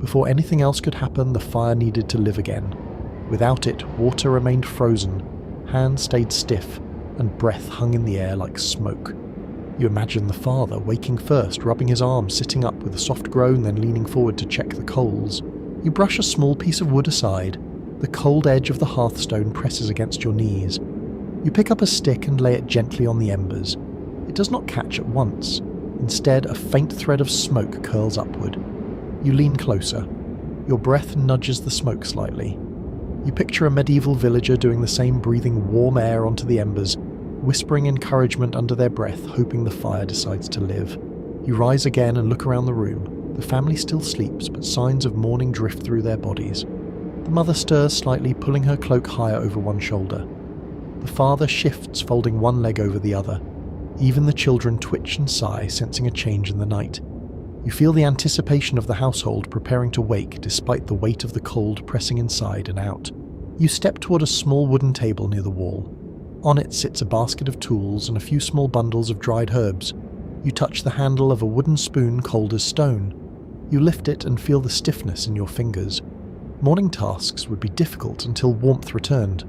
Before anything else could happen, the fire needed to live again. Without it, water remained frozen, hands stayed stiff, and breath hung in the air like smoke. You imagine the father waking first, rubbing his arms, sitting up with a soft groan, then leaning forward to check the coals. You brush a small piece of wood aside. The cold edge of the hearthstone presses against your knees. You pick up a stick and lay it gently on the embers. It does not catch at once. Instead, a faint thread of smoke curls upward. You lean closer. Your breath nudges the smoke slightly. You picture a medieval villager doing the same, breathing warm air onto the embers, whispering encouragement under their breath, hoping the fire decides to live. You rise again and look around the room. The family still sleeps, but signs of mourning drift through their bodies. The mother stirs slightly, pulling her cloak higher over one shoulder. The father shifts, folding one leg over the other. Even the children twitch and sigh, sensing a change in the night. You feel the anticipation of the household preparing to wake, despite the weight of the cold pressing inside and out. You step toward a small wooden table near the wall. On it sits a basket of tools and a few small bundles of dried herbs. You touch the handle of a wooden spoon cold as stone. You lift it and feel the stiffness in your fingers. Morning tasks would be difficult until warmth returned.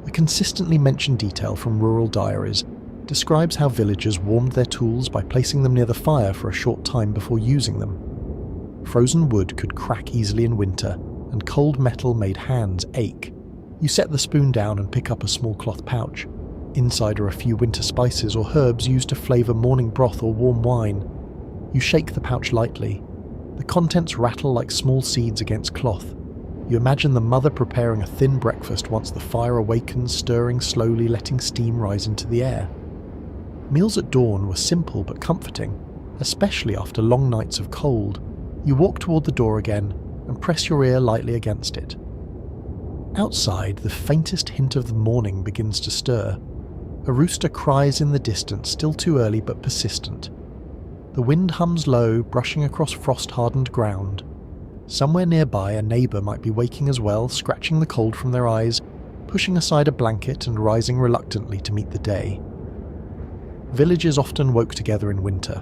A consistently mentioned detail from rural diaries describes how villagers warmed their tools by placing them near the fire for a short time before using them. Frozen wood could crack easily in winter, and cold metal made hands ache. You set the spoon down and pick up a small cloth pouch. Inside are a few winter spices or herbs used to flavour morning broth or warm wine. You shake the pouch lightly. The contents rattle like small seeds against cloth. You imagine the mother preparing a thin breakfast once the fire awakens, stirring slowly, letting steam rise into the air. Meals at dawn were simple but comforting, especially after long nights of cold. You walk toward the door again and press your ear lightly against it. Outside, the faintest hint of the morning begins to stir. A rooster cries in the distance, still too early but persistent. The wind hums low, brushing across frost-hardened ground. Somewhere nearby, a neighbour might be waking as well, scratching the cold from their eyes, pushing aside a blanket and rising reluctantly to meet the day. Villages often woke together in winter,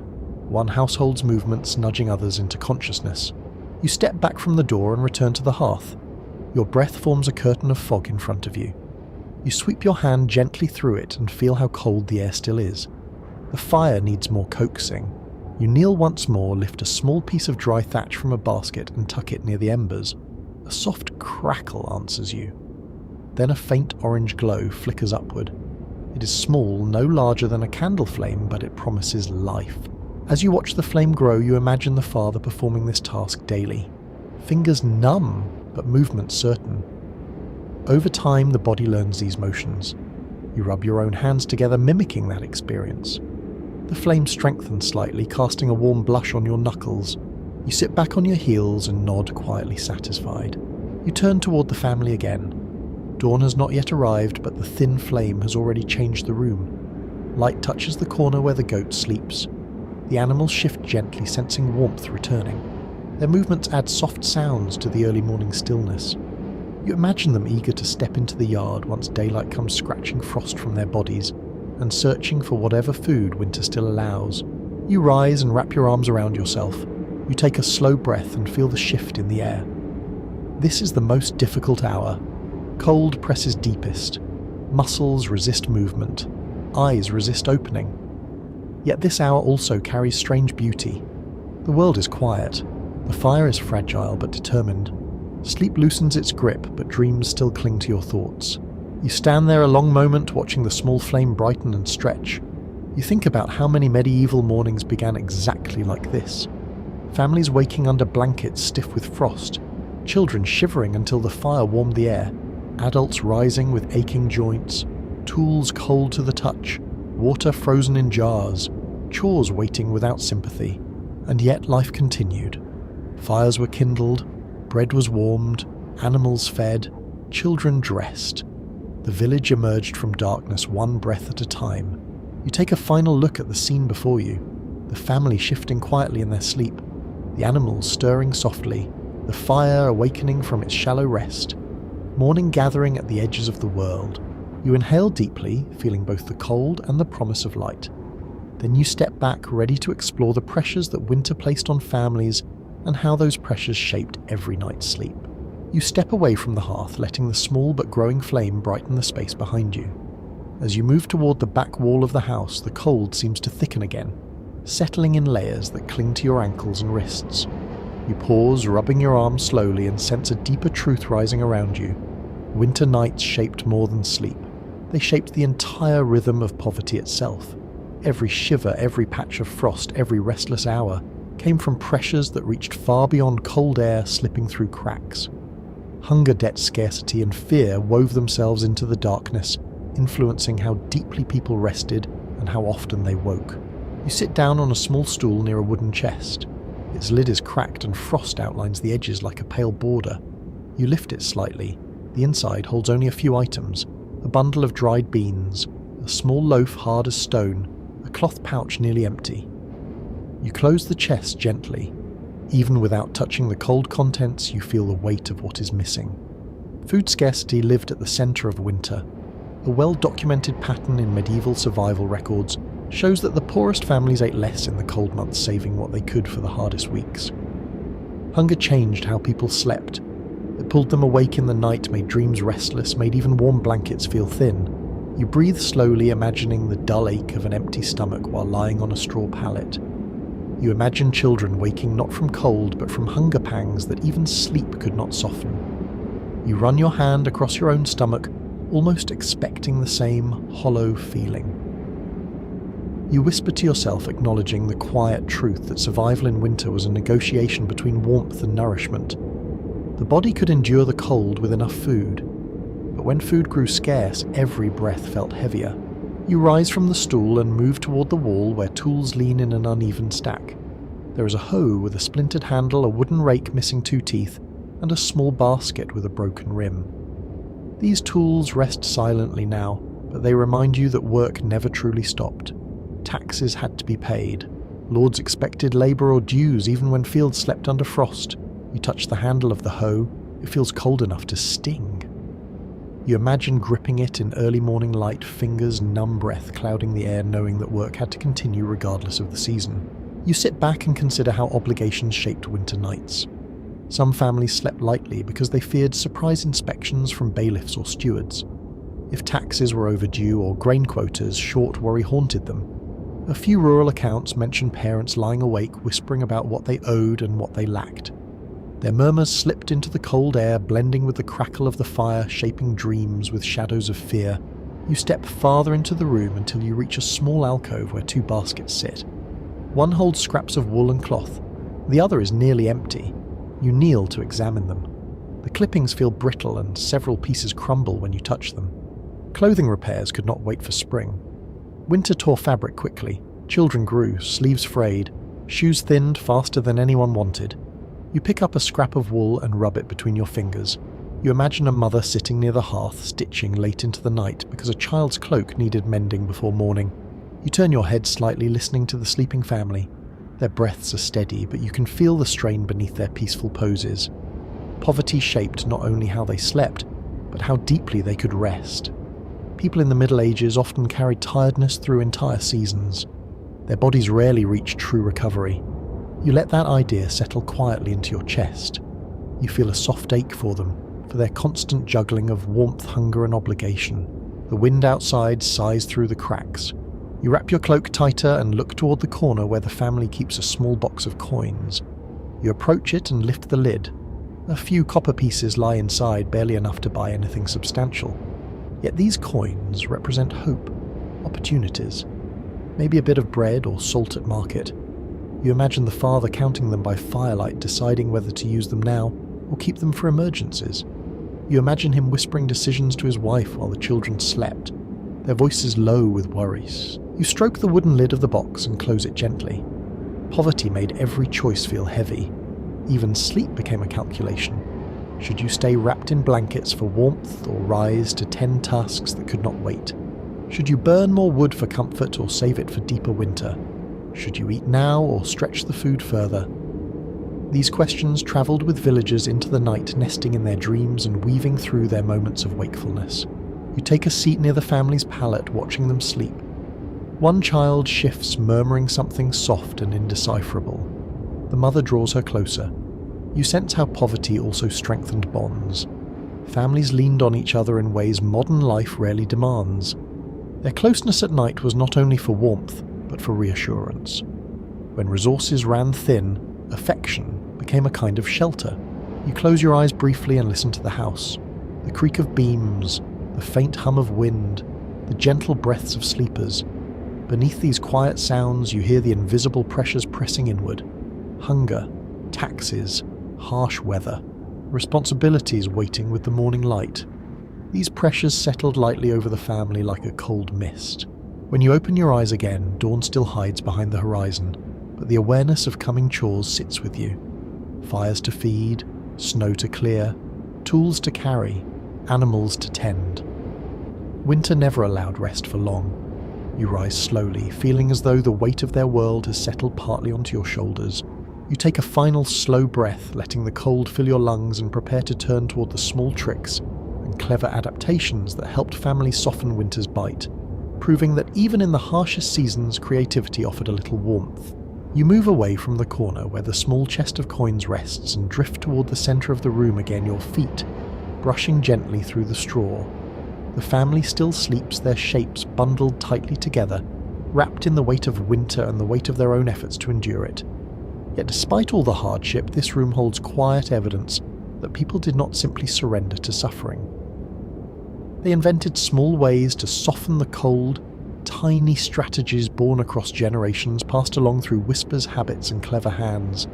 one household's movements nudging others into consciousness. You step back from the door and return to the hearth. Your breath forms a curtain of fog in front of you. You sweep your hand gently through it and feel how cold the air still is. The fire needs more coaxing. You kneel once more, lift a small piece of dry thatch from a basket and tuck it near the embers. A soft crackle answers you. Then a faint orange glow flickers upward. It is small, no larger than a candle flame, but it promises life. As you watch the flame grow, you imagine the father performing this task daily. Fingers numb, but movement certain. Over time, the body learns these motions. You rub your own hands together, mimicking that experience. The flame strengthens slightly, casting a warm blush on your knuckles. You sit back on your heels and nod, quietly satisfied. You turn toward the family again. Dawn has not yet arrived, but the thin flame has already changed the room. Light touches the corner where the goat sleeps. The animals shift gently, sensing warmth returning. Their movements add soft sounds to the early morning stillness. You imagine them eager to step into the yard once daylight comes, scratching frost from their bodies and searching for whatever food winter still allows. You rise and wrap your arms around yourself. You take a slow breath and feel the shift in the air. This is the most difficult hour. Cold presses deepest. Muscles resist movement. Eyes resist opening. Yet this hour also carries strange beauty. The world is quiet. The fire is fragile but determined. Sleep loosens its grip, but dreams still cling to your thoughts. You stand there a long moment, watching the small flame brighten and stretch. You think about how many medieval mornings began exactly like this. Families waking under blankets stiff with frost, children shivering until the fire warmed the air, adults rising with aching joints, tools cold to the touch, water frozen in jars, chores waiting without sympathy. And yet life continued. Fires were kindled, bread was warmed, animals fed, children dressed. The village emerged from darkness one breath at a time. You take a final look at the scene before you, the family shifting quietly in their sleep, the animals stirring softly, the fire awakening from its shallow rest, morning gathering at the edges of the world. You inhale deeply, feeling both the cold and the promise of light. Then you step back, ready to explore the pressures that winter placed on families and how those pressures shaped every night's sleep. You step away from the hearth, letting the small but growing flame brighten the space behind you. As you move toward the back wall of the house, the cold seems to thicken again, settling in layers that cling to your ankles and wrists. You pause, rubbing your arms slowly, and sense a deeper truth rising around you. Winter nights shaped more than sleep. They shaped the entire rhythm of poverty itself. Every shiver, every patch of frost, every restless hour came from pressures that reached far beyond cold air slipping through cracks. Hunger, debt, scarcity, and fear wove themselves into the darkness, influencing how deeply people rested and how often they woke. You sit down on a small stool near a wooden chest. Its lid is cracked and frost outlines the edges like a pale border. You lift it slightly. The inside holds only a few items: a bundle of dried beans, a small loaf hard as stone, a cloth pouch nearly empty. You close the chest gently. Even without touching the cold contents, you feel the weight of what is missing. Food scarcity lived at the center of winter. A well-documented pattern in medieval survival records shows that the poorest families ate less in the cold months, saving what they could for the hardest weeks. Hunger changed how people slept. It pulled them awake in the night, made dreams restless, made even warm blankets feel thin. You breathe slowly, imagining the dull ache of an empty stomach while lying on a straw pallet. You imagine children waking not from cold, but from hunger pangs that even sleep could not soften. You run your hand across your own stomach, almost expecting the same hollow feeling. You whisper to yourself, acknowledging the quiet truth that survival in winter was a negotiation between warmth and nourishment. The body could endure the cold with enough food, but when food grew scarce, every breath felt heavier. You rise from the stool and move toward the wall where tools lean in an uneven stack. There is a hoe with a splintered handle, a wooden rake missing 2 teeth, and a small basket with a broken rim. These tools rest silently now, but they remind you that work never truly stopped. Taxes had to be paid. Lords expected labour or dues even when fields slept under frost. You touch the handle of the hoe, it feels cold enough to sting. You imagine gripping it in early morning light, fingers, numb breath clouding the air, knowing that work had to continue regardless of the season. You sit back and consider how obligations shaped winter nights. Some families slept lightly because they feared surprise inspections from bailiffs or stewards. If taxes were overdue or grain quotas short, worry haunted them. A few rural accounts mention parents lying awake whispering about what they owed and what they lacked. Their murmurs slipped into the cold air, blending with the crackle of the fire, shaping dreams with shadows of fear. You step farther into the room until you reach a small alcove where 2 baskets sit. One holds scraps of wool and cloth. The other is nearly empty. You kneel to examine them. The clippings feel brittle and several pieces crumble when you touch them. Clothing repairs could not wait for spring. Winter tore fabric quickly. Children grew, sleeves frayed, shoes thinned faster than anyone wanted. You pick up a scrap of wool and rub it between your fingers. You imagine a mother sitting near the hearth stitching late into the night because a child's cloak needed mending before morning. You turn your head slightly, listening to the sleeping family. Their breaths are steady, but you can feel the strain beneath their peaceful poses. Poverty shaped not only how they slept, but how deeply they could rest. People in the Middle Ages often carried tiredness through entire seasons. Their bodies rarely reached true recovery. You let that idea settle quietly into your chest. You feel a soft ache for them, for their constant juggling of warmth, hunger and obligation. The wind outside sighs through the cracks. You wrap your cloak tighter and look toward the corner where the family keeps a small box of coins. You approach it and lift the lid. A few copper pieces lie inside, barely enough to buy anything substantial. Yet these coins represent hope, opportunities, maybe a bit of bread or salt at market. You imagine the father counting them by firelight, deciding whether to use them now or keep them for emergencies. You imagine him whispering decisions to his wife while the children slept, their voices low with worries. You stroke the wooden lid of the box and close it gently. Poverty made every choice feel heavy. Even sleep became a calculation. Should you stay wrapped in blankets for warmth or rise to tend tasks that could not wait? Should you burn more wood for comfort or save it for deeper winter? Should you eat now or stretch the food further? These questions travelled with villagers into the night, nesting in their dreams and weaving through their moments of wakefulness. You take a seat near the family's pallet, watching them sleep. One child shifts, murmuring something soft and indecipherable. The mother draws her closer. You sense how poverty also strengthened bonds. Families leaned on each other in ways modern life rarely demands. Their closeness at night was not only for warmth, but for reassurance. When resources ran thin, affection became a kind of shelter. You close your eyes briefly and listen to the house. The creak of beams, the faint hum of wind, the gentle breaths of sleepers. Beneath these quiet sounds, you hear the invisible pressures pressing inward. Hunger, taxes, harsh weather, responsibilities waiting with the morning light. These pressures settled lightly over the family like a cold mist. When you open your eyes again, dawn still hides behind the horizon, but the awareness of coming chores sits with you. Fires to feed, snow to clear, tools to carry, animals to tend. Winter never allowed rest for long. You rise slowly, feeling as though the weight of their world has settled partly onto your shoulders. You take a final slow breath, letting the cold fill your lungs, and prepare to turn toward the small tricks and clever adaptations that helped families soften winter's bite, proving that even in the harshest seasons, creativity offered a little warmth. You move away from the corner where the small chest of coins rests and drift toward the center of the room again, your feet brushing gently through the straw. The family still sleeps, their shapes bundled tightly together, wrapped in the weight of winter and the weight of their own efforts to endure it. Yet despite all the hardship, this room holds quiet evidence that people did not simply surrender to suffering. They invented small ways to soften the cold, tiny strategies born across generations, passed along through whispers, habits, and clever hands.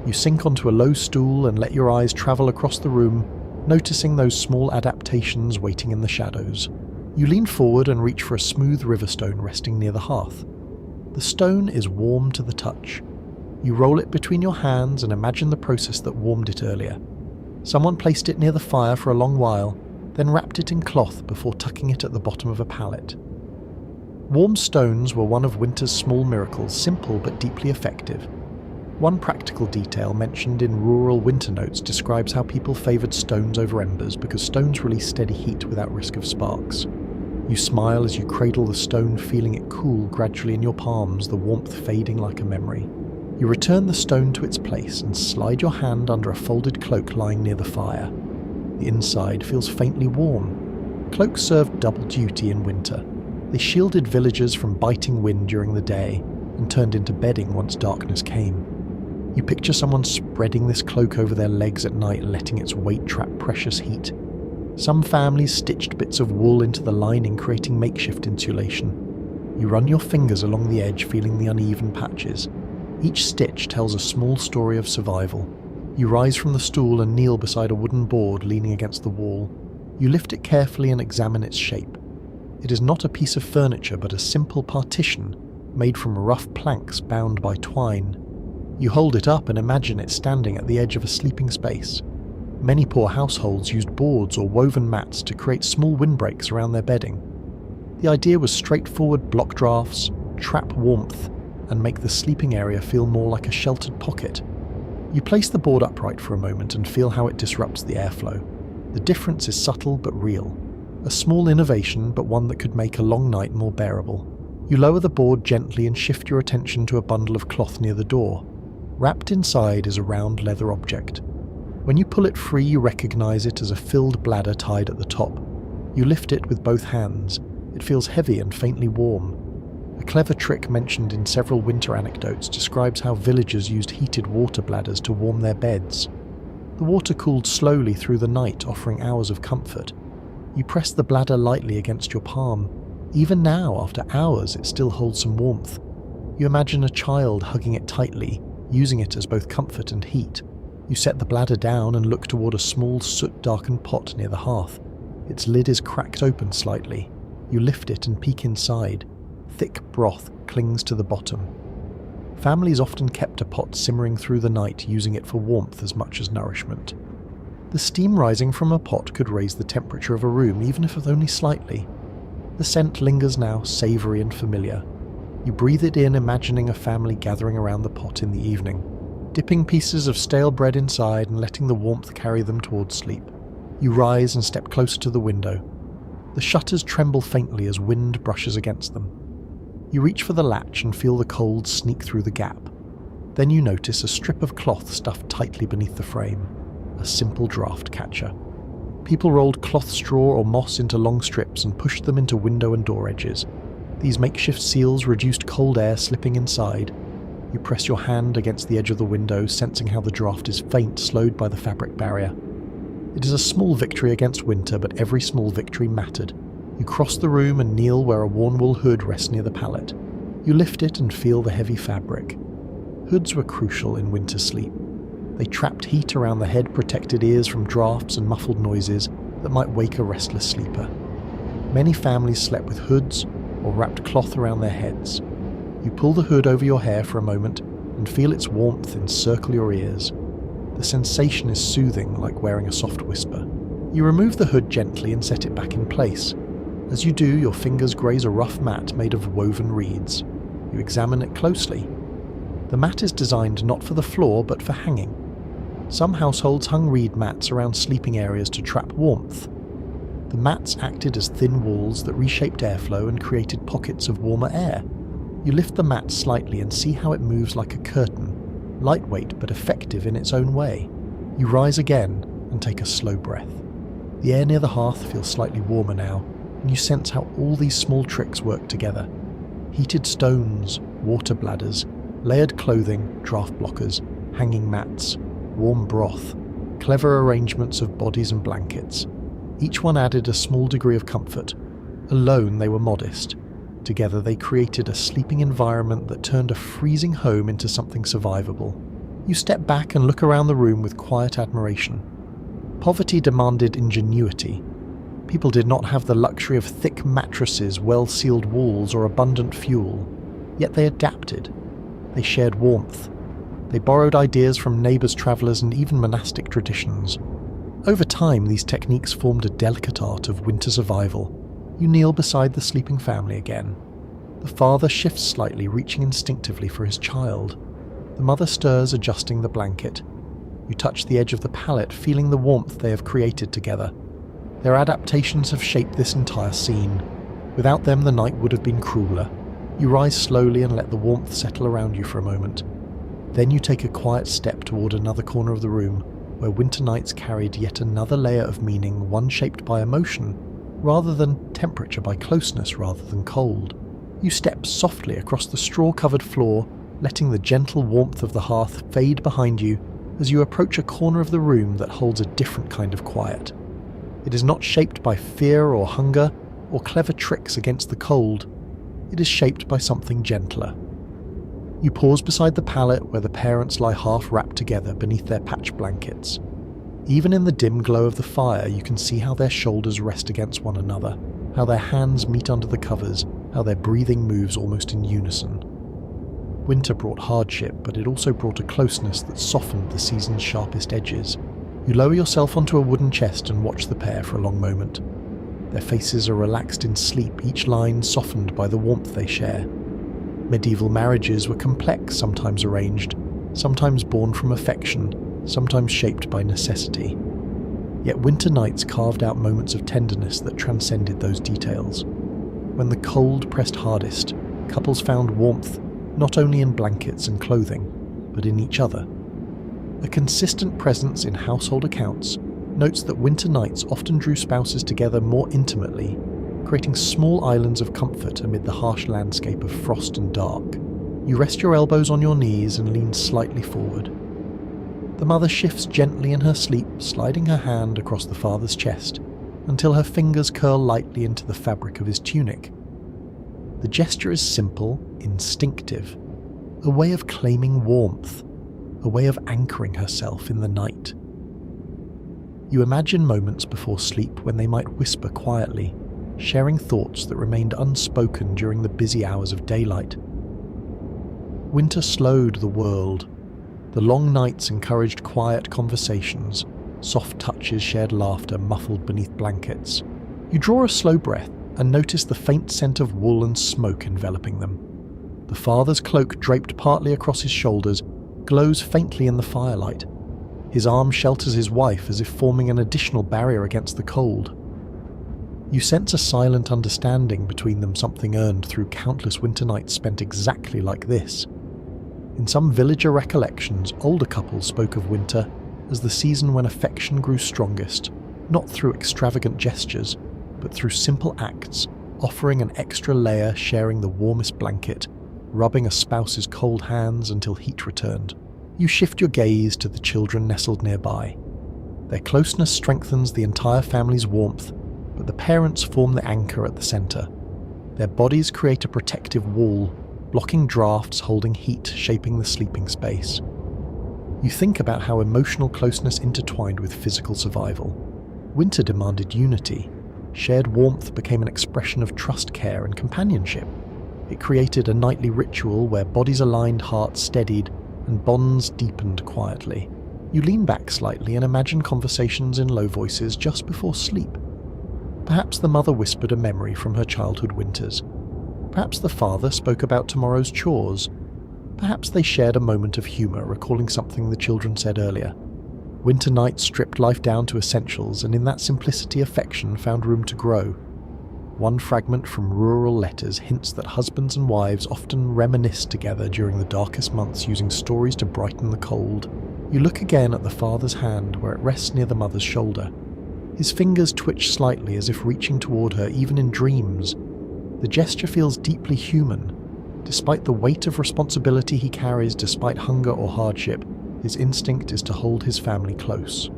You sink onto a low stool and let your eyes travel across the room, noticing those small adaptations waiting in the shadows. You lean forward and reach for a smooth river stone resting near the hearth. The stone is warm to the touch. You roll it between your hands and imagine the process that warmed it earlier. Someone placed it near the fire for a long while, then wrapped it in cloth before tucking it at the bottom of a pallet. Warm stones were one of winter's small miracles, simple but deeply effective. One practical detail mentioned in rural winter notes describes how people favoured stones over embers because stones release steady heat without risk of sparks. You smile as you cradle the stone, feeling it cool gradually in your palms, the warmth fading like a memory. You return the stone to its place and slide your hand under a folded cloak lying near the fire. The inside feels faintly warm. Cloaks served double duty in winter. They shielded villagers from biting wind during the day and turned into bedding once darkness came. You picture someone spreading this cloak over their legs at night, letting its weight trap precious heat. Some families stitched bits of wool into the lining, creating makeshift insulation. You run your fingers along the edge, feeling the uneven patches. Each stitch tells a small story of survival. You rise from the stool and kneel beside a wooden board leaning against the wall. You lift it carefully and examine its shape. It is not a piece of furniture, but a simple partition made from rough planks bound by twine. You hold it up and imagine it standing at the edge of a sleeping space. Many poor households used boards or woven mats to create small windbreaks around their bedding. The idea was straightforward: block drafts, trap warmth, and make the sleeping area feel more like a sheltered pocket. You place the board upright for a moment and feel how it disrupts the airflow. The difference is subtle but real. A small innovation, but one that could make a long night more bearable. You lower the board gently and shift your attention to a bundle of cloth near the door. Wrapped inside is a round leather object. When you pull it free, you recognize it as a filled bladder tied at the top. You lift it with both hands. It feels heavy and faintly warm. A clever trick mentioned in several winter anecdotes describes how villagers used heated water bladders to warm their beds. The water cooled slowly through the night, offering hours of comfort. You press the bladder lightly against your palm. Even now, after hours, it still holds some warmth. You imagine a child hugging it tightly, using it as both comfort and heat. You set the bladder down and look toward a small soot-darkened pot near the hearth. Its lid is cracked open slightly. You lift it and peek inside. Thick broth clings to the bottom. Families often kept a pot simmering through the night, using it for warmth as much as nourishment. The steam rising from a pot could raise the temperature of a room, even if only slightly. The scent lingers now, savoury and familiar. You breathe it in, imagining a family gathering around the pot in the evening, dipping pieces of stale bread inside and letting the warmth carry them towards sleep. You rise and step closer to the window. The shutters tremble faintly as wind brushes against them. You reach for the latch and feel the cold sneak through the gap. Then you notice a strip of cloth stuffed tightly beneath the frame, a simple draft catcher. People rolled cloth straw or moss into long strips and pushed them into window and door edges. These makeshift seals reduced cold air slipping inside. You press your hand against the edge of the window, sensing how the draft is faint, slowed by the fabric barrier. It is a small victory against winter, but every small victory mattered. You cross the room and kneel where a worn wool hood rests near the pallet. You lift it and feel the heavy fabric. Hoods were crucial in winter sleep. They trapped heat around the head, protected ears from drafts and muffled noises that might wake a restless sleeper. Many families slept with hoods or wrapped cloth around their heads. You pull the hood over your hair for a moment and feel its warmth encircle your ears. The sensation is soothing, like wearing a soft whisper. You remove the hood gently and set it back in place. As you do, your fingers graze a rough mat made of woven reeds. You examine it closely. The mat is designed not for the floor, but for hanging. Some households hung reed mats around sleeping areas to trap warmth. The mats acted as thin walls that reshaped airflow and created pockets of warmer air. You lift the mat slightly and see how it moves like a curtain, lightweight but effective in its own way. You rise again and take a slow breath. The air near the hearth feels slightly warmer now, and you sense how all these small tricks work together. Heated stones, water bladders, layered clothing, draft blockers, hanging mats, warm broth, clever arrangements of bodies and blankets. Each one added a small degree of comfort. Alone they were modest. Together they created a sleeping environment that turned a freezing home into something survivable. You step back and look around the room with quiet admiration. Poverty demanded ingenuity. People did not have the luxury of thick mattresses, well-sealed walls, or abundant fuel. Yet they adapted. They shared warmth. They borrowed ideas from neighbours, travellers, and even monastic traditions. Over time, these techniques formed a delicate art of winter survival. You kneel beside the sleeping family again. The father shifts slightly, reaching instinctively for his child. The mother stirs, adjusting the blanket. You touch the edge of the pallet, feeling the warmth they have created together. Their adaptations have shaped this entire scene. Without them, the night would have been crueler. You rise slowly and let the warmth settle around you for a moment. Then you take a quiet step toward another corner of the room, where winter nights carried yet another layer of meaning, one shaped by emotion, rather than temperature, by closeness rather than cold. You step softly across the straw-covered floor, letting the gentle warmth of the hearth fade behind you as you approach a corner of the room that holds a different kind of quiet. It is not shaped by fear or hunger or clever tricks against the cold. it is shaped by something gentler. You pause beside the pallet where the parents lie half wrapped together beneath their patch blankets. Even in the dim glow of the fire, you can see how their shoulders rest against one another, how their hands meet under the covers, how their breathing moves almost in unison. Winter brought hardship, but it also brought a closeness that softened the season's sharpest edges. You lower yourself onto a wooden chest and watch the pair for a long moment. Their faces are relaxed in sleep, each line softened by the warmth they share. Medieval marriages were complex, sometimes arranged, sometimes born from affection, sometimes shaped by necessity. Yet winter nights carved out moments of tenderness that transcended those details. When the cold pressed hardest, couples found warmth not only in blankets and clothing, but in each other. A consistent presence in household accounts notes that winter nights often drew spouses together more intimately, creating small islands of comfort amid the harsh landscape of frost and dark. You rest your elbows on your knees and lean slightly forward. The mother shifts gently in her sleep, sliding her hand across the father's chest until her fingers curl lightly into the fabric of his tunic. The gesture is simple, instinctive, a way of claiming warmth, a way of anchoring herself in the night. You imagine moments before sleep when they might whisper quietly, sharing thoughts that remained unspoken during the busy hours of daylight. Winter slowed the world. The long nights encouraged quiet conversations, soft touches, shared laughter muffled beneath blankets. You draw a slow breath and notice the faint scent of wool and smoke enveloping them. The father's cloak, draped partly across his shoulders, glows faintly in the firelight. His arm shelters his wife as if forming an additional barrier against the cold. You sense a silent understanding between them, something earned through countless winter nights spent exactly like this. In some villager recollections, older couples spoke of winter as the season when affection grew strongest, not through extravagant gestures, but through simple acts, offering an extra layer, sharing the warmest blanket, rubbing a spouse's cold hands until heat returned. You shift your gaze to the children nestled nearby. Their closeness strengthens the entire family's warmth, but the parents form the anchor at the center. Their bodies create a protective wall, blocking drafts, holding heat, shaping the sleeping space. You think about how emotional closeness intertwined with physical survival. Winter demanded unity. Shared warmth became an expression of trust, care, and companionship. It created a nightly ritual where bodies aligned, hearts steadied, and bonds deepened quietly. You lean back slightly and imagine conversations in low voices just before sleep. Perhaps the mother whispered a memory from her childhood winters. Perhaps the father spoke about tomorrow's chores. Perhaps they shared a moment of humor, recalling something the children said earlier. Winter nights stripped life down to essentials, and in that simplicity affection found room to grow. One fragment from rural letters hints that husbands and wives often reminisce together during the darkest months, using stories to brighten the cold. You look again at the father's hand where it rests near the mother's shoulder. His fingers twitch slightly as if reaching toward her even in dreams. The gesture feels deeply human. Despite the weight of responsibility he carries, despite hunger or hardship, his instinct is to hold his family close.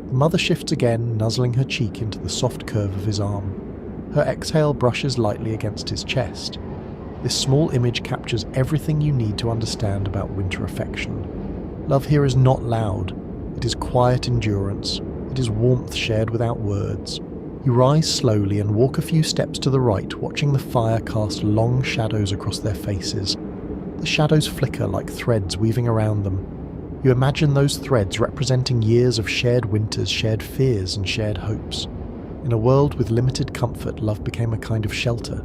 The mother shifts again, nuzzling her cheek into the soft curve of his arm. Her exhale brushes lightly against his chest. This small image captures everything you need to understand about winter affection. Love here is not loud. It is quiet endurance. It is warmth shared without words. You rise slowly and walk a few steps to the right, watching the fire cast long shadows across their faces. The shadows flicker like threads weaving around them. You imagine those threads representing years of shared winters, shared fears, and shared hopes. In a world with limited comfort, love became a kind of shelter.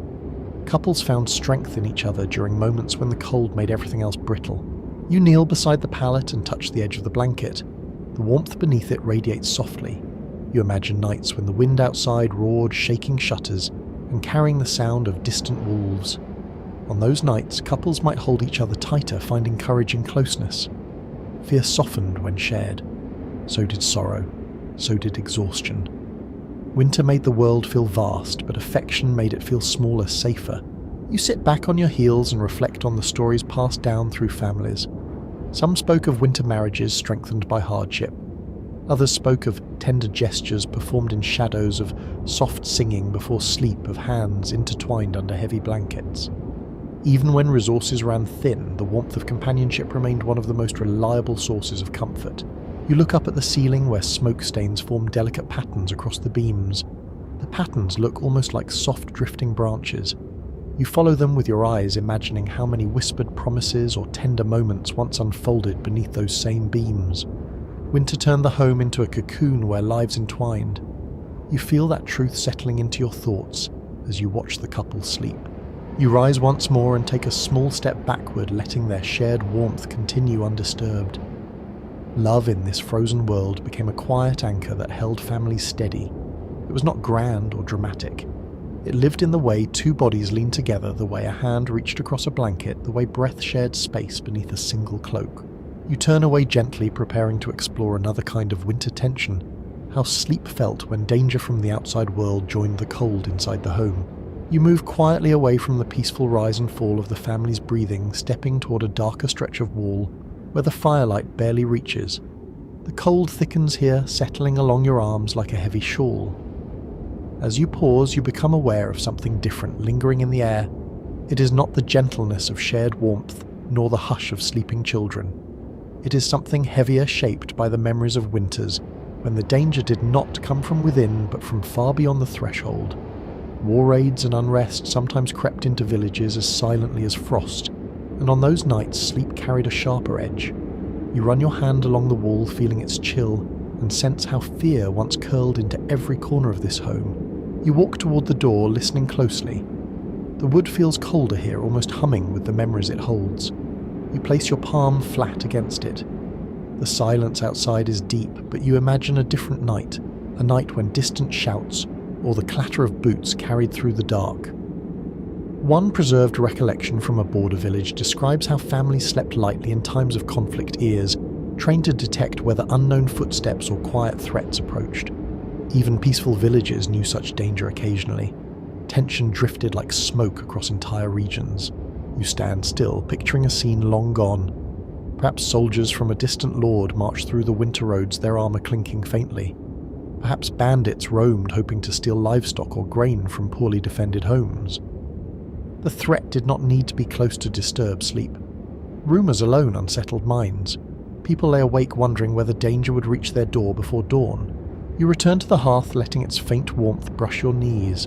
Couples found strength in each other during moments when the cold made everything else brittle. You kneel beside the pallet and touch the edge of the blanket. The warmth beneath it radiates softly. You imagine nights when the wind outside roared, shaking shutters and carrying the sound of distant wolves. On those nights, couples might hold each other tighter, finding courage in closeness. Fear softened when shared. So did sorrow. So did exhaustion. Winter made the world feel vast, but affection made it feel smaller, safer. You sit back on your heels and reflect on the stories passed down through families. Some spoke of winter marriages strengthened by hardship. Others spoke of tender gestures performed in shadows, of soft singing before sleep, of hands intertwined under heavy blankets. Even when resources ran thin, the warmth of companionship remained one of the most reliable sources of comfort. You look up at the ceiling where smoke stains form delicate patterns across the beams. The patterns look almost like soft drifting branches. You follow them with your eyes, imagining how many whispered promises or tender moments once unfolded beneath those same beams. Winter turned the home into a cocoon where lives entwined. You feel that truth settling into your thoughts as you watch the couple sleep. You rise once more and take a small step backward, letting their shared warmth continue undisturbed. Love in this frozen world became a quiet anchor that held families steady. It was not grand or dramatic. It lived in the way two bodies leaned together, the way a hand reached across a blanket, the way breath shared space beneath a single cloak. You turn away gently, preparing to explore another kind of winter tension, how sleep felt when danger from the outside world joined the cold inside the home. You move quietly away from the peaceful rise and fall of the family's breathing, stepping toward a darker stretch of wall where the firelight barely reaches. The cold thickens here, settling along your arms like a heavy shawl. As you pause, you become aware of something different lingering in the air. It is not the gentleness of shared warmth, nor the hush of sleeping children. It is something heavier, shaped by the memories of winters, when the danger did not come from within, but from far beyond the threshold. War raids and unrest sometimes crept into villages as silently as frost, and on those nights sleep carried a sharper edge. You run your hand along the wall, feeling its chill, and sense how fear once curled into every corner of this home. You walk toward the door, listening closely. The wood feels colder here, almost humming with the memories it holds. You place your palm flat against it. The silence outside is deep, but you imagine a different night, a night when distant shouts or the clatter of boots carried through the dark. One preserved recollection from a border village describes how families slept lightly in times of conflict, ears trained to detect whether unknown footsteps or quiet threats approached. Even peaceful villages knew such danger occasionally. Tension drifted like smoke across entire regions. You stand still, picturing a scene long gone. Perhaps soldiers from a distant lord marched through the winter roads, their armor clinking faintly. Perhaps bandits roamed, hoping to steal livestock or grain from poorly defended homes. The threat did not need to be close to disturb sleep. Rumours alone unsettled minds. People lay awake wondering whether danger would reach their door before dawn. You return to the hearth, letting its faint warmth brush your knees.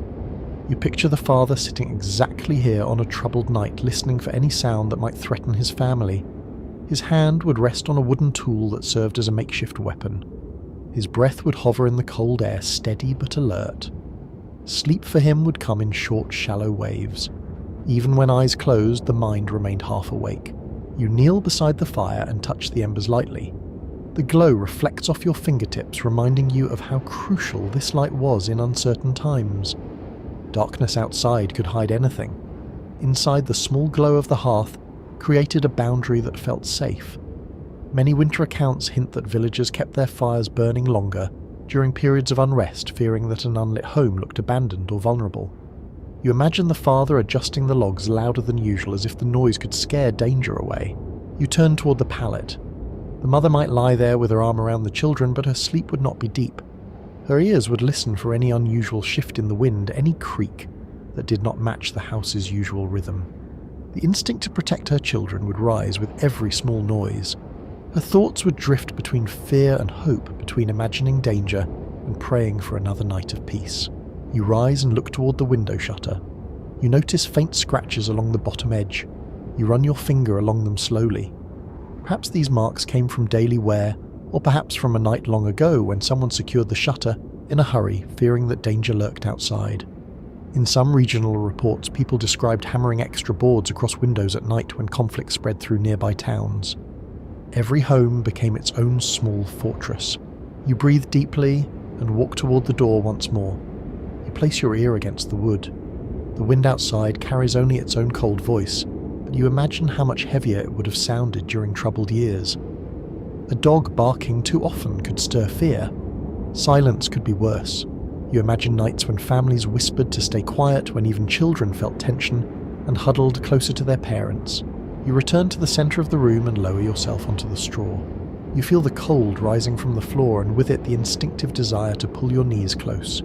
You picture the father sitting exactly here on a troubled night, listening for any sound that might threaten his family. His hand would rest on a wooden tool that served as a makeshift weapon. His breath would hover in the cold air, steady but alert. Sleep for him would come in short, shallow waves. Even when eyes closed, the mind remained half awake. You kneel beside the fire and touch the embers lightly. The glow reflects off your fingertips, reminding you of how crucial this light was in uncertain times. Darkness outside could hide anything. Inside, the small glow of the hearth created a boundary that felt safe. Many winter accounts hint that villagers kept their fires burning longer during periods of unrest, fearing that an unlit home looked abandoned or vulnerable. You imagine the father adjusting the logs louder than usual, as if the noise could scare danger away. You turn toward the pallet. The mother might lie there with her arm around the children, but her sleep would not be deep. Her ears would listen for any unusual shift in the wind, any creak that did not match the house's usual rhythm. The instinct to protect her children would rise with every small noise. Her thoughts would drift between fear and hope, between imagining danger and praying for another night of peace. You rise and look toward the window shutter. You notice faint scratches along the bottom edge. You run your finger along them slowly. Perhaps these marks came from daily wear, or perhaps from a night long ago when someone secured the shutter in a hurry, fearing that danger lurked outside. In some regional reports, people described hammering extra boards across windows at night when conflict spread through nearby towns. Every home became its own small fortress. You breathe deeply and walk toward the door once more. You place your ear against the wood. The wind outside carries only its own cold voice, but you imagine how much heavier it would have sounded during troubled years. A dog barking too often could stir fear. Silence could be worse. You imagine nights when families whispered to stay quiet, when even children felt tension and huddled closer to their parents. You return to the center of the room and lower yourself onto the straw. You feel the cold rising from the floor, and with it the instinctive desire to pull your knees close.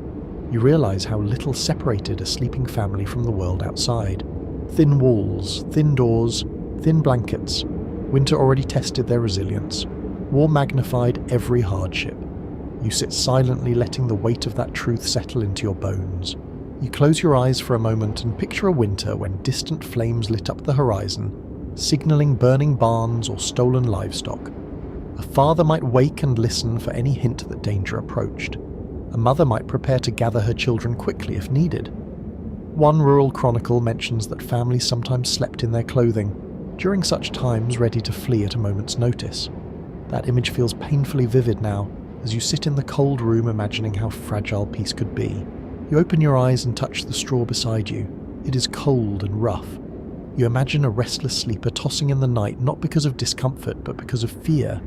You realize how little separated a sleeping family from the world outside. Thin walls, thin doors, thin blankets. Winter already tested their resilience. War magnified every hardship. You sit silently, letting the weight of that truth settle into your bones. You close your eyes for a moment and picture a winter when distant flames lit up the horizon, signalling burning barns or stolen livestock. A father might wake and listen for any hint that danger approached. A mother might prepare to gather her children quickly if needed. One rural chronicle mentions that families sometimes slept in their clothing, during such times ready to flee at a moment's notice. That image feels painfully vivid now, as you sit in the cold room imagining how fragile peace could be. You open your eyes and touch the straw beside you. It is cold and rough. You imagine a restless sleeper tossing in the night, not because of discomfort, but because of fear.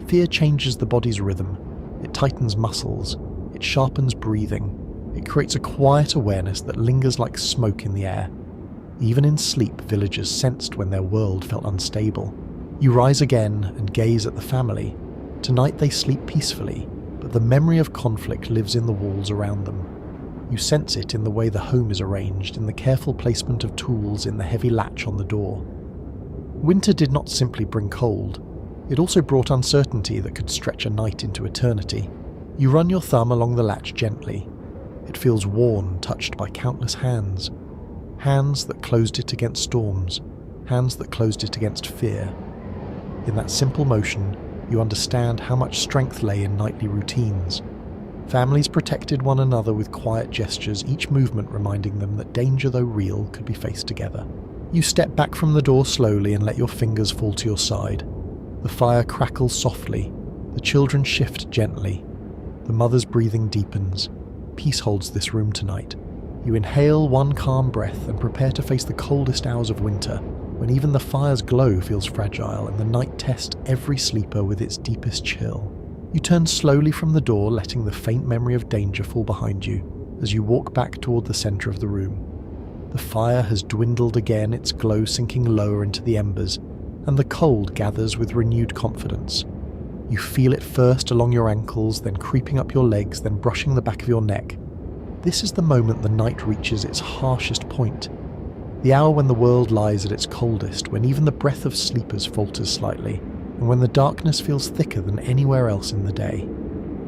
Fear changes the body's rhythm. It tightens muscles. It sharpens breathing. It creates a quiet awareness that lingers like smoke in the air. Even in sleep, villagers sensed when their world felt unstable. You rise again and gaze at the family. Tonight they sleep peacefully, but the memory of conflict lives in the walls around them. You sense it in the way the home is arranged, in the careful placement of tools, in the heavy latch on the door. Winter did not simply bring cold. It also brought uncertainty that could stretch a night into eternity. You run your thumb along the latch gently. It feels worn, touched by countless hands. Hands that closed it against storms. Hands that closed it against fear. In that simple motion, you understand how much strength lay in nightly routines. Families protected one another with quiet gestures, each movement reminding them that danger, though real, could be faced together. You step back from the door slowly and let your fingers fall to your side. The fire crackles softly. The children shift gently. The mother's breathing deepens. Peace holds this room tonight. You inhale one calm breath and prepare to face the coldest hours of winter, when even the fire's glow feels fragile and the night tests every sleeper with its deepest chill. You turn slowly from the door, letting the faint memory of danger fall behind you as you walk back toward the center of the room. The fire has dwindled again, its glow sinking lower into the embers, and the cold gathers with renewed confidence. You feel it first along your ankles, then creeping up your legs, then brushing the back of your neck. This is the moment the night reaches its harshest point. The hour when the world lies at its coldest, when even the breath of sleepers falters slightly, and when the darkness feels thicker than anywhere else in the day.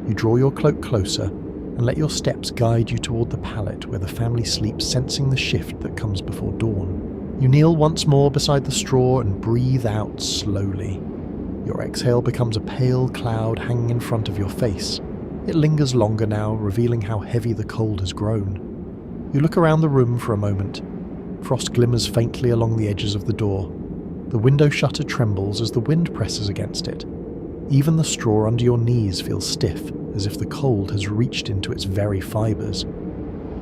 You draw your cloak closer and let your steps guide you toward the pallet where the family sleeps, sensing the shift that comes before dawn. You kneel once more beside the straw and breathe out slowly. Your exhale becomes a pale cloud hanging in front of your face. It lingers longer now, revealing how heavy the cold has grown. You look around the room for a moment. Frost glimmers faintly along the edges of the door. The window shutter trembles as the wind presses against it. Even the straw under your knees feels stiff, as if the cold has reached into its very fibers.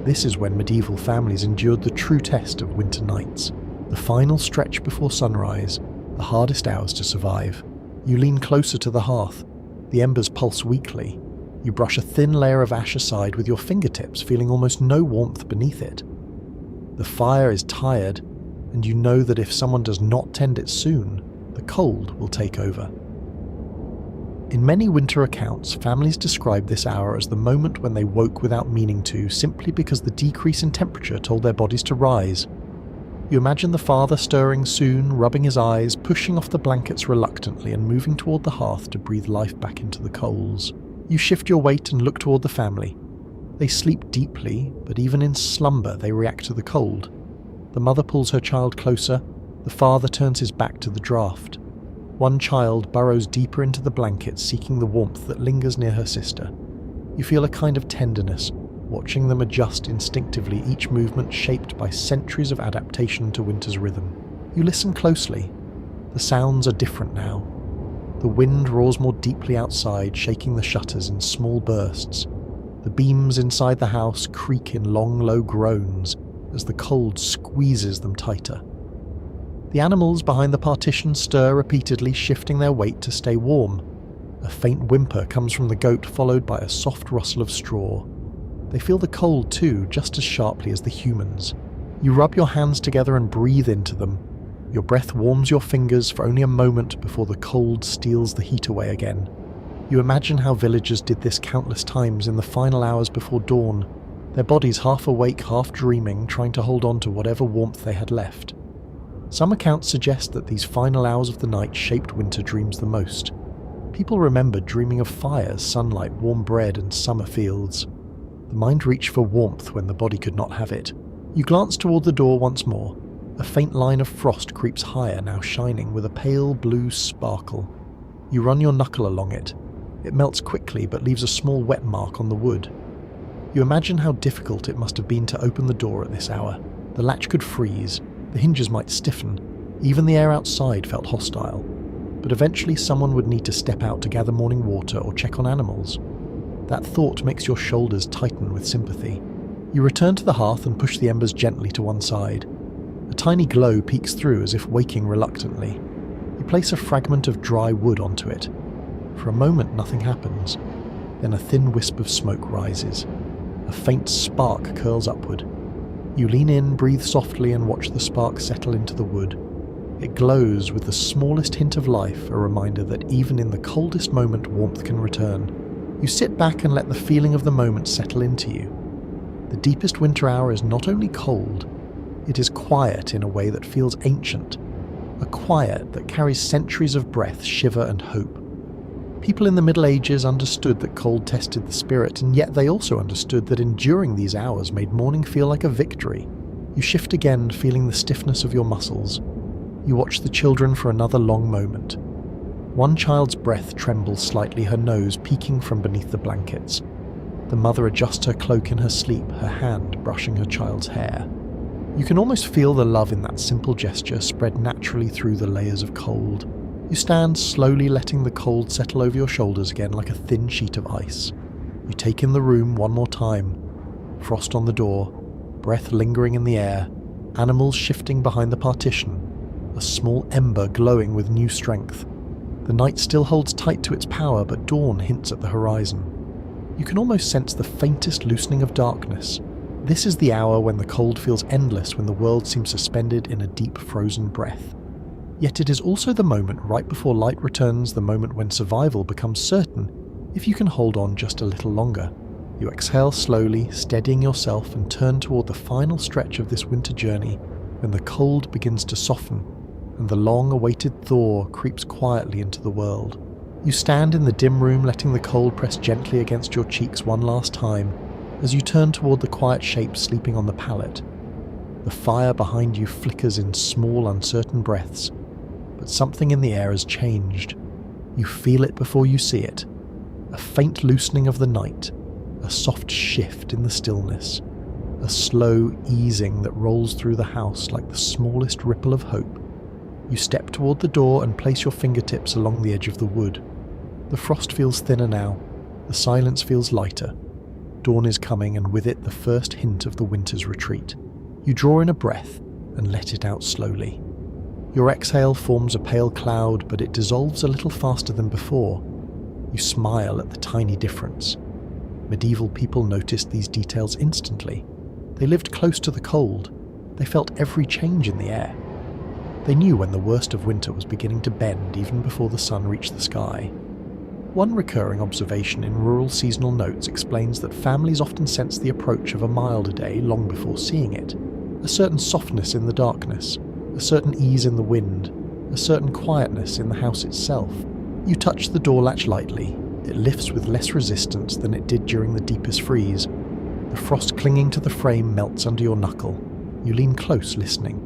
This is when medieval families endured the true test of winter nights, the final stretch before sunrise, the hardest hours to survive. You lean closer to the hearth. The embers pulse weakly. You brush a thin layer of ash aside with your fingertips, feeling almost no warmth beneath it. The fire is tired, and you know that if someone does not tend it soon, the cold will take over. In many winter accounts, families describe this hour as the moment when they woke without meaning to, simply because the decrease in temperature told their bodies to rise. You imagine the father stirring soon, rubbing his eyes, pushing off the blankets reluctantly and moving toward the hearth to breathe life back into the coals. You shift your weight and look toward the family. They sleep deeply, but even in slumber they react to the cold. The mother pulls her child closer, the father turns his back to the draft. One child burrows deeper into the blanket, seeking the warmth that lingers near her sister. You feel a kind of tenderness, watching them adjust instinctively, each movement shaped by centuries of adaptation to winter's rhythm. You listen closely. The sounds are different now. The wind roars more deeply outside, shaking the shutters in small bursts. The beams inside the house creak in long, low groans as the cold squeezes them tighter. The animals behind the partition stir repeatedly, shifting their weight to stay warm. A faint whimper comes from the goat, followed by a soft rustle of straw. They feel the cold too, just as sharply as the humans. You rub your hands together and breathe into them. Your breath warms your fingers for only a moment before the cold steals the heat away again. You imagine how villagers did this countless times in the final hours before dawn. their bodies half awake, half dreaming, trying to hold on to whatever warmth they had left. Some accounts suggest that these final hours of the night shaped winter dreams the most. People remembered dreaming of fires, sunlight, warm bread, and summer fields. The mind reached for warmth when the body could not have it. You glance toward the door once more. A faint line of frost creeps higher, now shining with a pale blue sparkle. You run your knuckle along it. It melts quickly but leaves a small wet mark on the wood. You imagine how difficult it must have been to open the door at this hour. The latch could freeze, the hinges might stiffen, even the air outside felt hostile. But eventually someone would need to step out to gather morning water or check on animals. That thought makes your shoulders tighten with sympathy. You return to the hearth and push the embers gently to one side. A tiny glow peeks through as if waking reluctantly. You place a fragment of dry wood onto it. For a moment nothing happens. Then a thin wisp of smoke rises. A faint spark curls upward. You lean in, breathe softly, and watch the spark settle into the wood. It glows with the smallest hint of life, a reminder that even in the coldest moment warmth can return. You sit back and let the feeling of the moment settle into you. The deepest winter hour is not only cold, it is quiet in a way that feels ancient. A quiet that carries centuries of breath, shiver, and hope. People in the Middle Ages understood that cold tested the spirit, and yet they also understood that enduring these hours made morning feel like a victory. You shift again, feeling the stiffness of your muscles. You watch the children for another long moment. One child's breath trembles slightly, her nose peeking from beneath the blankets. The mother adjusts her cloak in her sleep, her hand brushing her child's hair. You can almost feel the love in that simple gesture spread naturally through the layers of cold. You stand slowly, letting the cold settle over your shoulders again like a thin sheet of ice. You take in the room one more time. Frost on the door, breath lingering in the air, animals shifting behind the partition, a small ember glowing with new strength. The night still holds tight to its power, but dawn hints at the horizon. You can almost sense the faintest loosening of darkness. This is the hour when the cold feels endless, when the world seems suspended in a deep frozen breath. Yet it is also the moment right before light returns, the moment when survival becomes certain, if you can hold on just a little longer. You exhale slowly, steadying yourself, and turn toward the final stretch of this winter journey, when the cold begins to soften, and the long-awaited thaw creeps quietly into the world. You stand in the dim room, letting the cold press gently against your cheeks one last time, as you turn toward the quiet shape sleeping on the pallet. The fire behind you flickers in small, uncertain breaths, but something in the air has changed. You feel it before you see it. A faint loosening of the night, a soft shift in the stillness, a slow easing that rolls through the house like the smallest ripple of hope. You step toward the door and place your fingertips along the edge of the wood. The frost feels thinner now, the silence feels lighter. Dawn is coming, and with it the first hint of the winter's retreat. You draw in a breath and let it out slowly. Your exhale forms a pale cloud, but it dissolves a little faster than before. You smile at the tiny difference. Medieval people noticed these details instantly. They lived close to the cold. They felt every change in the air. They knew when the worst of winter was beginning to bend even before the sun reached the sky. One recurring observation in rural seasonal notes explains that families often sense the approach of a milder day long before seeing it. A certain softness in the darkness, a certain ease in the wind, a certain quietness in the house itself. You touch the door latch lightly. It lifts with less resistance than it did during the deepest freeze. The frost clinging to the frame melts under your knuckle. You lean close, listening.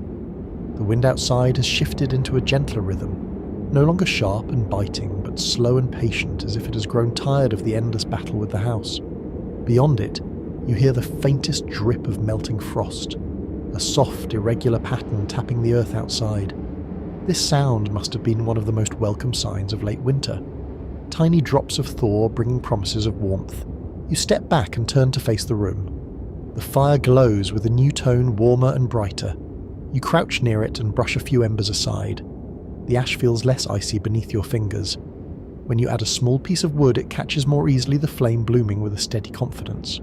The wind outside has shifted into a gentler rhythm, no longer sharp and biting, but slow and patient, as if it has grown tired of the endless battle with the house. Beyond it, you hear the faintest drip of melting frost, a soft, irregular pattern tapping the earth outside. This sound must have been one of the most welcome signs of late winter. Tiny drops of thaw bringing promises of warmth. You step back and turn to face the room. The fire glows with a new tone, warmer and brighter. You crouch near it and brush a few embers aside. The ash feels less icy beneath your fingers. When you add a small piece of wood, it catches more easily the flame, blooming with a steady confidence.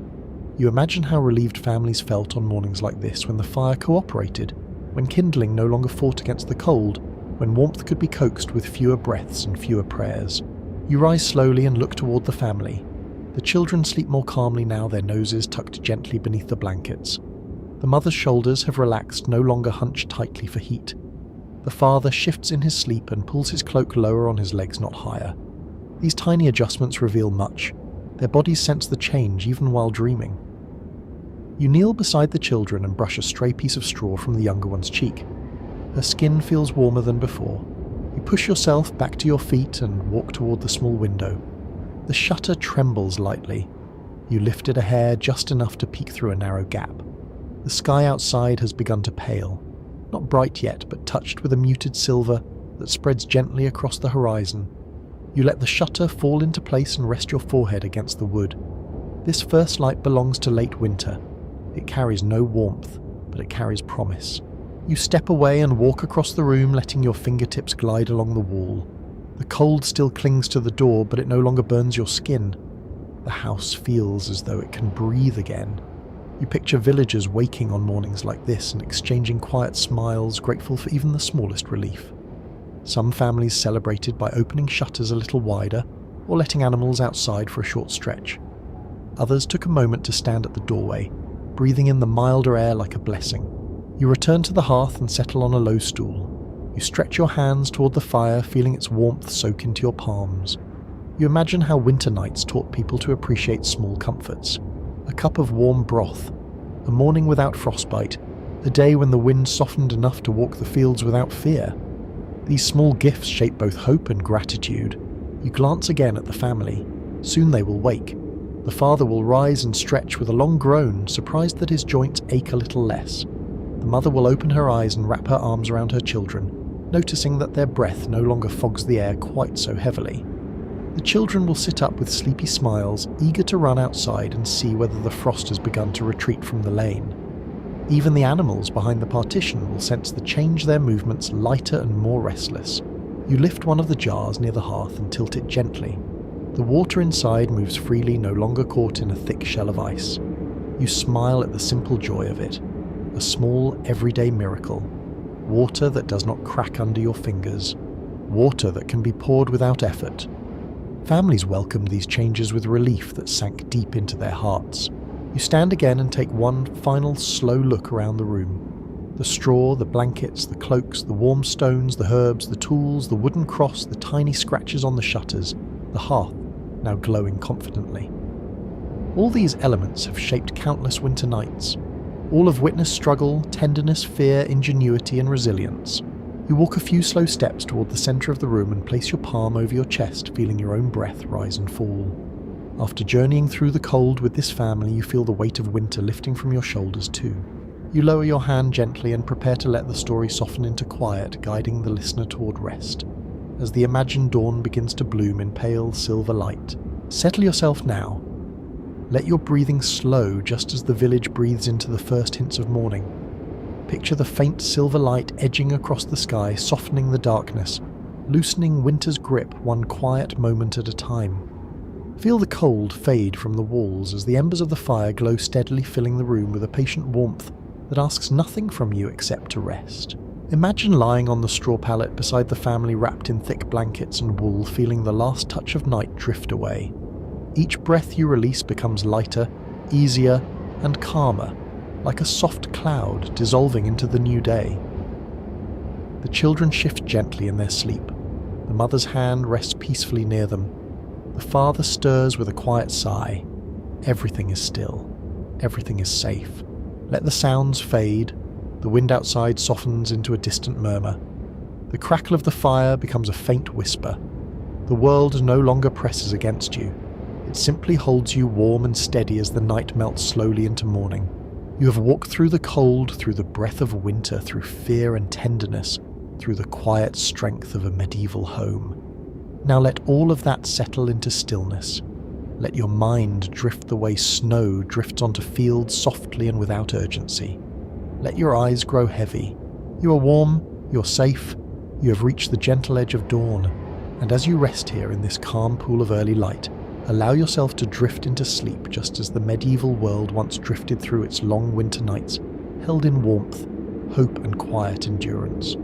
You imagine how relieved families felt on mornings like this, when the fire cooperated, when kindling no longer fought against the cold, when warmth could be coaxed with fewer breaths and fewer prayers. You rise slowly and look toward the family. The children sleep more calmly now, their noses tucked gently beneath the blankets. The mother's shoulders have relaxed, no longer hunched tightly for heat. The father shifts in his sleep and pulls his cloak lower on his legs, not higher. These tiny adjustments reveal much. Their bodies sense the change even while dreaming. You kneel beside the children and brush a stray piece of straw from the younger one's cheek. Her skin feels warmer than before. You push yourself back to your feet and walk toward the small window. The shutter trembles lightly. You lift it a hair, just enough to peek through a narrow gap. The sky outside has begun to pale. Not bright yet, but touched with a muted silver that spreads gently across the horizon. You let the shutter fall into place and rest your forehead against the wood. This first light belongs to late winter. It carries no warmth, but it carries promise. You step away and walk across the room, letting your fingertips glide along the wall. The cold still clings to the door, but it no longer burns your skin. The house feels as though it can breathe again. You picture villagers waking on mornings like this and exchanging quiet smiles, grateful for even the smallest relief. Some families celebrated by opening shutters a little wider or letting animals outside for a short stretch. Others took a moment to stand at the doorway, breathing in the milder air like a blessing. You return to the hearth and settle on a low stool. You stretch your hands toward the fire, feeling its warmth soak into your palms. You imagine how winter nights taught people to appreciate small comforts. A cup of warm broth, a morning without frostbite, a day when the wind softened enough to walk the fields without fear. These small gifts shape both hope and gratitude. You glance again at the family. Soon they will wake. The father will rise and stretch with a long groan, surprised that his joints ache a little less. The mother will open her eyes and wrap her arms around her children, noticing that their breath no longer fogs the air quite so heavily. The children will sit up with sleepy smiles, eager to run outside and see whether the frost has begun to retreat from the lane. Even the animals behind the partition will sense the change, their movements lighter and more restless. You lift one of the jars near the hearth and tilt it gently. The water inside moves freely, no longer caught in a thick shell of ice. You smile at the simple joy of it. A small, everyday miracle. Water that does not crack under your fingers. Water that can be poured without effort. Families welcomed these changes with relief that sank deep into their hearts. You stand again and take one final slow look around the room. The straw, the blankets, the cloaks, the warm stones, the herbs, the tools, the wooden cross, the tiny scratches on the shutters, the hearth, now glowing confidently. All these elements have shaped countless winter nights. All have witnessed struggle, tenderness, fear, ingenuity, and resilience. You walk a few slow steps toward the center of the room and place your palm over your chest, feeling your own breath rise and fall. After journeying through the cold with this family, you feel the weight of winter lifting from your shoulders too. You lower your hand gently and prepare to let the story soften into quiet, guiding the listener toward rest. As the imagined dawn begins to bloom in pale silver light, settle yourself now. Let your breathing slow just as the village breathes into the first hints of morning. Picture the faint silver light edging across the sky, softening the darkness, loosening winter's grip one quiet moment at a time. Feel the cold fade from the walls as the embers of the fire glow steadily, filling the room with a patient warmth that asks nothing from you except to rest. Imagine lying on the straw pallet beside the family wrapped in thick blankets and wool, feeling the last touch of night drift away. Each breath you release becomes lighter, easier, and calmer, like a soft cloud dissolving into the new day. The children shift gently in their sleep. The mother's hand rests peacefully near them. The father stirs with a quiet sigh. Everything is still. Everything is safe. Let the sounds fade. The wind outside softens into a distant murmur. The crackle of the fire becomes a faint whisper. The world no longer presses against you. It simply holds you warm and steady as the night melts slowly into morning. You have walked through the cold, through the breath of winter, through fear and tenderness, through the quiet strength of a medieval home. Now let all of that settle into stillness. Let your mind drift the way snow drifts onto fields softly and without urgency. Let your eyes grow heavy. You are warm, you're safe, you have reached the gentle edge of dawn, and as you rest here in this calm pool of early light, allow yourself to drift into sleep just as the medieval world once drifted through its long winter nights, held in warmth, hope and quiet endurance.